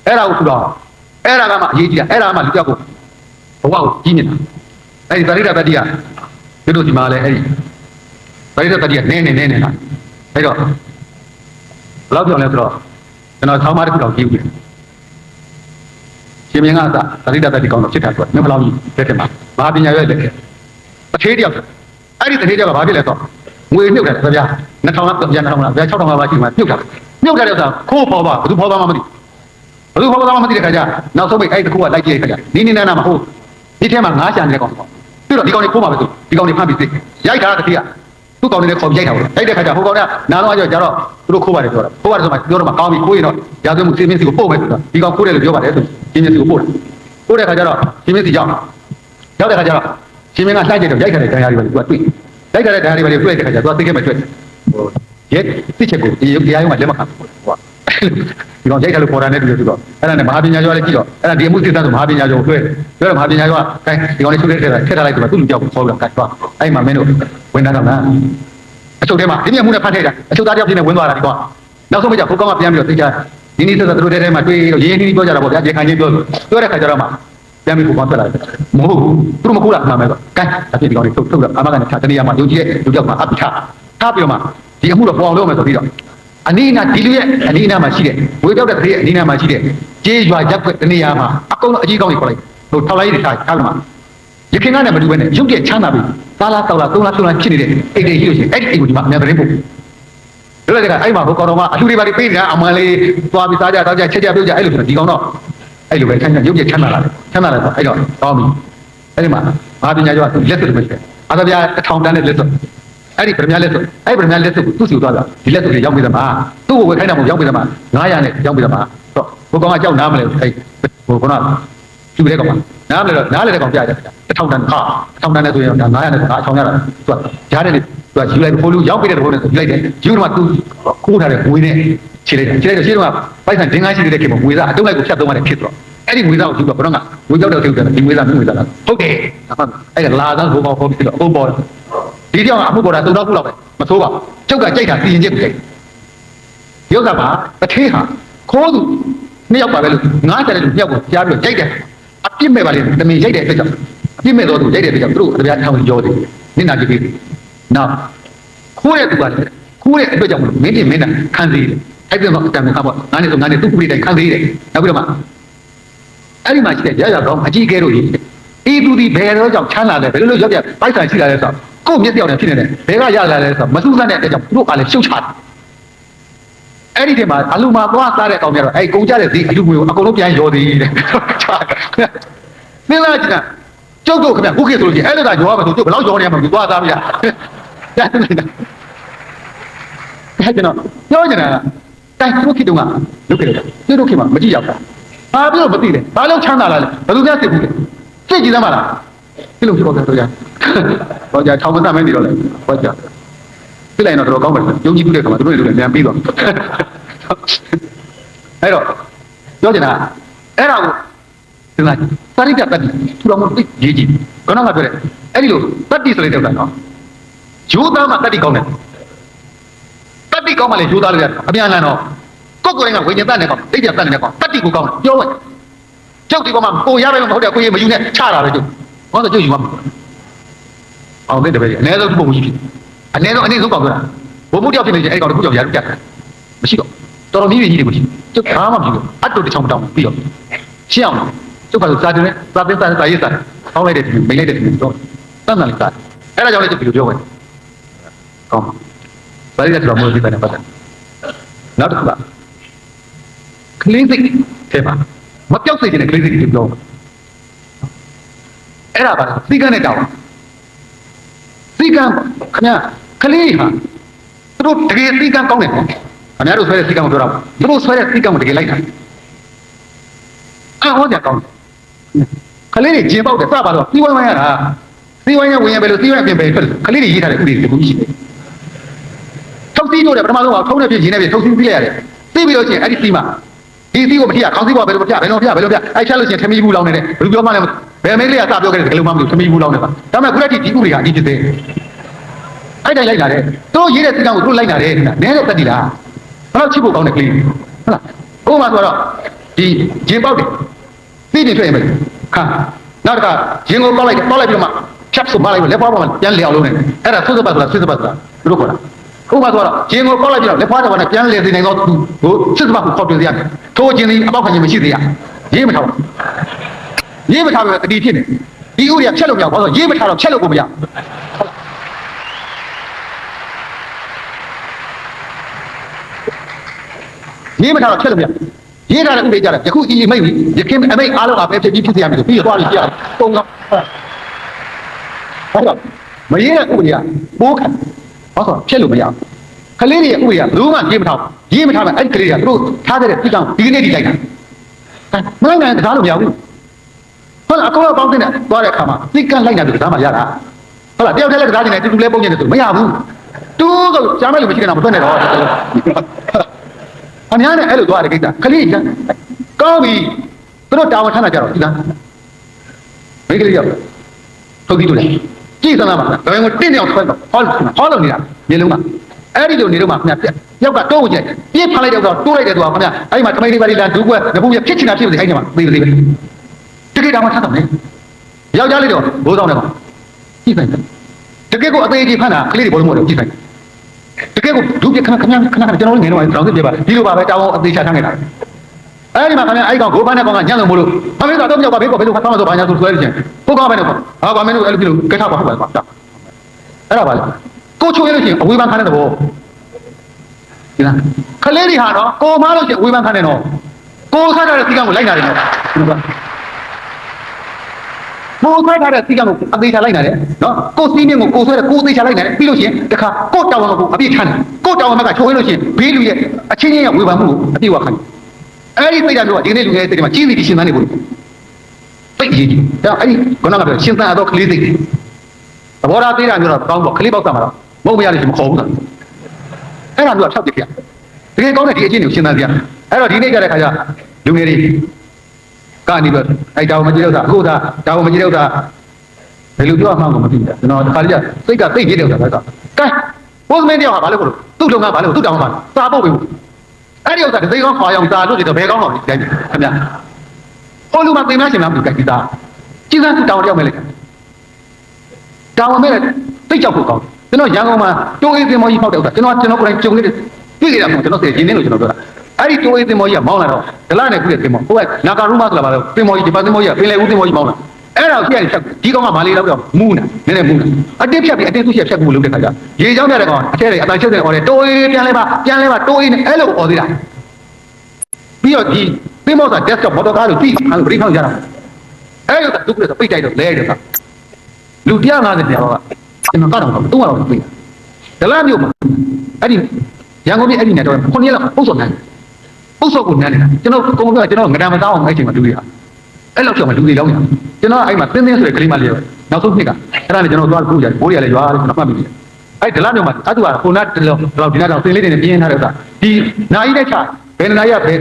အဲ့ဒါကိုဆိုတော့အဲ့ဒါကမှအရေးကြီးတာအဲ့ဒါကမှလူပြောက်ကိုဘဝကိုကြီးနေတာအဲ့ဒီဗရိဒတတိကတို့ဒီမှာလဲအဲ့ဒီဗရိဒတတိကနင်းနေလားအဲ့တော့ဘယ်လောက်ပြောလဲဆိုတော့ကျွန်တော်ဆောင်းမတစ်ခုတော့ကြည့်ဦးတယ်ရှင်မင်းကအစဗရိဒတတိကောင်းတော့ဖြစ်တာဆိုတော့ဘယ်လောက်ကြီးလက်ထက်မှာမဟာပညာရွက်လက်ထက်တစ်သေးတယောက်အဲ့ဒီတစ်သေးတယောက်ကဘာဖြစ်လဲဆိုတော့ငွေမြုပ်တယ်ဗျာ2000လောက်ပြန်2000လောက်ဗျာ6000လောက်ရှိမှမြုပ်တာမြုပ်တယ်ဥစ္စာခိုးပေါ်ပါဘယ်သူပေါ်ပါမှမသိဘယ်သူပေါ်ပါမှမသိတဲ့ခါကျနောက်ဆုံးပိတ်အဲ့ဒီတစ်ခုကလိုက်ကြည့်တဲ့ခါကျနီးနားမှာဟိုဒီထဲမှာငါးချန်နေတဲ့ကောင်ပေါ့ပြီးတော့ဒီကောင်တွေခိုးပါပဲသူဒီကောင်တွေဖမ်းပြီးသိရိုက်တာတစ်တိယသူ့ကောင်တွေလည်းခေါ်ရိုက်တာပေါ့ရိုက်တဲ့ခါကျဟိုကောင်ကနားတော့ကြတော့သူတို့ခိုးပါတယ်ပြောတာခိုးပါတယ်ဆိုမှပြောတော့မှကောင်းပြီခိုးရင်တော့ရာသွင်းမှုစီမင်းစီကိုပို့မယ်ဆိုတာဒီကောင်ခိုးတယ်လို့ပြောပါတယ်သူစီမင်းစီကိုပို့တယ်ပို့တဲ့ခါကျတော့စီမင်းစီရောက်တဲ့ခါကျတော့စီမင်းကလှိုက်ကြတော့ရိုက်ခါတဲ့တရားတွေပဲသူကတွေ့ရိုက်ခါတဲ့တရားတွေပဲတွေ့တဲ့ခါကျသူကသိခဲ့မှတွေ့ဟိုရဲသိချက်ကိုဒီတရားရုံးမှာလက်မခံဘူးဟိုဒီကောင်ရိုက်တယ်လို့ခေါ်တာနဲ့တူတယ်ဆိုတော့အဲ့ဒါနဲ့မဟာပညာကျော်လည်းကြည့်တော့အဲ့ဒါဒီအမှုစစ်သားဆိုမဟာပညာကျော်ကိုတွေ့ပြောတော့မဟာပညာကျော်ကအဲဒီကောင်လေးချုပ်ထည့်ထားလိုက်ဆိုတော့သူ့လူကြောက်ကိုခေါ်ပြီးတော့ကတ်သွားအဲ့မှာမင်းတို့ဝင်တာတော့လားအချုပ်ထဲမှာဒီမြတ်မှုနဲ့ဖတ်ထိုက်တာအချုပ်သားတယောက်ပြင်းနဲ့ဝင်သွားတာဒီကောင်နောက်ဆုံးမကြဘုကောင်ကပြန်ပြီးတော့သိချာဒီနေ့ဆက်သူတို့ထဲမှာတွေ့တော့ရင်းနှီးပြောကြတာပေါ့ဗျာရေခိုင်ချင်းပြောတဲ့ခါကျတော့မှပြန်ပြီးဘုကောင်ထွက်လာတယ်မဟုတ်ဘူးသူတို့မခိုးတာမှန်မယ်ဆိုကဲဒါဖြစ်ဒီကောင်လေးထုတ်တော့အမကနေဖြတ်တနေရာမှာယုံကြည်တဲ့လူကြောက်မှာအပိထားပြီးတော့မှဒီအမှုတော့ပေါ်အောင်လုပ်မယ်ဆိုပြီးတော့အနီးနာဒီလူရဲ့အနီးနာမှာရှိတဲ့ဝေပြောက်တဲ့ခရီးအနီးနာမှာရှိတဲ့ကျေးရွာရက်ွက်တနေရာမှာအကုန်လုံးအကြီးကောင်းကြီးခေါ်လိုက်ဟိုထောက်လိုက်ရထားထားလို့မှာရခင်ကနဲ့မတူဘဲနဲ့ရုပ်ပြချမ်းသာပြီးသားလားတောက်လားသုံးလားသုံးလားဖြစ်နေတဲ့အိတ်တွေရှိလို့ရှိရင်အဲ့ဒီအိတ်ကိုဒီမှာအများသတင်းပို့လို့လည်းကအဲ့မှာဟိုကောင်တော်ကအလှူတွေပါပေးနေတာအမှန်လေးသွားပြီးစားကြတောက်ကြချက်ကြပြုတ်ကြအဲ့လိုဆိုဒီကောင်တော့အဲ့လိုပဲချမ်းသာရုပ်ပြချမ်းသာလာတယ်ဆိုအဲ့တော့တောင်းပြီအဲ့ဒီမှာဘာပညာကျော်ကလက်စွပ်တွေပဲရှိတယ်အာသဗျာ1000တန်းနဲ့လက်စွပ်အဲ့ဒီပရမလက်စွပ်အဲ့ပရမလက်စွပ်ကိုသူ့စီကိုသွားတာဒီလက်စွပ်တွေရောက်ပြီးသမားသူ့ကိုဝယ်ခိုင်းတာမဟုတ်ရောက်ပြီးသမား900နဲ့ရောက်ပြီးသမားတော့ဟိုကောင်ကကြောက်နားမလဲအဲ့ဟိုကောင်ကကျူတဲ့ကောင်ကနားမလဲတော့နားလေတဲ့ကောင်ပြရတယ်1000တန်းဟာ1000တန်းနဲ့ဆိုရင်ဒါ900နဲ့ဒါအချောင်းရတာသူကရားတယ်လေသူကယူလိုက်ဖိုးလူရောက်ပြီးတဲ့ဘုံနဲ့ယူလိုက်တယ်ယူတော့မှသူခိုးထားတဲ့ငွေနဲ့ခြေလိုက်တော့ရှင်းတော့ပိုက်ဆံဒင်းကားရှိနေတဲ့ခေတ်မှာငွေသားအတုံးလိုက်ကိုဖြတ်သုံးရတဲ့ခေတ်တော့ အဲ့ဒီငွေသားကိုယူတော့ဘယ်တော့ငွေကြောက်တဲ့ထုတ်တယ်ဒီငွေသားမျိုးငွေသားလားဟုတ်တယ်အဲ့ဒါလာသားဘိုးကောဟောပြီးတော့အကုန်ပေါ်တယ်ဒီတယောက်ကအမှုပေါ်တာသုံးတော့ခုလောက်ပဲမဆိုးပါကျုပ်ကကြိုက်တာပြင်ချက်ကြိုက်ရုပ်ကပါတစ်ထေးဟာခိုးသူနှစ်ယောက်ပါပဲလို့90တဲ့လူနှစ်ယောက်ကိုကြားပြီးတော့ကြိုက်တယ်အပြစ်မဲ့ပါလေတမင်ရိုက်တဲ့အတွက်ကြောင့်အပြစ်မဲ့တော့သူရိုက်တဲ့အတွက်ကြောင့်သူတို့တရားထောင်ကြောတယ်နင့်နာကြည့်ပြီးနောက်ခိုးတဲ့သူကလည်းခိုးတဲ့အတွက်ကြောင့်မင်းတင်မင်းတာခံသေးတယ်အဲ့ဒီတော့အတန်ကပေါ့ငါနဲ့ဆိုငါနဲ့သူ့ပြည်တိုင်ခံသေးတယ်နောက်ပြီးတော့မှအဲ့ဒီမှာရှိတဲ့ရရကောင်းအကြီးကဲတို့ကြီးအေးသူဒီဘယ်တော့ကြောင့်ချမ်းလာလဲဘယ်လိုရောက်ပြပိုက်ဆံရှိလာလဲဆိုတော့ကို့မျက်ပြောင်နဲ့ဖြစ်နေတယ်ဘယ်ကရလာလဲဆိုတော့မစူးစမ်းတဲ့အတွက်ကြောင့်သူတို့ကလည်းရှုပ်ချတယ်အဲ့ဒီတည်းမှာအလူမာသွားစားတဲ့ကောင်တွေတော့အဲ့ကုန်ကြတဲ့ဈေးအလူငွေကိုအကုန်လုံးပြန်ရောသေးတယ်မင်းလားကျန်ကျုပ်တို့ခင်ဗျခုခေတ်ဆိုလို့ရှိရင်အဲ့လိုကရောရမှာဆိုကျုပ်ဘယ်လောက်ရောနေရမှာလဲသွားစားမရအဲ့ကျွန်တော်ပြောနေတာကတိုင်းသူတို့ခေတ်တုန်းကလုပ်ခဲ့တယ်သူတို့ခေတ်မှာမကြည့်ရောက်တာဘာပြောမသိတယ်ဘာလို့ချမ်းသာလာလဲဘယ်သူများစစ်ဘူးလဲစစ်ကြည့်သမ်းပါလားဒီလိုပြောကြတော့ဟောကြထောင်မစမဲနေတော့လေဟောကြပြလိုက်တော့တော်ကောင်းပါလေယုံကြည်မှုတဲ့ခါမှာသူတို့တွေလည်းပြန်ပြီးတော့အဲ့တော့ပြောချင်တာအဲ့ဒါကိုဒီမှာသရိတ္တတ္တိထူတော်မသိရေးကြည့်ခေါင်းကပြောတယ်အဲ့ဒီလိုတတ္တိဆိုတဲ့တောက်တာနော်ယူသားမှာတတ္တိကောင်းတယ်တတ္တိကောင်းမှလည်းယူသားလို့ရတယ်အပြန်လန်တော့ကိုယ်ကိုယ်တိုင်ကဝိညာဉ်တတ်နေကောင်းသိကြတတ်နေကောင်းတတ္တိကိုကောင်းပြောဝင်ကျုပ်ဒီကောင်မှကိုရပဲမဟုတ်တဲ့ကိုရေမယူနဲ့ချတာပဲကျုပ်ဘာလို့ကျုပ်ယူမှာအောင်တဲ့တပည့်ကြီးအနည်းဆုံးတစ်ပုံကြီးဖြစ်အနည်းဆုံးကောင်းပြောတာဘုံမှုတယောက်ဖြစ်နေချင်းအဲ့ကောင်တစ်ခုကြောင့်ရရပြတ်တယ်မရှိတော့တော်တော်မြည်မြည်ကြီးတွေကိုကျုပ်ဘာမှမဖြစ်ဘူးအတူတစ်ချောင်းတောင်းပြီးတော့ရှင်းအောင်ကျုပ်ကစာတင်နဲ့စာပင်းစာရေးစာအောင်းလိုက်တဲ့မိလိုက်တဲ့တော့တန်းတန်းလေးစာအဲ့ဒါကြောင့်လည်းကျုပ်ဒီလိုပြောဝင်ကောင်းဗာရီကတော်မိုးဒီတိုင်းပတ်တယ်နောက်တစ်ခုကကလေးစိတ်ထဲမှာမပြောက်စိတ်တဲ့ကလေးစိတ်တွေပြောအဲ့ဒါပါစီကန်းနဲ့တောင်းစီကန်းခင်ဗျာကလေးဟာသူတို့တကယ်စီကန်းကောင်းတယ်ခင်ဗျားတို့ဆွဲတဲ့စီကန်းကိုပြောတာသူတို့ဆွဲတဲ့စီကန်းကိုတကယ်လိုက်တာဟောကြကောင်းကလေးတွေဂျင်ပေါက်တယ်စပါတော့စီဝိုင်းဝိုင်းရတာစီဝိုင်းရဝင်ရပဲလို့စီဝိုင်းပြင်ပဲဖြစ်တယ်ကလေးတွေရေးထားတဲ့ဥပဒေကိုရှိတယ်ထုတ်စီးလို့တယ်ပထမဆုံးကထုံးတဲ့ပြင်ရင်းနဲ့ပြင်ထုတ်စီးပြီးလိုက်ရတယ်သိပြီးတော့ချင်းအဲ့ဒီစီးမှာဒီစီးကိုမထီရခေါင်းစီးပေါ်ဘယ်လိုမထဘယ်လိုပြအဲ့ချက်လို့ချင်းထမီးဘူးလောင်းနေတယ်ဘယ်လိုပြောမှလဲဘယ်မေးလေးကစပြောခဲ့တယ်ကလေးမှမလို့ထမီးဘူးလောင်းနေတာဒါပေမဲ့ခုလက်တီဒီဥပဒေကအကြီးဖြစ်သေးအဲ့တိုင်းလိုက်လာတယ်သူတို့ရေးတဲ့စီးကံကိုသူတို့လိုက်လာတယ်နည်းတဲ့တက်တီလားဘယ်တော့ချစ်ဖို့ကောင်းတဲ့ကလေးဟုတ်လားဥပမာဆိုတော့ဒီဂျင်ပေါက်တယ်သိနေထွက်ရင်ပဲခါနောက်တစ်ခါဂျင်ကိုပေါက်လိုက်ပြီးတော့မှဖြတ်ဆိုမလိုက်ဘူးလက်ဖွားပေါ်မှာပြန်လျောက်လုံးနေအဲ့ဒါဆွတ်စပတ်ဆိုတာသူတို့ခေါ်တာဥပမာဆိုတော့ဂျင်ကိုပေါက်လိုက်ပြီးတော့လက်ဖွားပေါ်မှာပြန်လည်နေနိုင်တော့သူဟိုဆွတ်စပတ်ကိုခေါ်ပြရမယ်ထိုးဂျင်ဒီအပေါက်ခံခြင်းမရှိသေးရရေးမထားဘူးရေးမထားဘူးအတီးဖြစ်နေဒီဥရိယဖြတ်လို့မရဘူးဘာလို့ရေးမထားတော့ဖြတ်လို့ကိုမရရေးမထားတော့ဖြတ်လို့မရရေးထားတဲ့ဥပဒေကြတယ်ယခုဒီအမိတ်ရခင်အမိတ်အားလုံးကပဲဖြစ်ပြီးဖြစ်ရမယ်ဆိုပြီးတော့ပြီးပြရပုံကဟုတ်တော့မရေးတဲ့ဥပဒေကပိုးခံဟောဆိုဖြတ်လို့မရကလေးတွေရဲ့ဥပဒေကဘယ်လိုမှရေးမထားရေးမထားမယ်အဲ့ဒီကလေးတွေကသူတို့ထားတဲ့ဒီကောင်ဒီကနေ့ဒီလိုက်တာမလိုက်နိုင်တကားလို့မရဘူးဟုတ်လားအကောင်ပေါင်းတဲ့သွားတဲ့အခါမှာသိကန်းလိုက်တာတကားမှရတာဟုတ်လားတယောက်တည်းလည်းတကားနေတယ်တူတူလေးပုံနေတယ်ဆိုမရဘူးတူဆိုကြားမဲ့လို့မရှိနေတာမထွက်နဲ့တော့အများနဲ့အဲ့လိုသွားတဲ့ကိစ္စကလေးကကောင်းပြီသူတို့တာဝန်ထမ်းတာကြတော့ဒီလားမိကလေးရောက်ထုတ်ပြီးတူတယ်ကြည့်စမ်းပါဘယ်မှာတင့်တယ်အောင်ဆွဲတော့ဟောလို့နေတာမြေလုံးကအဲ့ဒီလိုနေတော့မှခင်ဗျာယောက်ကတိုးကြည့်ပြစ်ဖလိုက်တော့တိုးလိုက်တယ်သူကခင်ဗျာအဲ့ဒီမှာထမိန်လေးပါလိလာဒူးကွက်ငပုပြဖြစ်ချင်တာဖြစ်နေအဲ့ဒီမှာသေးသေးပဲတကယ်တာမှထမ်းတော့နေယောက်ျားလေးတော့ဘိုးဆောင်တယ်ပါကြည့်ဆိုင်တကယ်ကိုအသေးကြီးဖမ်းတာကလေးတွေဘောလုံးမလို့ကြည့်ဆိုင်တကယ်ကိုဒုပြခဏကျွန်တော်တို့ငယ်တော့တောင်းစစ်ပြပါဒီလိုပါပဲတောင်းအသေးချထားနေတာအဲ့ဒီမှာခင်ဗျာအဲ့ကောင်ဂိုးပန်းတဲ့ကောင်ကညံ့လို့မို့လို့မမင်းတော့ပြောက်ပါဘေးပေါ်ဘယ်လိုဖမ်းမလို့ဘာညာသူဆွဲနေချင်းကိုကောင်းပဲတော့ဟာကွာမင်းတို့အဲ့လိုကထားပါဟုတ်ပါကွာအဲ့ဒါပါလေကိုချိုးရလို့ရှိရင်အဝေးပန်းခန်းတဲ့ဘောဒီလားခလေးတွေဟာတော့ကိုမားလို့ရှိရင်အဝေးပန်းခန်းတဲ့တော့ကိုဆက်ထားတဲ့စီကံကိုလိုက်လာတယ်နော်မိုးဆွဲထားတဲ့စီကံကိုအသေးချလိုက်လာတယ်နော်ကိုစီးမြင့်ကိုကိုဆွဲတယ်ကိုသေးချလိုက်လာတယ်ပြီးလို့ရှိရင်တခါကိုတောင်ဝကိုအပြည့်ထမ်းတယ်ကိုတောင်ဝကချိုးရလို့ရှိရင်ဘေးလူရဲ့အချင်းချင်းရဲ့ဝေဖန်မှုကိုအပြည့်ဝခံတယ်အဲ့ဒီသိတာမျိုးကဒီနေ့လူငယ်တွေမှာကြီးစီပြီးရှင်းသန်းနေဖို့သိကြီးကြီးဒါအဲ့ဒီခေါင်းကပြောရှင်းသန်းတော့ကလေးသိတယ်သဘောထားသေးတာမျိုးတော့ကောင်းပေါ့ကလေးပေါက်တာမှာတော့မဟုတ်မရလို့ရှိရင်မခေါ်ဘူးလားအဲ့ဒါမျိုးကဖြောက်ပြပြတကယ်ကောင်းတဲ့ဒီအချင်းကိုရှင်းသန်းပြအဲ့တော့ဒီနေ့ကြတဲ့ခါကျလူငယ်တွေ ကနေပြီးအဲ့တောင်မကြည့်တော့တာအခုဒါတောင်မကြည့်တော့တာဘယ်လိုပြောမှန်းကိုမသိဘူးကျွန်တော်တခါတည်းစိတ်ကသိကြည့်တယ်ဆိုတာကဲပို့မင်းတယောက်ကဘာလို့ကိုသူ့လုံကဘာလို့သူ့တောင်ကစာပုတ်ပေးဘူးအဲ့ဒီဥစ္စာတစ်သိန်းကောင်းခွာအောင်စာလို့ဒီတော့ဘယ်ကောင်းတော့ဒီတိုင်းခင်ဗျာဟိုလူမသိမရှင်လားမသိကြည့်တာကြည်စမ်းသူတောင်တယောက်မဲ့လိုက်တောင်မဲ့သိကြောက်ဖို့ကောင်းကျွန်တော်ရန်ကုန်မှာတိုးအေးသင်္ဘောကြီးဖောက်တဲ့ဥစ္စာကျွန်တော်ကိုယ်တိုင်ကြုံနေတယ်တွေ့ကြတာမဟုတ်ကျွန်တော်စေရင်းနေလို့ကျွန်တော်ပြောတာအဲ့ဒီတိုးအေးသင်္ဘောကြီးကမောင်းလာတော့ဒလနဲ့ခုတဲ့သင်္ဘောဟိုကနာကာရူမဆိုတာဘာလို့သင်္ဘောကြီးဒီပါသင်္ဘောကြီးကပင်လယ်ဦးသင်္ဘောကြီးမောင်းလာအဲ့ဒါကိုပြရချက်ဒီကောင်ကမာလေးလောက်တော့မူးနေနည်းနည်းမူးနေအတင်းဖြတ်ပြီးအတင်းသူ့ချက်ဖြတ်ဖို့လုပ်တဲ့ခါကျရေချောင်းတဲ့ကောင်အထဲတွေအတန်ချုပ်တဲ့အော်တယ်တိုးအေးပြန်လဲပါတိုးအေးနဲ့အဲ့လိုအော်သေးတာပြီးတော့ဒီသင်္ဘောက desktop မော်တော်ကားလို့ပြီးအဲ့လိုဘရိတ်ဖောက်ကြတာအဲ့လိုသူ့ကပိတ်တိုက်တော့လဲရတယ်ကလူ150ကျော်ကကျွန်တော်ကတော့300လောက်ပြေးဒလမျိုးမှာအဲ့ဒီရန်ကုန်ပြည်အဲ့ဒီနဲ့တော့9ရက်လောက်ပုတ်စော်နေပုတ်စော်ကိုနန်းနေတာကျွန်တော်ကုန်းကကျွန်တော်ငဒံမသားအောင်အဲ့ချိန်မှာလူတွေဟာအဲ့လောက်ကျော်မှာလူတွေလောက်နေကျွန်တော်အဲ့မှာသင်းဆိုတဲ့ကလေးမလေးရောနောက်ဆုံးနှစ်ကအဲ့ဒါနဲ့ကျွန်တော်သွားခုကြဘိုးရလည်းရွာတယ်ကျွန်တော်မှတ်မိတယ်အဲ့ဒလမျိုးမှာအဲ့သူကခုနကတော့ဒီနောက်တော့သင်းလေးတွေနဲ့ပြင်းထားတဲ့ဥစ္စာဒီနာရီနဲ့ချဘယ်နာရီကဘယ်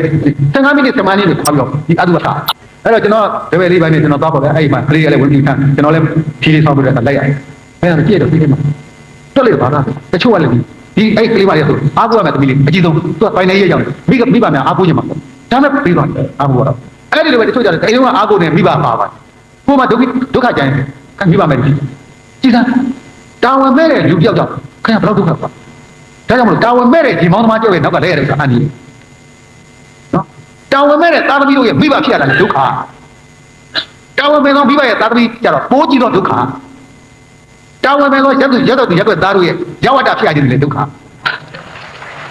15မိနစ်10မိနစ်ခေါ်ပြီးတော့ဒီအဲ့သူကထားအဲ့တော့ကျွန်တော်တပည့်လေးပိုင်းနဲ့ကျွန်တော်သွားပေါ်တယ်အဲ့ဒီမှာကလေးရလည်းဝင်ပြီးခံကျွန်တော်လည်းဖြီးလေးဆောက်ပြီးတော့လိုက်ရတယ်အဲ့ဒါကြည့်တော့ဒီမှာတွက်လိုက်ပါလားတချို့ကလည်းဒီအဲ့ကလေးမလေးဆိုအားကိုးရမယ်သမီးလေးအကြီးဆုံးသူကပိုင်းနေရရောက်တယ်မိဘများအားကိုးချင်မှာပေါ့ဒါနဲ့ပြီးသွားတယ်အားကိုးတော့အဲ့ဒီလိုပဲတချို့ကြတယ်အဲ့ဒီကအားကိုးနေမိဘပါပါကိုမှဒုက္ခကြရင်ခံမိဘမယ်ကြည်စမ်းတာဝန်မဲ့တဲ့လူပြောက်တော့ခင်ဗျာဘယ်တော့ဒုက္ခပါဒါကြောင့်မလို့တာဝန်မဲ့တဲ့ဒီမောင်းသမားကြောက်ရဲ့နောက်ကလဲရတဲ့ဆိုတာအန်ဒီနော်တာဝန်မဲ့တဲ့သားသမီးတို့ရဲ့မိဘဖြစ်ရတာဒုက္ခတာဝန်မဲ့သောမိဘရဲ့သားသမီးကြတော့ပိုးကြည့်တော့ဒုက္ခတာဝန်မဲ့သောရက်ွက်သားတို့ရဲ့ရောက်ဝတ္တဖြစ်ရခြင်းလေဒုက္ခ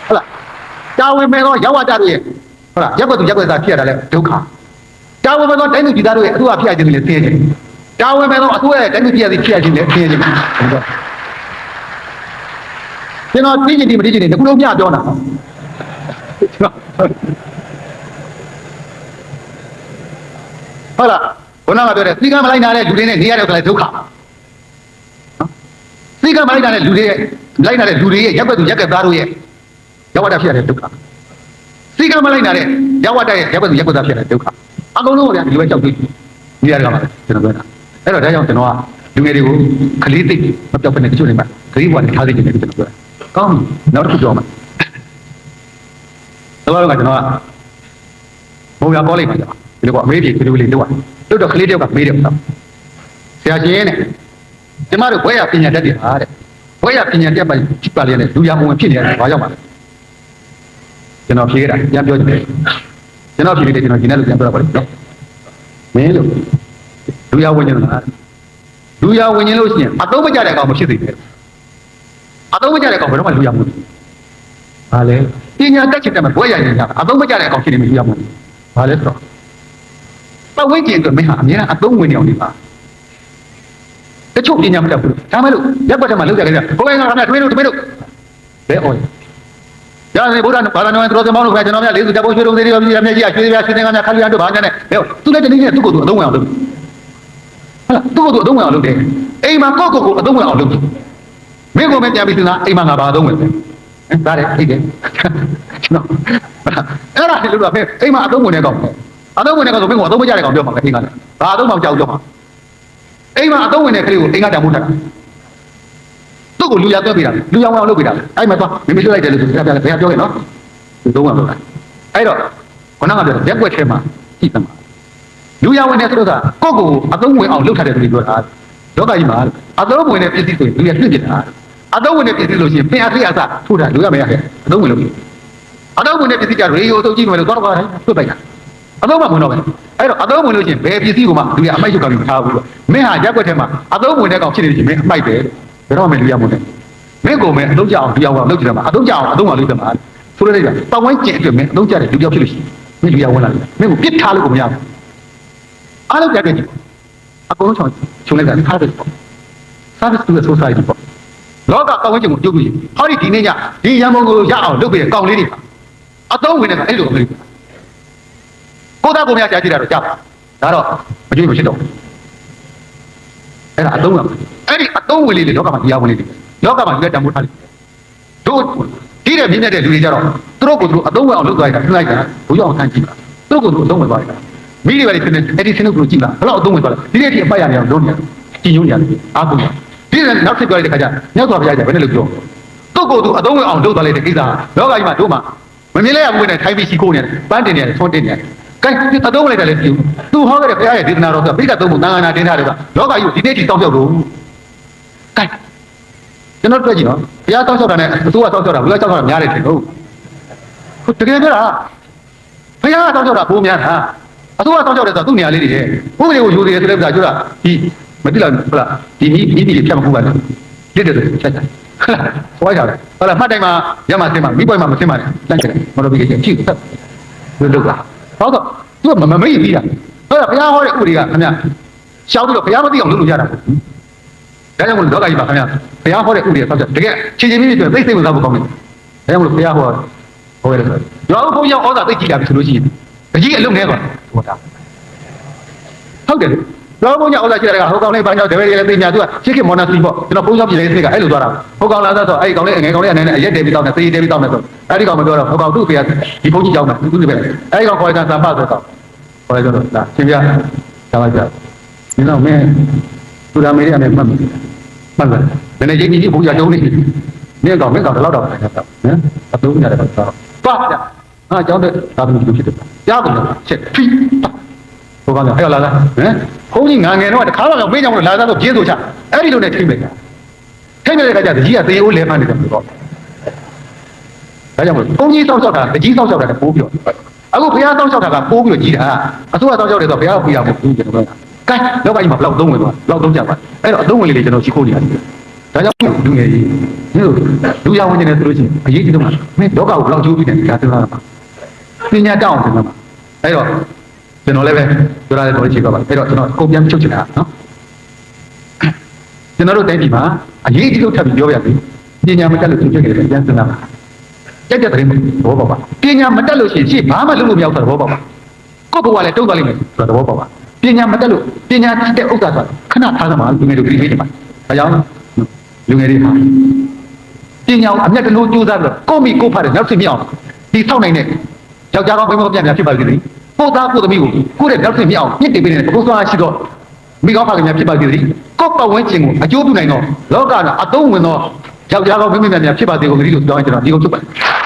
ဟုတ်လားတာဝန်မဲ့သောရောက်ဝတ္တတို့ရဲ့ဟုတ်လားရက်ွက်သားဖြစ်ရတာလေဒုက္ခတာဝန်မဲ့သောတိုင်းသူပြည်သားတို့ရဲ့အထူးအဖြစ်ရခြင်းလေသိခြင်းတာဝန်မဲ့သောအထူးရဲ့တိုင်းသူပြည်သားဖြစ်ရခြင်းလေသိခြင်းကျွန်တော်သိချင်ဒီမသိချင်ဒီခုလုံးမြပြောတာဟုတ်လားဘုရားကပြောတယ်စီကံမလိုက်နာတဲ့လူတွေနဲ့နေရတဲ့ကလေးဒုက္ခစီကံမလိုက်နာတဲ့လူတွေရဲ့လိုက်နာတဲ့လူတွေရဲ့ရက်ွက်သူရက်ကသားတို့ရဲ့ရောက်ဝတ္တဖြစ်ရတဲ့ဒုက္ခစီကံမလိုက်နာတဲ့ရောက်ဝတ္တရဲ့ရက်ွက်သူရက်ွက်သားဖြစ်ရတဲ့ဒုက္ခအကုန်လုံးကဒီလိုပဲကြောက်ပြီးနေရကြပါမယ်ကျွန်တော်ပြောတာအဲ့တော့ဒါကြောင့်ကျွန်တော်ကလူငယ်တွေကိုခလေးသိမပြောက်ဖက်နဲ့တချို့နေမှာခလေးဘဝနဲ့ထားသိနေတယ်ကျွန်တော်ပြောတာကောင်းပြီနောက်တစ်ခုပြောမှာတော့ကကျွန်တော်ကဘုံရပေါ်လိုက်ပါကြပါဒီလိုကအမေးကြီးကလေးလေးလောက်တော့ကလေးတယောက်ကမေးတယ်ဆရာရှင်နဲ့ကျမတို့ဘွဲရပညာတတ်တယ်ဟာတဲ့ဘွဲရပညာတတ်ပါဖြစ်ပါလေနဲ့လူရမဝင်ဖြစ်နေတယ်ဘာရောက်ပါလဲကျွန်တော်ဖြေခဲ့တာပြန်ပြောကြည့်တယ်ကျွန်တော်ဖြေခဲ့တယ်ကျွန်တော်ဒီနေ့လို့ပြန်ပြောတာပါလေနော်မင်းလို့လူရဝင်နေလားလူရဝင်နေလို့ရှိရင်အတော့မကြတဲ့ကောင်မဖြစ်သေးဘူးအတော့မကြတဲ့ကောင်ဘယ်တော့မှလူရမှုဘာလဲပညာတတ်ချင်တယ်ဘွဲရရင်အတော့မကြတဲ့ကောင်ဖြစ်နေပြီလူရမှုဘာလဲဆိုတော့ပတ်ဝန်းကျင်အတွက်မင်းဟာအများအသုံးဝင်နေအောင်ဒီပါတချို့ပညာမတတ်ဘူးဒါမှမဟုတ်ရက်ွက်ထဲမှာလောက်ကြတယ်ဘုရားကခင်ဗျာတွေးလို့ဘယ်အော်ရတယ်ဘုရားဘာသာတော်တော်တော်မောင်းလို့ပဲကျွန်တော်များလေးစုတပုံရွှေတုံးသေးတွေပြည်ရမြကြီးရွှေပြရွှေသင်္ကန်းများခါလီရတို့ဘာညာနဲ့ဘယ်သူလည်းတနည်းနဲ့သူ့ကိုယ်သူအသုံးဝင်အောင်လုပ်ဟုတ်လားသူ့ကိုယ်သူအသုံးဝင်အောင်လုပ်တယ်အိမ်မှာကိုယ့်ကိုယ်ကိုအသုံးဝင်အောင်လုပ်တယ်မင်းကိုမပြန်ပြီးသူကအိမ်မှာငါဘာအသုံးဝင်တယ်ဒါတယ်သိတယ်ကျွန်တော်အဲ့ဒါလည်းလို့တော့အိမ်မှာအသုံးဝင်တဲ့ကောင်အသုံးဝင်တဲ့ကောင်ဆိုမင်းကအသုံးမကျတဲ့ကောင်ပြောမှာပဲအိမ်ကလည်းဘာအသုံးမှမကြောက်ပြောမှာအိမ်မှာအသုံးဝင်တဲ့ကလေးကိုအိမ်ကတံမိုးထားတာသူ့ကိုလူရသွဲပေးတာလူရဝင်အောင်လုပ်ပေးတာအဲ့မှာသွားမင်းမလွှတ်လိုက်တယ်လို့ဆိုပြပြဘယ်ကပြောခဲ့နော်သူသုံးအောင်လုပ်တာအဲ့တော့ခဏကပြောရက်ွက်ထဲမှာကြည့်သမှာလူရဝင်တဲ့သူတို့ကကိုယ့်ကိုအသုံးဝင်အောင်လုပ်ထားတယ်သူပြောတာလောကကြီးမှာအသုံးဝင်တဲ့ပစ္စည်းဆိုရင်လူရပြစ်ပြတာအသုံးဝင်တဲ့ပစ္စည်းလို့ရှိရင်ပင်အသိအစထိုးတာလူရမရခဲ့အသုံးဝင်လို့အသုံးဝင်တဲ့ပစ္စည်းကြရေရိုးအသုံးကြည့်မယ်လို့သွားတော့သွတ်ပိုက်တာအသုံးမဝင်တော့ပဲအဲ့တော့အသုံးဝင်လို့ရှိရင်ဘယ်ပစ္စည်းကိုမှလူရအမိုက်ချုပ်ကောင်မထားဘူးမင်းဟာရက်ွက်ထဲမှာအသုံးဝင်တဲ့ကောင်ဖြစ်နေတယ်မင်းအမိုက်ပဲဘယ်တော့မှလူရမဝင်နဲ့မင်းကိုမင်းအသုံးကြအောင်လူရအောင်လုပ်ကြတယ်မှာအသုံးကြအောင်အသုံးအောင်လုပ်တယ်မှာဆိုလိုက်တာပတ်ဝန်းကျင်အတွက်မင်းအသုံးကြတယ်လူပြောက်ဖြစ်လို့ရှိရင်မင်းလူရဝင်လာတယ်မင်းကိုပြစ်ထားလို့ကိုမရဘူးအားလုံးကြက်ကြည့်အကုန်လုံးချုံလိုက်တာထားတယ်ပေါ့ service to the society ပေါ့လောကပတ်ဝန်းကျင်ကိုပြုတ်ပြီးဟောဒီနေ့ညဒီရန်ကုန်ကိုရအောင်လုပ်ပြီးကောင်လေးတွေအသုံးဝင်နေတာအဲ့လိုမလုပ်ကိုသားကိုမရကြားကြည့်တာတော့ကြားပါဒါတော့မကြည့်မဖြစ်တော့အဲ့ဒါအသုံးဝင်အဲ့ဒီအသုံးဝင်လေးတွေလောကမှာတရားဝင်လေးတွေလောကမှာလက်တံမိုးထားတယ်တို့ဒီတဲ့မြင့်တဲ့လူတွေကြတော့သူတို့ကိုသူတို့အသုံးဝင်အောင်လုပ်သွားရတာနှိုက်တာဘိုးကြောင့်ဆန်းကြည့်ပါသူတို့ကိုသူအသုံးဝင်သွားရတာ မိတွေပဲဖြစ်နေအဲ့ဒီစနစ်ကိုကြည့်လားဘယ်တော့အသုံးဝင်သွားလဲဒီနေ့အထိအပိုက်ရနေအောင်လုပ်နေတယ်ကြည်ညိုနေရတယ်အားကိုးဒီနောက်ဆက်ပြောလိုက်တဲ့ခါကျမြောက်သွားပြရတယ်ဘယ်နဲ့လို့ပြောကိုကိုသူအသုံးဝင်အောင်လုပ်သွားလိုက်တဲ့ကိစ္စလောကကြီးမှာတို့မှာမမြင်လဲရဘူးနဲ့ထိုင်ပြီးရှိခိုးနေတယ်ပန်းတင်နေတယ်ဆွန်းတင်နေတယ်ကဲအသုံးဝင်လိုက်တယ်လေသူဟောခဲ့တဲ့ဘုရားရဲ့ဒေသနာတော်ဆိုပိဋကသုံးဖို့သံဃာနာတင်ထားတယ်ကလောကကြီးကိုဒီနေ့ထိတောင်းလျှောက်လို့ကဲကျွန်တော်တွေ့ကြည့်နော်ဘုရားတောင်းလျှောက်တာနဲ့အစိုးရတောင်းလျှောက်တာဘုရားတောင်းလျှောက်တာများတယ်ထင်လို့တကယ်ပြောတာဘုရားတောင်းလျှောက်တာဘိုးများတာအစိုးရတောင်းလျှောက်တယ်ဆိုတော့သူ့နေရာလေးတွေရဲ့ဥပဒေကိုယူသေးတယ်ဆိုတဲ့ဥစ္စာကျတော့ဒီမတိလားဟုတ်လားဒီမိဖြတ်မဟုတ်ပါနဲ့လက်တယ်ချက်တာဟိုက်တာလေဟုတ်လားမှတ်တိုင်းမှာရမှာစင်မှာမိပွိုင်းမှာမစင်ပါနဲ့လန့်ချင်တယ်မော်တော်ဘီကချင်းဖြည့်သက်လို့လောက်တာဟုတ်တော့သူကမမေ့ပြီးတာဟုတ်လားဘုရားဟောတဲ့ဥပဒေကခင်ဗျရှောက်ပြီးတော့ဘုရားမသိအောင်လုပ်လို့ရတာပေါ့ဒါကြောင့်မို့လောကကြီးမှာခင်ဗျဘုရားဟောတဲ့ဥပဒေဆောက်ချက်တကယ်ခြေချင်းမိမိပြောသိစိတ်ဝင်စားဖို့ကောင်းတယ်ဒါကြောင့်မို့ဘုရားဟောရတယ်ဆိုတော့ဘုရားဩဇာသိကြည့်တာပြီဆိုလို့ရှိရင်အကြီးအလုံးနဲ့သွားဟောတာဟုတ်တယ်လောဘုံညဩဇာရှိတဲ့ကဟိုကောင်လေးဘာကြောင့်တပည့်တွေလည်းသိညာသူကရှစ်ခေမော်နာစီပေါ့ကျွန်တော်ဘုံရောက်ပြည်လေးစိတ်ကအဲ့လိုသွားတာဟိုကောင်လာဆိုအဲ့ဒီကောင်လေးငယ်ကောင်လေးအနေနဲ့အရက်တယ်ပြီးတော့သေးတယ်ပြီးတော့ဆိုအဲ့ဒီကောင်မပြောတော့ဟိုကောင်သူ့ဖေကဒီဘုံကြီးကြောင်းမှာသူ့နေပဲအဲ့ဒီကောင်ခေါ်ရတာသံဖဆိုတော့ခေါ်ရတော့ဒါရှင်ပြဒါပါကြဒီတော့မင်းသူရာမေးရမယ်မှတ်တယ်မှတ်တယ်နည်းနည်းကြီးဘုံကြီးတုံးနေမင်းကောင်တော့တော့ပဲတော့နော်အသုံးရတယ်တော့ပါကြဟာကြောင်းတဲ့ဒါမျိုးဖြစ်တယ်ကြားဘူးချက်ဖိဟိုကောင်အဲ့လာလားဟမ်ဘုန်းကြီးငါငယ်တော့တခါတော့မင်းကြောင့်လာသားတော့ပြင်းဆိုချအဲ့ဒီလိုနဲ့ထိမ့်မယ်ထိမ့်နေတဲ့ခါကျတကြီးကသေအိုးလဲဖမ်းနေတယ်ဆိုတော့ဒါကြောင့်မို့ဘုန်းကြီးတောက်လျှောက်တာတကြီးတောက်လျှောက်တာပိုးပြီးတော့အခုဘုရားတောက်လျှောက်တာကပိုးပြီးတော့ကြီးတာအစိုးရတောက်လျှောက်တယ်ဆိုဘုရားကိုပြရဖို့ဘူးကျွန်တော်ကကဲလောကကြီးမှာဘလောက်သုံးဝင်သွားဘလောက်သုံးကြပါအဲ့တော့အသုံးဝင်လေးတွေကျွန်တော်ရှိခိုးနေရတယ်ဒါကြောင့်လူငယ်ကြီးလူရဝင်နေတယ်ဆိုလို့ရှိရင်အရေးကြီးဆုံးကမင်းလောကကိုဘလောက်ကျိုးပြီးတယ်ဒါသင်္လာမှာပညာတောင်းအောင်သင်္လာမှာအဲ့တော့ကျွန်တော်လည်းပဲပြောရတဲ့တော်ကြီးပါပါအဲ့တော့ကျွန်တော်ကိုပြန်ချုပ်ချင်တာနော်ကျွန်တော်တို့တိုင်းပြည်မှာအရေးကြီးဆုံးထပ်ပြီးပြောပြပြီပညာမတက်လို့သူဖြစ်ခဲ့တယ်ပြန်စဉ်းစားပါကြက်တဲ့တဲ့ဘောပါပါပညာမတက်လို့ရှိရင်ရှေ့ဘာမှလုပ်လို့မရဘူးဆိုတော့ဘောပါပါကိုယ့်ဘဝလည်းတုံးသွားလိမ့်မယ်ဆိုတော့ဘောပါပါပညာမတက်လို့ပညာတက်တဲ့ဥစ္စာဆိုခဏထားသမှာလူငယ်တို့ကြည့်နေပါဒါကြောင့်လူငယ်တွေဟာပညာကိုအမျက်တလို့ကြိုးစားပြီးတော့ကိုမိကိုဖတ်တဲ့နောက်စစ်မြောက်ဒီဆောက်နိုင်တဲ့ယောက်ျားကောင်းမိန်းမပြန်ပြန်ဖြစ်ပါလိမ့်မယ်ကိုသားကိုသမီးကိုကိုယ့်ရဲ့နောက်စစ်မြောက်မြင့်တင်ပေးနေတဲ့ဘုရားရှိတော့မိကောင်းဖခင်များဖြစ်ပါသေးတယ်ကိုယ့်ပတ်ဝန်းကျင်ကိုအကျိုးပြုနိုင်တော့လောကကအသုံးဝင်တော့ယောက်ျားကောင်းမိန်းမပြန်ပြန်ဖြစ်ပါသေးကိုဂရုလို့ပြောရင်ကျွန်တော်ဒီကိုချုပ်ပါတယ်